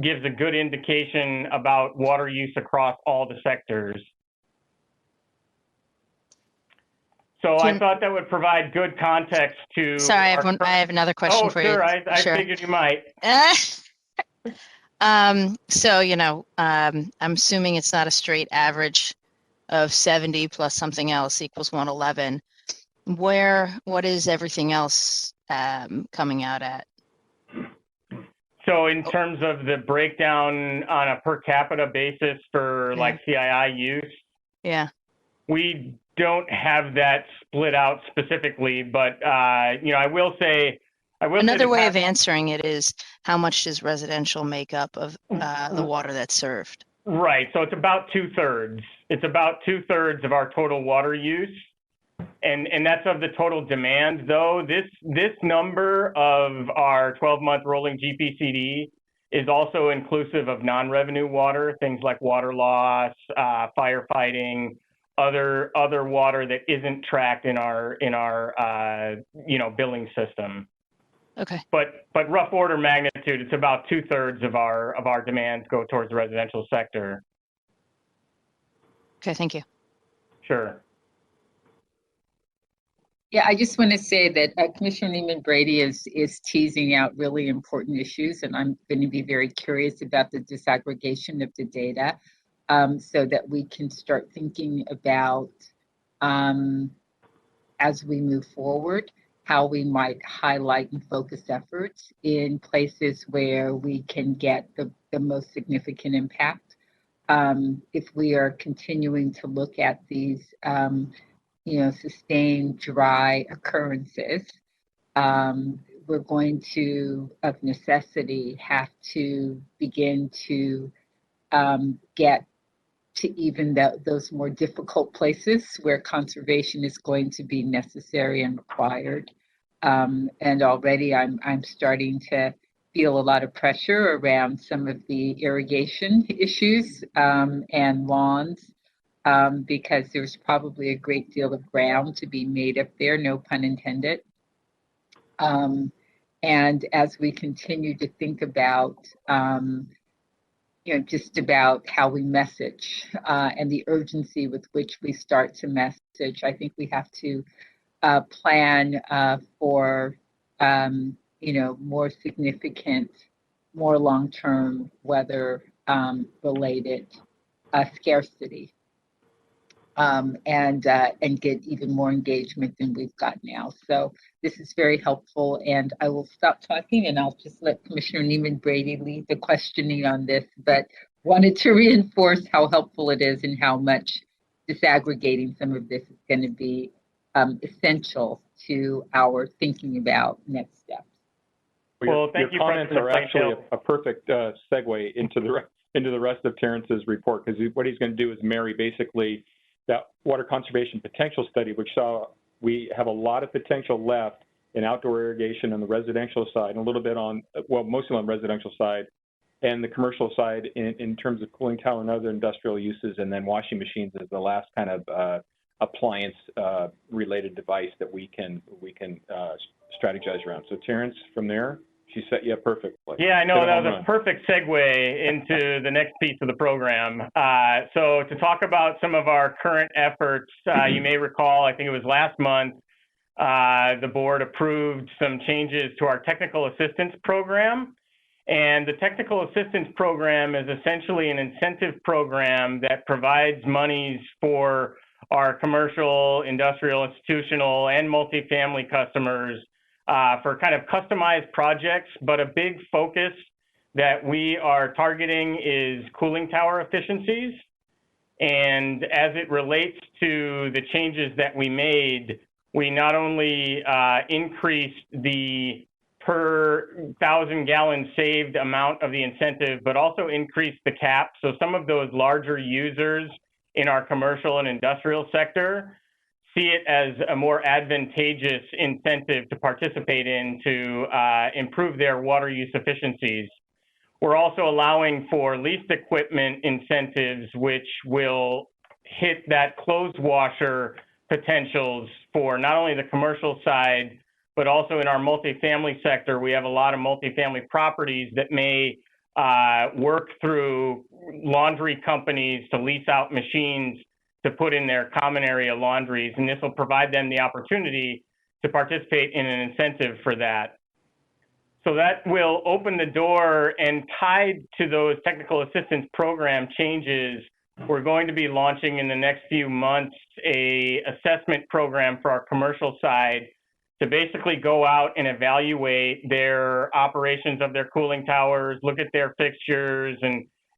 gives a good indication about water use across all the sectors. So I thought that would provide good context to. Sorry, I have another question for you. Oh, sure. I figured you might. So, you know, I'm assuming it's not a straight average of 70 plus something else equals 111. What is everything else coming out at? So in terms of the breakdown on a per capita basis for like CII use, yeah, we don't have that split out specifically, but you know, I will say another way of answering it is how much does residential make up of the water that's served? Right. So it's about 2/3. It's about 2/3 of our total water use. And that's of the total demand, though. This number of our 12-month rolling GPCD is also inclusive of non-revenue water, things like water loss, firefighting, other water that isn't tracked in our you know, billing system. Okay. But rough order magnitude, it's about 2/3 of our demands go towards the residential sector. Okay, thank you. Sure. Yeah, I just want to say that Commissioner NEEMAN-Brady is teasing out really important issues, and I'm going to be very curious about the disaggregation of the data so that we can start thinking about, as we move forward, how we might highlight and focus efforts in places where we can get the most significant impact. If we are continuing to look at these you know, sustained dry occurrences, we're going to, of necessity, have to begin to get to even those more difficult places where conservation is going to be necessary and required. And already I'm starting to feel a lot of pressure around some of the irrigation issues and lawns. Because there's probably a great deal of ground to be made up there, no pun intended. And as we continue to think about, you know, just about how we message and the urgency with which we start to message, I think we have to plan for, you know, more significant, more long-term weather related scarcity. And get even more engagement than we've got now. So this is very helpful, and I will stop talking and I'll just let Commissioner NEEMAN-Brady lead the questioning on this, but wanted to reinforce how helpful it is and how much disaggregating some of this is going to be essential to our thinking about next steps. Well, thank you. Your comments are actually a perfect segue into the rest of Terrence's report, because what he's going to do is marry basically that water conservation potential study, which saw we have a lot of potential left and outdoor irrigation on the residential side, and a little bit on, well, mostly on the residential side, and the commercial side in terms of cooling tower and other industrial uses, and then washing machines is the last kind of appliance related device that we can strategize around. So Terrence, from there, she set you up perfectly. Yeah, I know, that was a perfect segue into the next piece of the program. So to talk about some of our current efforts, you may recall, I think it was last month, the board approved some changes to our technical assistance program. And the technical assistance program is essentially an incentive program that provides monies for our commercial, industrial, institutional, and multifamily customers for kind of customized projects, but a big focus that we are targeting is cooling tower efficiencies. And as it relates to the changes that we made, we not only increased the per 1,000 gallons saved amount of the incentive, but also increase the cap. So some of those larger users in our commercial and industrial sector see it as a more advantageous incentive to participate in to improve their water use efficiencies. We're also allowing for leased equipment incentives, which will hit that closed washer potentials for not only the commercial side, but also in our multifamily sector. We have a lot of multifamily properties that may work through laundry companies to lease out machines to put in their common area laundries, and this will provide them the opportunity to participate in an incentive for that. So that will open the door, and tied to those technical assistance program changes, we're going to be launching in the next few months a assessment program for our commercial side to basically go out and evaluate their operations of their cooling towers, look at their fixtures,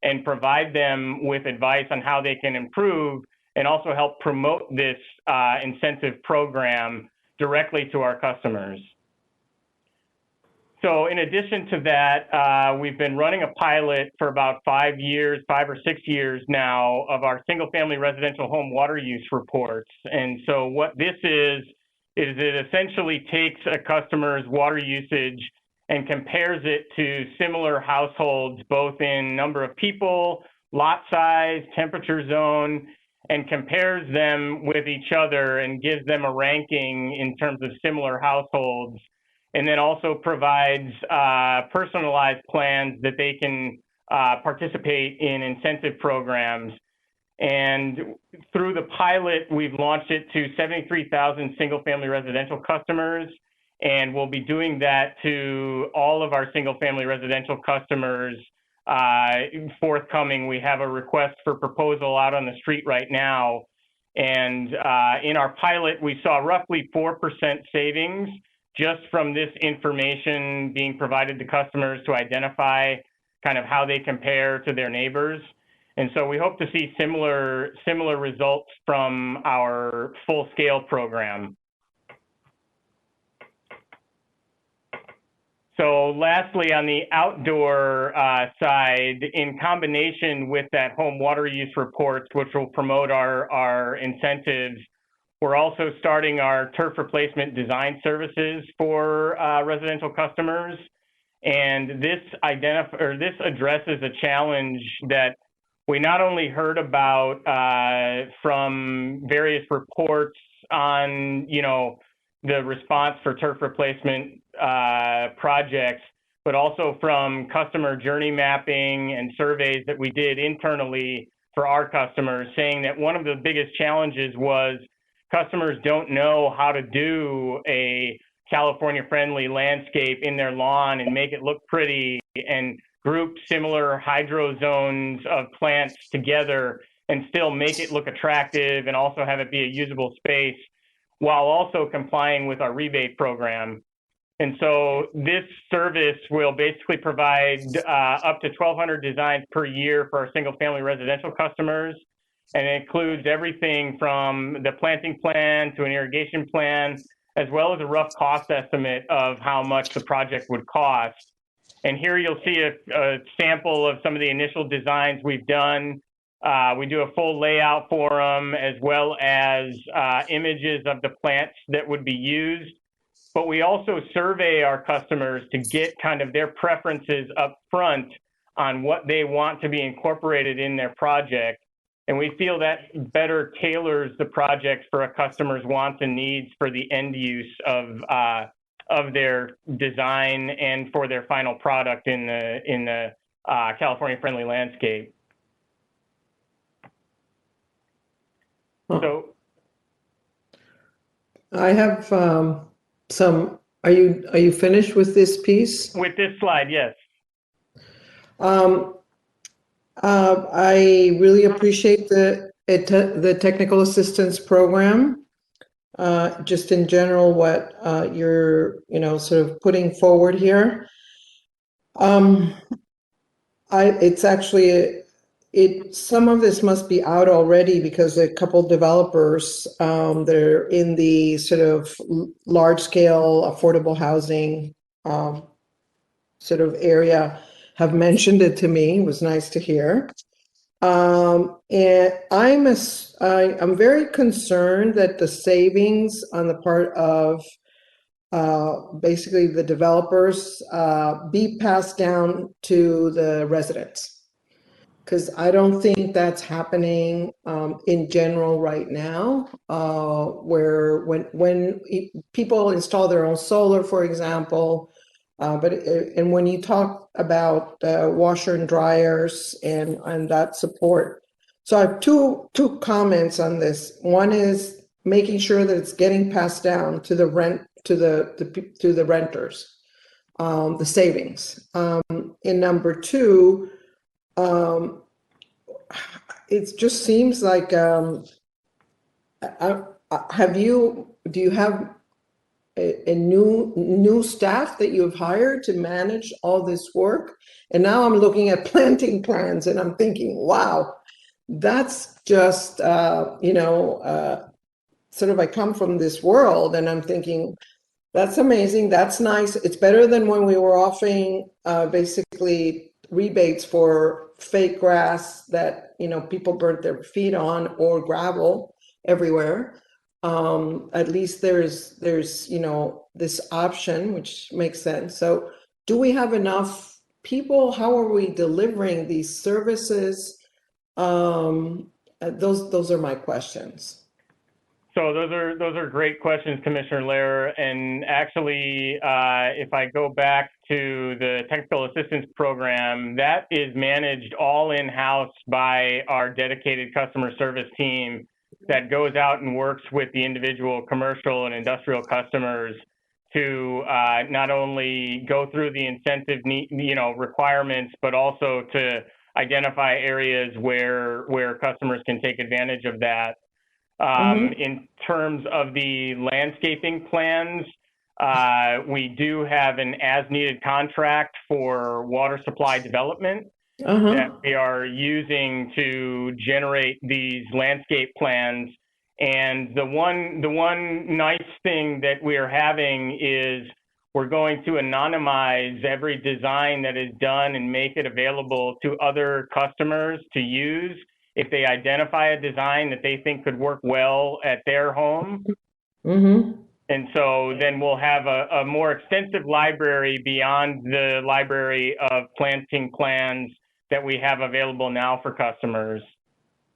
and provide them with advice on how they can improve, and also help promote this incentive program directly to our customers. So in addition to that, we've been running a pilot for about 5 or 6 years now of our single-family residential home water use reports. And so what this is it essentially takes a customer's water usage and compares it to similar households, both in number of people, lot size, temperature zone, and compares them with each other and gives them a ranking in terms of similar households. And then also provides personalized plans that they can participate in incentive programs. And through the pilot, we've launched it to 73,000 single-family residential customers, and we'll be doing that to all of our single-family residential customers forthcoming. We have a request for proposal out on the street right now, and in our pilot, we saw roughly 4% savings just from this information being provided to customers to identify kind of how they compare to their neighbors. And so we hope to see similar results from our full-scale program. So lastly, on the outdoor side, in combination with that home water use reports, which will promote our incentives, we're also starting our turf replacement design services for residential customers. And this addresses a challenge that we not only heard about from various reports on, the response for turf replacement projects, but also from customer journey mapping and surveys that we did internally for our customers, saying that one of the biggest challenges was customers don't know how to do a California-friendly landscape in their lawn and make it look pretty, and group similar hydro zones of plants together and still make it look attractive and also have it be a usable space while also complying with our rebate program. And so this service will basically provide up to 1,200 designs per year for our single-family residential customers. And it includes everything from the planting plan to an irrigation plan, as well as a rough cost estimate of how much the project would cost. And here you'll see a sample of some of the initial designs we've done. We do a full layout for them, as well as images of the plants that would be used. but we also survey our customers to get kind of their preferences up front on what they want to be incorporated in their project. And we feel that better tailors the project for a customer's wants and needs for the end use of their design and for their final product in the California-friendly landscape. So I have some. Are you finished with this piece? With this slide, yes. I really appreciate the technical assistance program. Just in general, what you're sort of putting forward here. It's actually some of this must be out already because a couple developers they're in the sort of large scale affordable housing sort of area have mentioned it to me. It was nice to hear. And I'm very concerned that the savings on the part of basically the developers be passed down to the residents. Because I don't think that's happening in general right now, where when people install their own solar, for example, and when you talk about washer and dryers and that support. So I have two comments on this. One is making sure that it's getting passed down to the renters, the savings. And number two, it just seems like do you have a new staff that you've hired to manage all this work? And now I'm looking at planting plans and I'm thinking, wow, that's just sort of, I come from this world and I'm thinking, that's amazing, that's nice. It's better than when we were offering basically rebates for fake grass that people burnt their feet on, or gravel everywhere. At least there's this option, which makes sense. So do we have enough people? How are we delivering these services? Those are my questions. So those are great questions, Commissioner Lair. And actually, if I go back to the technical assistance program, that is managed all in-house by our dedicated customer service team that goes out and works with the individual commercial and industrial customers to not only go through the incentive requirements, but also to identify areas where customers can take advantage of that. In terms of the landscaping plans, we do have an as-needed contract for water supply development that we are using to generate these landscape plans. And the one nice thing that we are having is we're going to anonymize every design that is done and make it available to other customers to use if they identify a design that they think could work well at their home. And so then we'll have a more extensive library beyond the library of planting plans that we have available now for customers.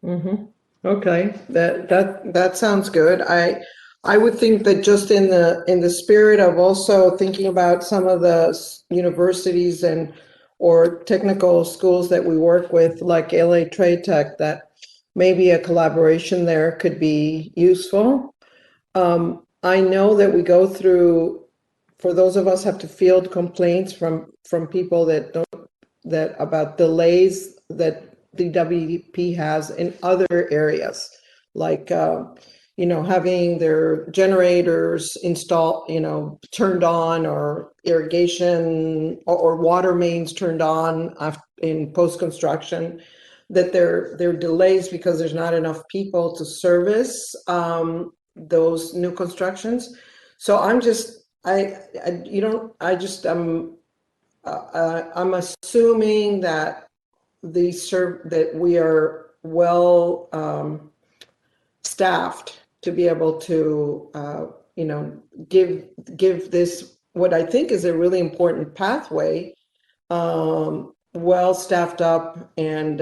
Okay, that sounds good. I would think that just in the spirit of also thinking about some of the universities or technical schools that we work with, like LA Trade Tech, that maybe a collaboration there could be useful. I know that we go through, for those of us have to field complaints from people that about delays that DWP has in other areas, like having their generators installed, turned on, or irrigation or water mains turned on in post-construction, that there are delays because there's not enough people to service those new constructions. So I'm assuming that that we are well staffed to be able to give this what I think is a really important pathway, well staffed up, and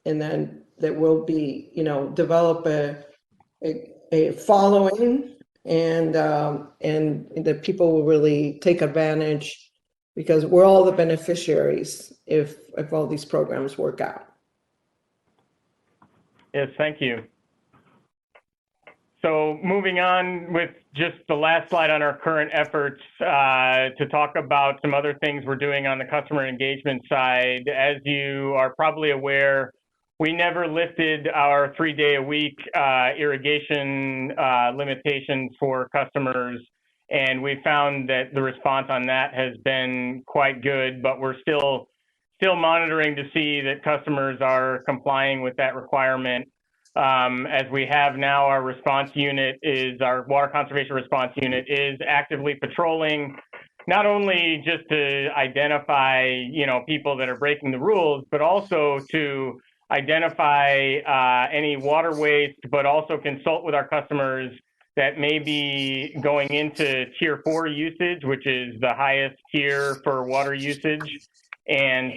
then that will be, develop a following, and that people will really take advantage, because we're all the beneficiaries if all these programs work out. Yes, thank you. So moving on with just the last slide on our current efforts, to talk about some other things we're doing on the customer engagement side. As you are probably aware, we never lifted our 3-day-a-week irrigation limitations for customers, and we found that the response on that has been quite good, but we're still monitoring to see that customers are complying with that requirement. As we have now, our response unit our water conservation response unit is actively patrolling, not only just to identify, people that are breaking the rules, but also to identify any water waste, but also consult with our customers that may be going into Tier 4 usage, which is the highest tier for water usage, and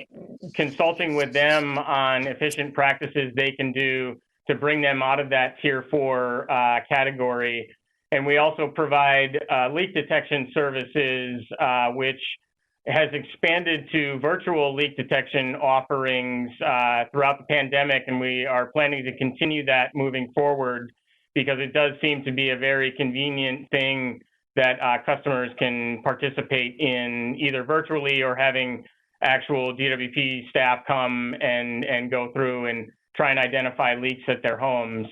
consulting with them on efficient practices they can do to bring them out of that Tier 4 category. And we also provide leak detection services, which has expanded to virtual leak detection offerings throughout the pandemic, and we are planning to continue that moving forward, because it does seem to be a very convenient thing that customers can participate in, either virtually or having actual DWP staff come and go through and try and identify leaks at their homes.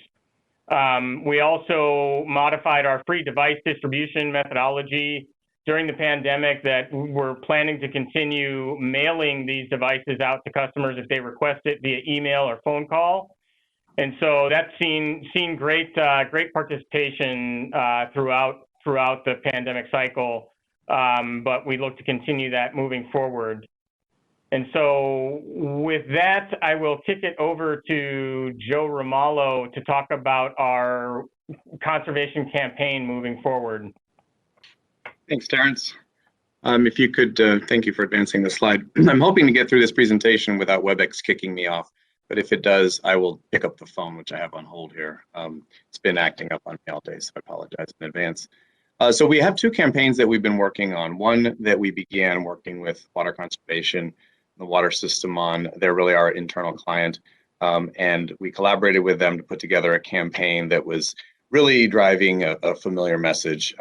We also modified our free device distribution methodology during the pandemic, that we're planning to continue mailing these devices out to customers if they request it via email or phone call. And so that's seen great participation throughout the pandemic cycle, but we look to continue that moving forward. And so with that, I will kick it over to Joe Romalo to talk about our conservation campaign moving forward. Thanks, Terrence. If you could, thank you for advancing the slide. I'm hoping to get through this presentation without WebEx kicking me off, but if it does, I will pick up the phone, which I have on hold here. It's been acting up on me all day, so I apologize in advance. So we have two campaigns that we've been working on. One that we began working with water conservation, the water system on. They're really our internal client, and we collaborated with them to put together a campaign that was really driving a familiar message.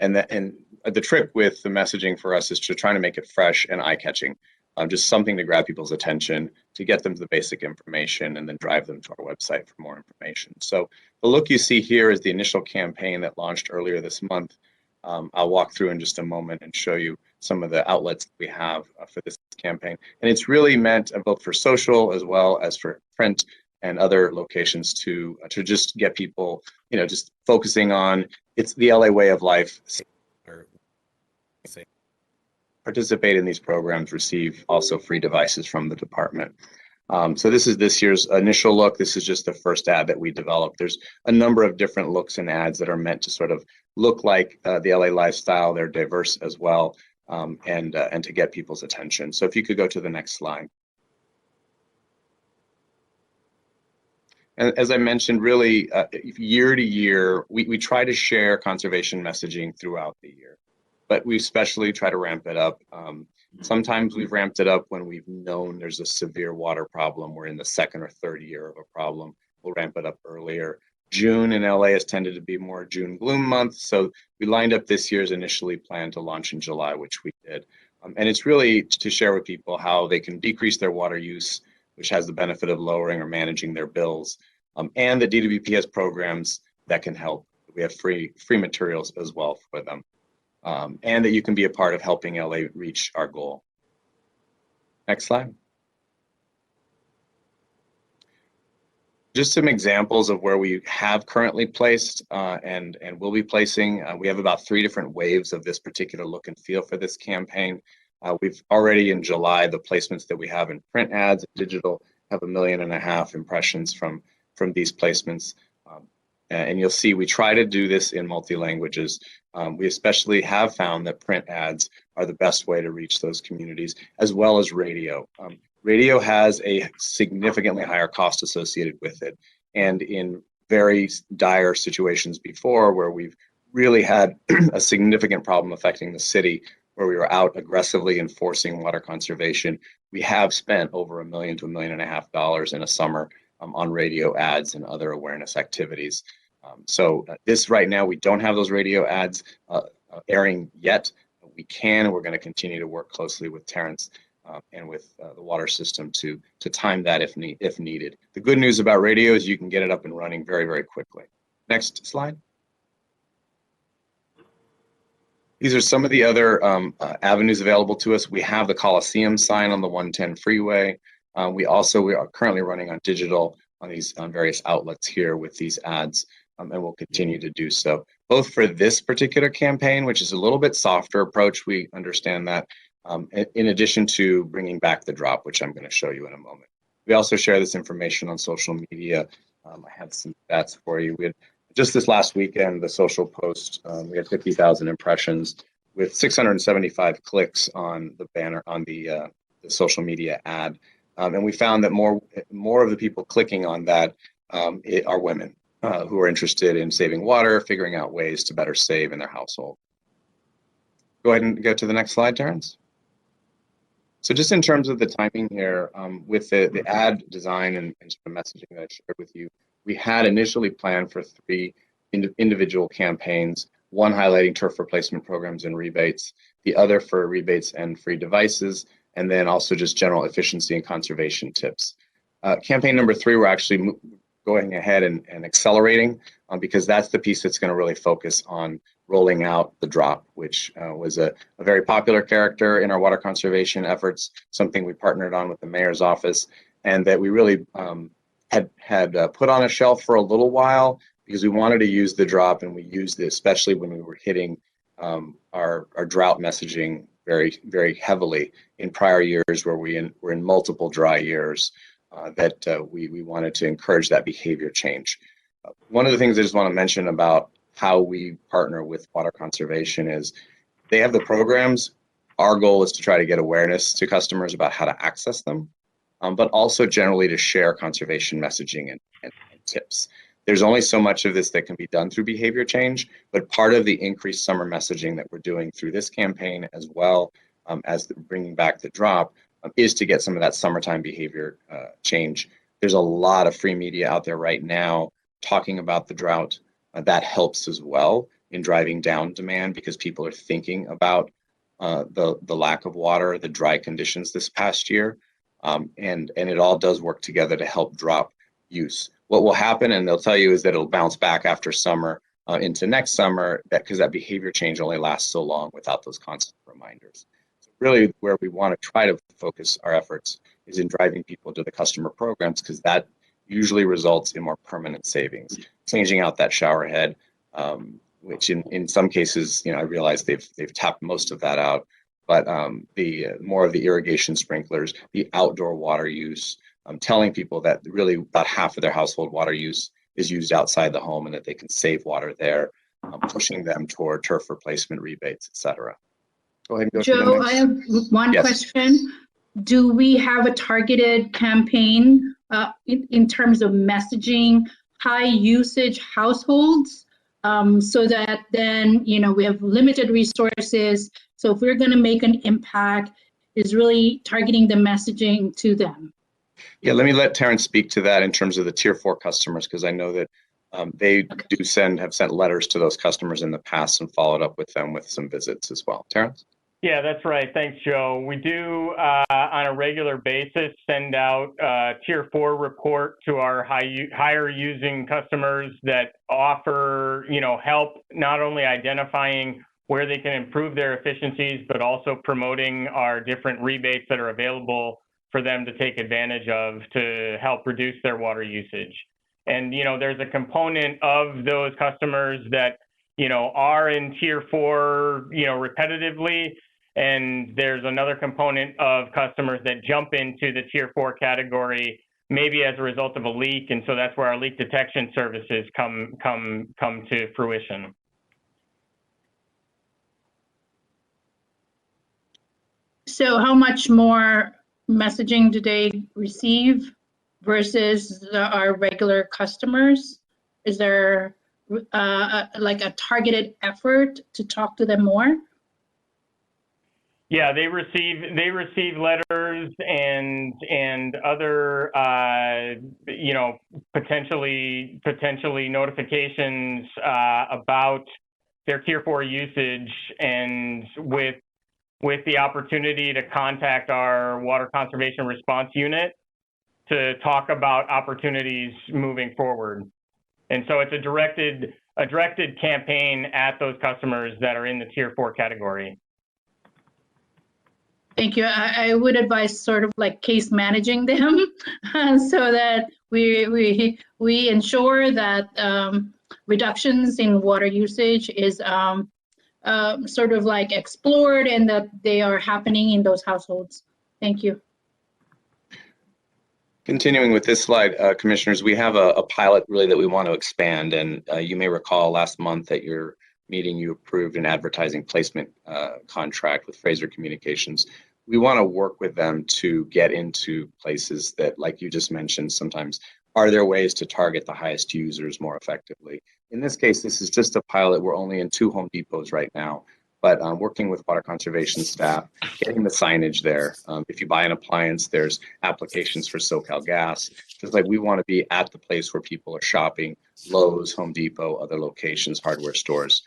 And the trick with the messaging for us is to try to make it fresh and eye-catching, just something to grab people's attention, to get them to the basic information, and then drive them to our website for more information. So the look you see here is the initial campaign that launched earlier this month. I'll walk through in just a moment and show you some of the outlets that we have for this campaign. And it's really meant both for social as well as for print and other locations to just get people, just focusing on, it's the LA way of life. Participate in these programs, receive also free devices from the department. So this is this year's initial look. This is just the first ad that we developed. There's a number of different looks and ads that are meant to sort of look like the LA lifestyle. They're diverse as well, and to get people's attention. So if you could go to the next slide. And as I mentioned, really, year to year, we try to share conservation messaging throughout the year, but we especially try to ramp it up. Sometimes we've ramped it up when we've known there's a severe water problem. We're in the second or third year of a problem. We'll ramp it up earlier. June in LA has tended to be more June gloom month. So we lined up this year's initially planned to launch in July, which we did. And it's really to share with people how they can decrease their water use, which has the benefit of lowering or managing their bills. And the DWP has programs that can help. We have free materials as well for them. And that you can be a part of helping LA reach our goal. Next slide. Just some examples of where we have currently placed and will be placing. We have about 3 different waves of this particular look and feel for this campaign. We've already in July, the placements that we have in print ads, digital, have 1.5 million impressions from these placements. And you'll see we try to do this in multi-languages. We especially have found that print ads are the best way to reach those communities, as well as radio. Radio has a significantly higher cost associated with it. And in very dire situations before, where we've really had a significant problem affecting the city, where we were out aggressively enforcing water conservation, we have spent over $1 million to $1.5 million in a summer on radio ads and other awareness activities. So this right now, we don't have those radio ads airing yet. We can, and we're going to continue to work closely with Terrence and with the water system to time that if needed. The good news about radio is you can get it up and running very, very quickly. Next slide. These are some of the other avenues available to us. We have the Coliseum sign on the 110 freeway. We are currently running on digital on various outlets here with these ads, and we'll continue to do so. Both for this particular campaign, which is a little bit softer approach, we understand that, in addition to bringing back the drop, which I'm going to show you in a moment. We also share this information on social media. I have some stats for you. We had, just this last weekend, the social post, we had 50,000 impressions with 675 clicks on the banner, on the social media ad. And we found that more of the people clicking on that are women who are interested in saving water, figuring out ways to better save in their household. Go ahead and go to the next slide, Terrence. So just in terms of the timing here, with the ad design and sort of messaging that I shared with you, we had initially planned for 3 individual campaigns, one highlighting turf replacement programs and rebates, the other for rebates and free devices, and then also just general efficiency and conservation tips. Campaign number 3, we're actually going ahead and accelerating because that's the piece that's going to really focus on rolling out the drop, which was a very popular character in our water conservation efforts, something we partnered on with the mayor's office, and that we really had put on a shelf for a little while because we wanted to use the drop, and we used it especially when we were hitting our drought messaging very, very heavily in prior years where we were in multiple dry years, that we wanted to encourage that behavior change. One of the things I just want to mention about how we partner with water conservation is they have the programs. Our goal is to try to get awareness to customers about how to access them, but also generally to share conservation messaging and tips. There's only so much of this that can be done through behavior change, but part of the increased summer messaging that we're doing through this campaign, as well as bringing back the drop, is to get some of that summertime behavior change. There's a lot of free media out there right now talking about the drought. That helps as well in driving down demand because people are thinking about the lack of water, the dry conditions this past year, and it all does work together to help drop use. What will happen, and they'll tell you, is that it'll bounce back after summer into next summer, because that behavior change only lasts so long without those constant reminders. So really where we want to try to focus our efforts is in driving people to the customer programs, because that usually results in more permanent savings. Changing out that shower head, which in some cases, I realize they've tapped most of that out, but the more of the irrigation sprinklers, the outdoor water use, telling people that really about half of their household water use is used outside the home and that they can save water there, pushing them toward turf replacement rebates, et cetera. Go ahead and go to the Joe, next. I have one Yes. question. Do we have a targeted campaign in terms of messaging high usage households, so that then, we have limited resources. So if we're going to make an impact, is really targeting the messaging to them. Yeah, let me let Terrence speak to that in terms of the tier 4 customers, because I know that they have sent letters to those customers in the past and followed up with them with some visits as well. Terrence? Yeah, that's right. Thanks, Joe. We do, on a regular basis, send out a Tier 4 report to our higher using customers that offer, help not only identifying where they can improve their efficiencies, but also promoting our different rebates that are available for them to take advantage of to help reduce their water usage. And, there's a component of those customers that, are in Tier 4, repetitively. And there's another component of customers that jump into the Tier 4 category maybe as a result of a leak, and so that's where our leak detection services come to fruition. So how much more messaging do they receive versus our regular customers? Is there like a targeted effort to talk to them more? Yeah, they receive letters and other you know, potentially notifications about their Tier 4 usage, and with the opportunity to contact our water conservation response unit to talk about opportunities moving forward. And so it's a directed campaign at those customers that are in the Tier 4 category. Thank you. I would advise sort of like case managing them so that we ensure that reductions in water usage is sort of like explored and that they are happening in those households. Thank you. Continuing with this slide, Commissioners, we have a pilot really that we want to expand, and you may recall last month at your meeting you approved an advertising placement contract with Fraser Communications. We want to work with them to get into places that, like you just mentioned, sometimes are there ways to target the highest users more effectively. In this case, this is just a pilot. We're only in 2 Home Depots right now, but working with water conservation staff, getting the signage there. If you buy an appliance, there's applications for SoCal Gas. Just like we want to be at the place where people are shopping, Lowe's, Home Depot, other locations, hardware stores.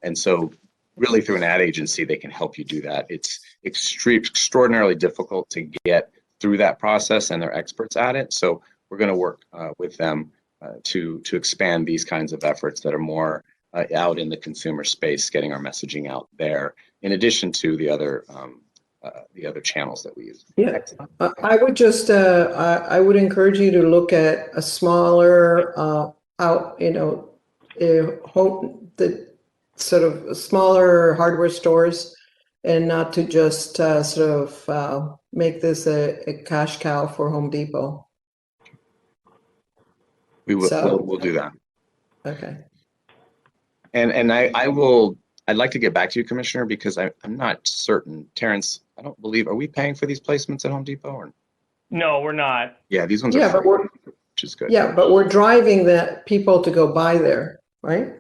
And so really through an ad agency, they can help you do that. It's extraordinarily difficult to get through that process, and they're experts at it. So we're going to work with them to expand these kinds of efforts that are more out in the consumer space, getting our messaging out there, in addition to the other channels that we use. Yeah, I would just I would encourage you to look at a smaller sort of smaller hardware stores, and not to just sort of make this a cash cow for Home Depot. We will we'll do that. Okay. And I'd like to get back to you, Commissioner, because I'm not certain. Terrence, I don't believe, are we paying for these placements at Home Depot? Or? No, we're not. Yeah, these ones are free, which is good. Yeah, but we're driving the people to go buy there, right?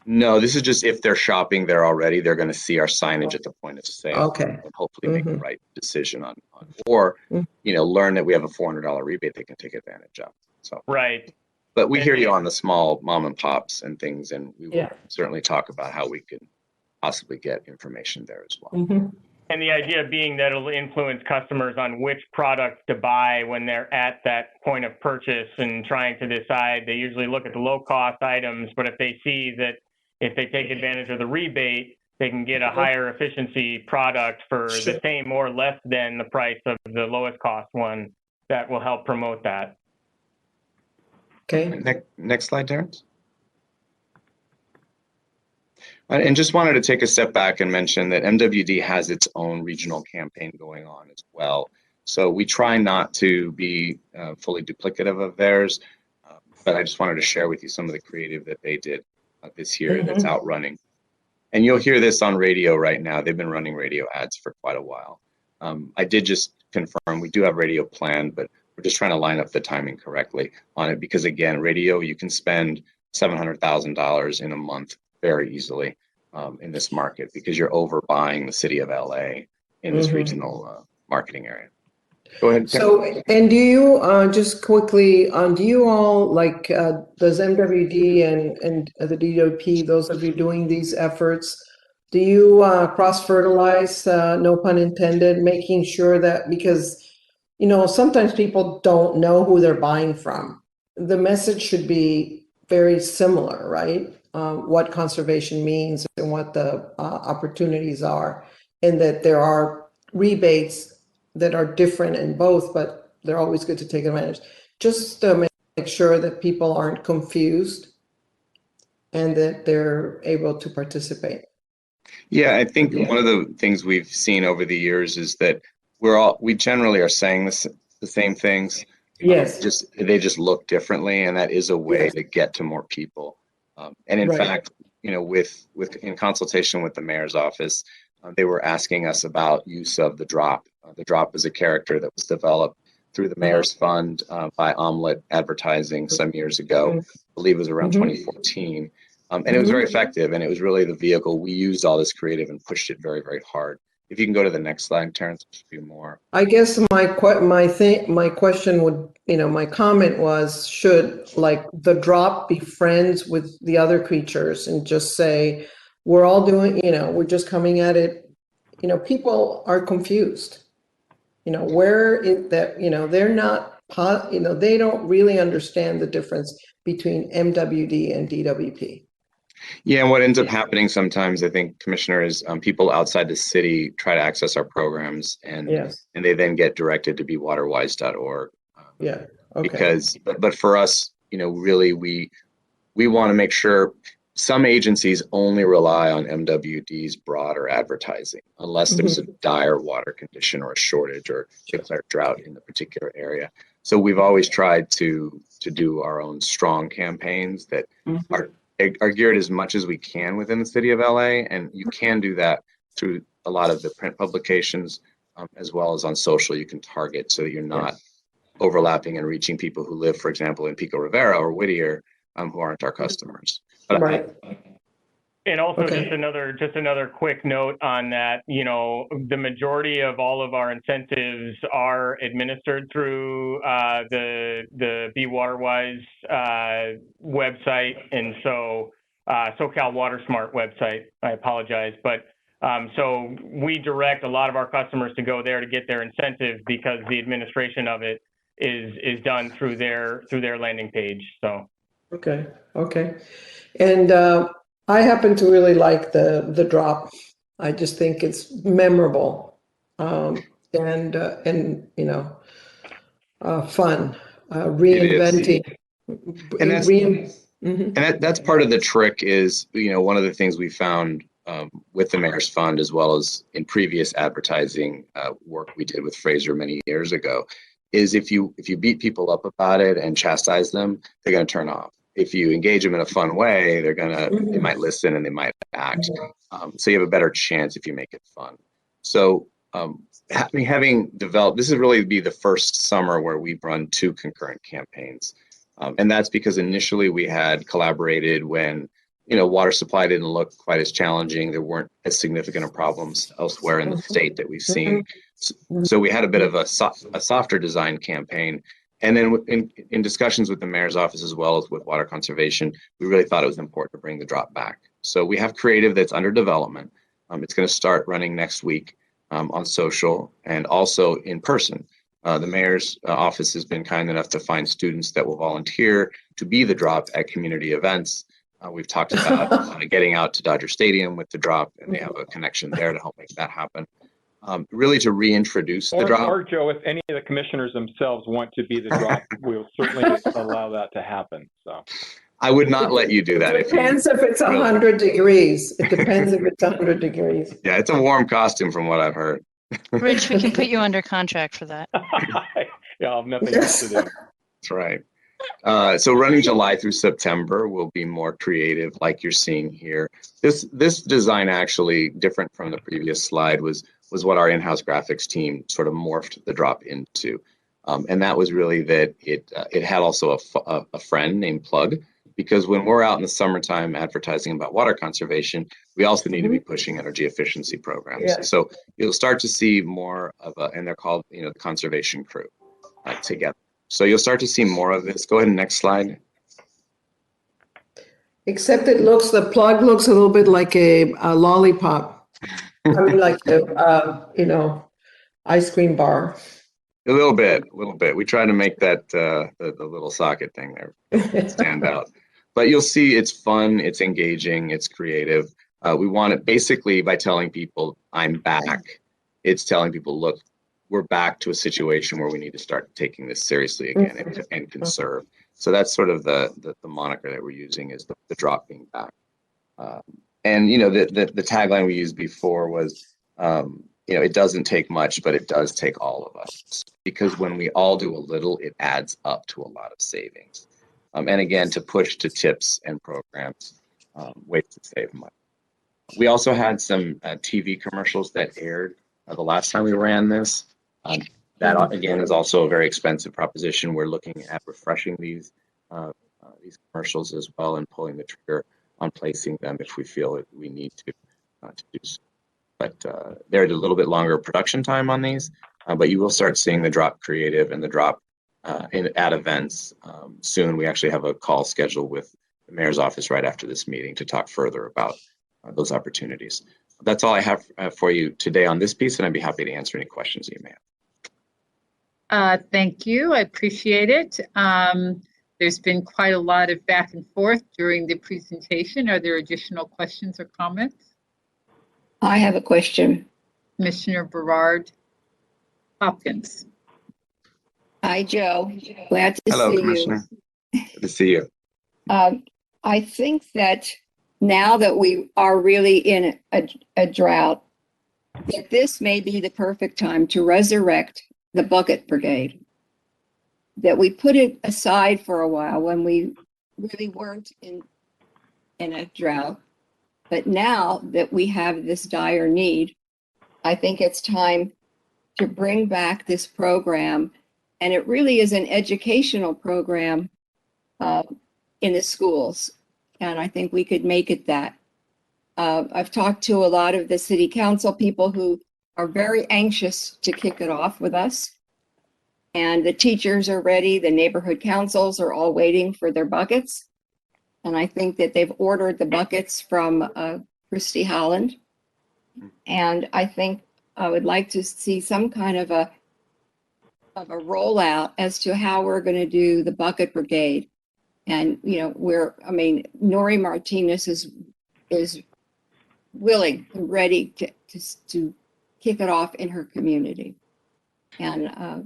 No, this is just if they're shopping there already, they're going to see our signage at the point of sale. Okay. And hopefully make the right decision on or, you know, learn that we have a $400 rebate they can take advantage of. So right. But we hear you on the small mom and pops and things, and we will Yeah. certainly talk about how we could possibly get information there as well. And the idea being that it'll influence customers on which product to buy when they're at that point of purchase and trying to decide. They usually look at the low cost items, but if they see that if they take advantage of the rebate, they can get a higher efficiency product for the same or less than the price of the lowest cost one, that will help promote that. Okay. Next slide, Terrence. And just wanted to take a step back and mention that MWD has its own regional campaign going on as well. So we try not to be fully duplicative of theirs, but I just wanted to share with you some of the creative that they did this year that's out running. And you'll hear this on radio right now. They've been running radio ads for quite a while. I did just confirm we do have radio planned, but we're just trying to line up the timing correctly on it, because again, radio, you can spend $700,000 in a month very easily in this market, because you're overbuying the city of LA in this regional marketing area. Go ahead. So, and do you just quickly, do you all like, does MWD and the DWP, those of you doing these efforts, do you cross-fertilize, no pun intended, making sure that, because, you know, sometimes people don't know who they're buying from. The message should be very similar, right? What conservation means and what the opportunities are, and that there are rebates that are different in both, but they're always good to take advantage. Just to make sure that people aren't confused and that they're able to participate. Yeah, I think one of the things we've seen over the years is that we generally are saying the same things, Yes. They just look differently, and that is a way to get to more people. And in fact, in consultation with the mayor's office, they were asking us about use of the drop. The drop is a character that was developed through the mayor's fund by Omelet Advertising some years ago. I believe it was around 2014. And it was very effective, and it was really the vehicle. We used all this creative and pushed it very, very hard. If you can go to the next slide, Terrence, there should be more. I guess my question would, my comment was, should like the drop be friends with the other creatures and just say, we're all doing, we're just coming at it, people are confused. Where is that, they're not, they don't really understand the difference between MWD and DWP. Yeah, and what ends up happening sometimes, I think, Commissioner, is people outside the city try to access our programs, and they then get directed to bewaterwise.org. Yeah. Okay. But for us, really, we want to make sure some agencies only rely on MWD's broader advertising unless there's a dire water condition or a shortage or declared drought in the particular area. So we've always tried to do our own strong campaigns that are geared as much as we can within the city of LA, and you can do that through a lot of the print publications as well as on social. You can target so that you're not overlapping and reaching people who live, for example, in Pico Rivera or Whittier, who aren't our customers. But And also just another quick note on that, the majority of all of our incentives are administered through the Be Waterwise website, and so SoCal Water Smart website. I apologize, but so we direct a lot of our customers to go there to get their incentive because the administration of it is done through their landing page. So okay, and I happen to really like the drop. I just think it's memorable and fun, reinventing. And that's part of the trick is, one of the things we found with the Mayor's Fund, as well as in previous advertising work we did with Fraser many years ago, is if you beat people up about it and chastise them, they're going to turn off. If you engage them in a fun way, they might listen and they might act. So you have a better chance if you make it fun. So having developed, this is really be the first summer where we've run 2 concurrent campaigns. And that's because initially we had collaborated when, water supply didn't look quite as challenging. There weren't as significant of problems elsewhere in the state that we've seen. So we had a bit of a softer design campaign. And then in discussions with the mayor's office, as well as with water conservation, we really thought it was important to bring the drop back. So we have creative that's under development. It's going to start running next week on social and also in person. The mayor's office has been kind enough to find students that will volunteer to be the drop at community events. We've talked about getting out to Dodger Stadium with the drop, and they have a connection there to help make that happen. Really to reintroduce the drop. Or Joe, if any of the commissioners themselves want to be the drop, we'll certainly allow that to happen. So I would not let you do that. It depends if it's 100 degrees. It depends if it's 100 degrees. Yeah, it's a warm costume from what I've heard. Rich, we can put you under contract for that. Yeah, I'll have nothing else to do. That's right. So running July through September will be more creative, like you're seeing here. This design, actually different from the previous slide, was what our in-house graphics team sort of morphed the drop into. And that was really that it had also a friend named Plug, because when we're out in the summertime advertising about water conservation, we also need to be pushing energy efficiency programs. Yeah. So you'll start to see more of and they're called, the conservation crew together. So you'll start to see more of this. Go ahead and next slide. Except the plug looks a little bit like a lollipop. I mean, like ice cream bar. A little bit. We try to make that the little socket thing there stand out. But you'll see it's fun, it's engaging, it's creative. We want it basically by telling people, I'm back. It's telling people, look, we're back to a situation where we need to start taking this seriously again and conserve. So that's sort of the moniker that we're using, is the drop being back. And the tagline we used before was it doesn't take much, but it does take all of us, because when we all do a little, it adds up to a lot of savings. And again, to push to tips and programs, ways to save money. We also had some TV commercials that aired the last time we ran this. That again is also a very expensive proposition. We're looking at refreshing these commercials as well, and pulling the trigger on placing them if we feel that we need to do so. But there's a little bit longer production time on these, but you will start seeing the drop creative and the drop at events soon. We actually have a call scheduled with the mayor's office right after this meeting to talk further about those opportunities. That's all I have for you today on this piece, and I'd be happy to answer any questions you may have. Thank you. I appreciate it. There's been quite a lot of back and forth during the presentation. Are there additional questions or comments? I have a question. Commissioner BARAD Hopkins. Hi, Joe. Glad to Hello, see Commissioner. you. Good to see you. I think that now that we are really in a drought, that this may be the perfect time to resurrect the bucket brigade. That we put it aside for a while when we really weren't in a drought. But now that we have this dire need, I think it's time to bring back this program. And it really is an educational program in the schools. And I think we could make it that. I've talked to a lot of the city council people who are very anxious to kick it off with us. And the teachers are ready. The neighborhood councils are all waiting for their buckets. And I think that they've ordered the buckets from Christy Holland. And I think I would like to see some kind of a rollout as to how we're going to do the bucket brigade. And, Nori Martinez is willing and ready to kick it off in her community. And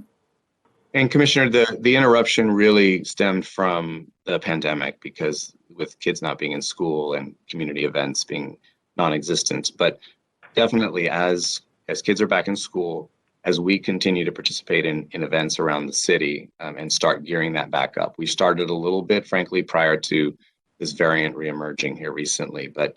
Commissioner, the interruption really stemmed from the pandemic, because with kids not being in school and community events being non-existent. But definitely as kids are back in school, as we continue to participate in events around the city and start gearing that back up. We started a little bit, frankly, prior to this variant reemerging here recently, but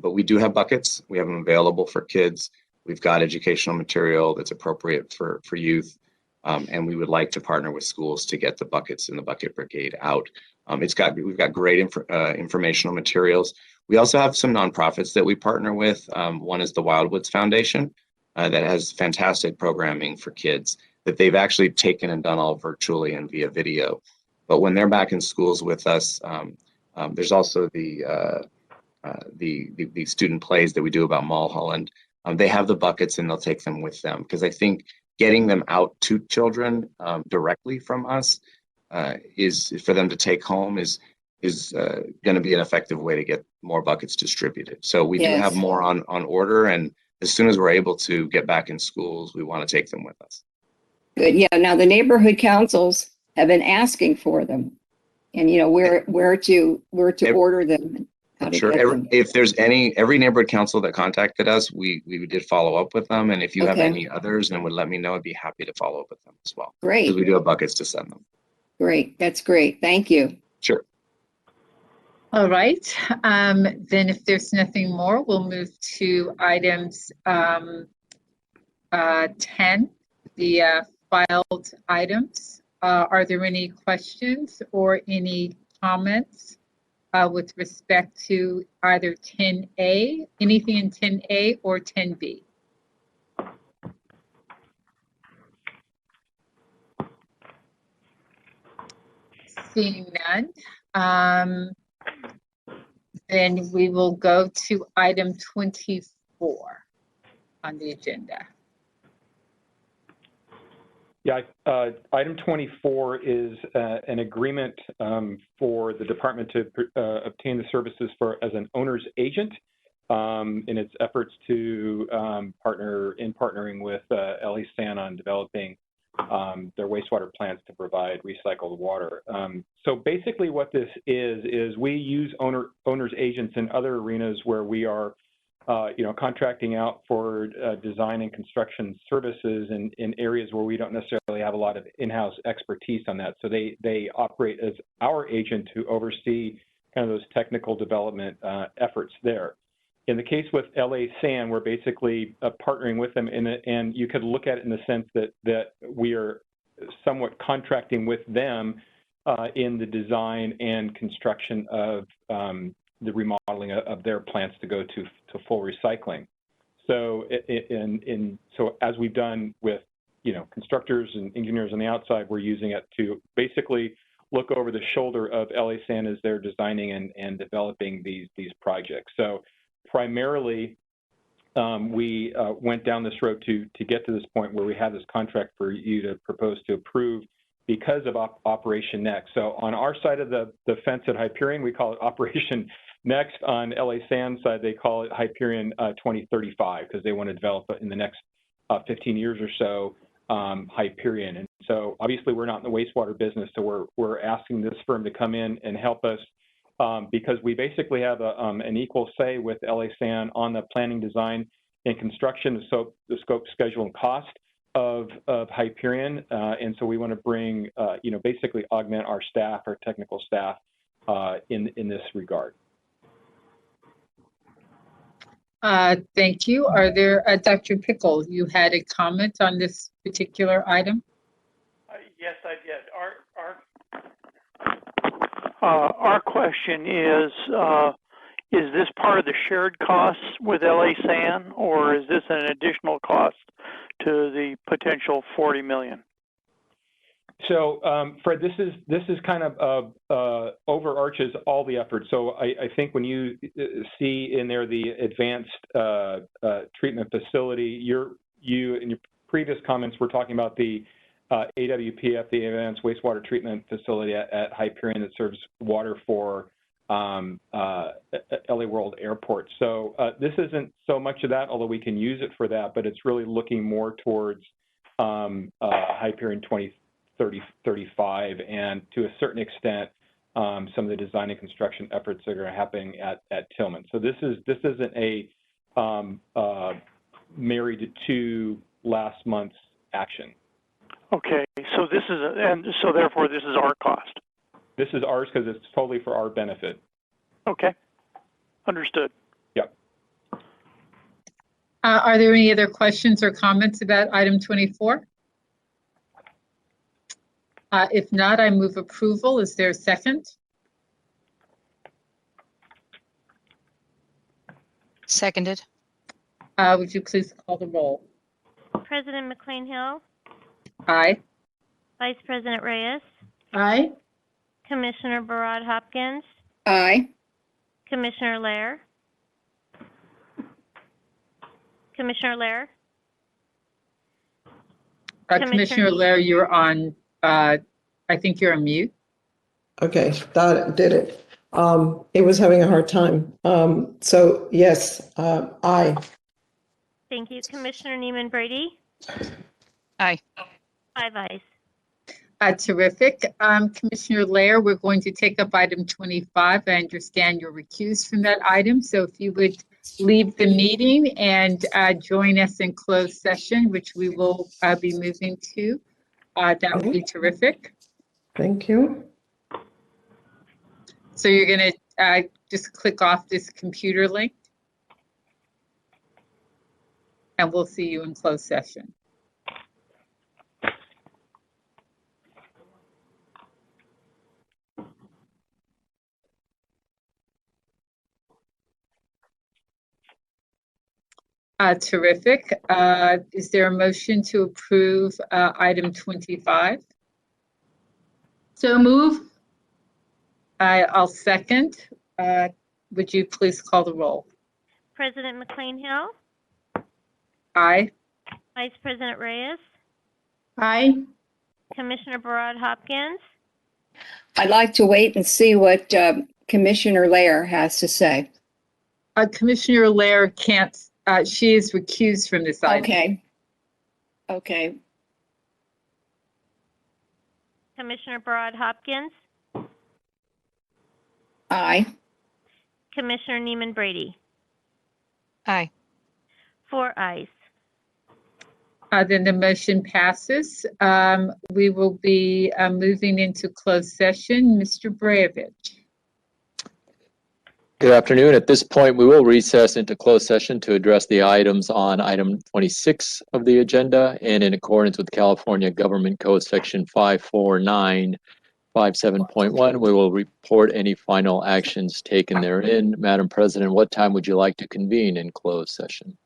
we do have buckets. We have them available for kids. We've got educational material that's appropriate for youth. And we would like to partner with schools to get the buckets in the bucket brigade out. We've got great informational materials. We also have some nonprofits that we partner with. One is the Wildwoods Foundation that has fantastic programming for kids that they've actually taken and done all virtually and via video. But when they're back in schools with us, there's also the student plays that we do about Mulholland. They have the buckets and they'll take them with them, because I think getting them out to children directly from us is for them to take home is going to be an effective way to get more buckets distributed. So we do have more on order, and as soon as we're able to get back in schools, we want to take them with us. Good. Yeah. Now the neighborhood councils have been asking for them, and where to order them. Sure. If there's every neighborhood council that contacted us, we did follow up with them. And if you have any others and would let me know, I'd be happy to follow up with them as well. Great. Because we do have buckets to send them. Great. That's great. Thank you. Sure. All right. Then if there's nothing more, we'll move to items 10, the filed items. Are there any questions or any comments with respect to either 10A, anything in 10A or 10B? Seeing none, then we will go to item 24 on the agenda. Yeah, item 24 is an agreement for the department to obtain the services as an owner's agent in its efforts to partnering with SUSANA on developing their wastewater plants to provide recycled water. So basically what this is we use owner's agents in other arenas where we are contracting out for design and construction services in areas where we don't necessarily have a lot of in-house expertise on that. So they operate as our agent to oversee kind of those technical development efforts there. In the case with LA San, we're basically partnering with them, and you could look at it in the sense that we are somewhat contracting with them in the design and construction of the remodeling of their plants to go to full recycling. So, so as we've done with constructors and engineers on the outside, we're using it to basically look over the shoulder of LA San as they're designing and developing these projects. So primarily, we went down this road to get to this point where we have this contract for you to propose to approve because of Operation Next. So on our side of the fence at Hyperion, we call it Operation Next. On LA San side, they call it Hyperion 2035 because they want to develop in the next 15 years or so Hyperion. And so obviously we're not in the wastewater business, so we're asking this firm to come in and help us because we basically have an equal say with LA San on the planning, design, and construction, so the scope, schedule, and cost of Hyperion. And so we want to bring, basically augment our staff, our technical staff in this regard. Thank you. Are there, Dr. Pickle, you had a comment on this particular item? Yes, I did. Our question is this part of the shared costs with LA San, or is this an additional cost to the potential $40 million? So, Fred, this is kind of overarches all the efforts. So I think when you see in there the advanced treatment facility, you in your previous comments were talking about the AWPF, the Advanced Wastewater Treatment Facility at Hyperion that serves water for LA World Airport. So this isn't so much of that, although we can use it for that, but it's really looking more towards Hyperion 2035 and to a certain extent some of the design and construction efforts that are happening at Tillman. So this isn't a married to last month's action. Okay, so this is and so therefore this is our cost. This is ours because it's totally for our benefit. Okay, understood. Yep. Are there any other questions or comments about item 24? If not, I move approval. Is there a second? Seconded. Would you please call the roll? President McCLAIN-HILL, Aye. Vice President Reyes, Aye. Commissioner BARAD Hopkins, Aye. Commissioner Lair, Commissioner Lair, Commissioner Lair, you're on, I think you're on mute. Okay, that did it. It was having a hard time. So yes, aye. Thank you. Commissioner NEEMAN Brady, Aye. 5 ayes. Terrific. Commissioner Lair, we're going to take up item 25. I understand you're recused from that item. So if you would leave the meeting and join us in closed session, which we will be moving to, that would be terrific. Thank you. So you're going to just click off this computer link and we'll see you in closed session. Terrific. Is there a motion to approve item 25? So move. I'll second. Would you please call the roll? President McCLAIN-HILL, Aye. Vice President Reyes, Aye. Commissioner BARAD Hopkins, I'd like to wait and see what Commissioner Lair has to say. Commissioner Lair can't, she is recused from this item. Okay. Okay. Commissioner BARAD Hopkins, Aye. Commissioner NEEMAN Brady. Aye. 4 ayes. Then the motion passes. We will be moving into closed session. Mr. Brevich. Good afternoon. At this point, we will recess into closed session to address the items on item 26 of the agenda, and in accordance with California Government Code Section 54957.1, we will report any final actions taken therein. Madam President, what time would you like to convene in closed session?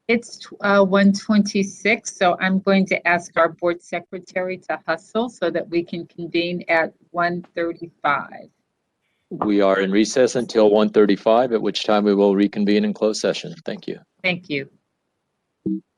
It's 1:26, so I'm going to ask our board secretary to hustle so that we can convene at 1:35. We are in recess until 1:35, at which time we will reconvene in closed session. Thank you. Thank you.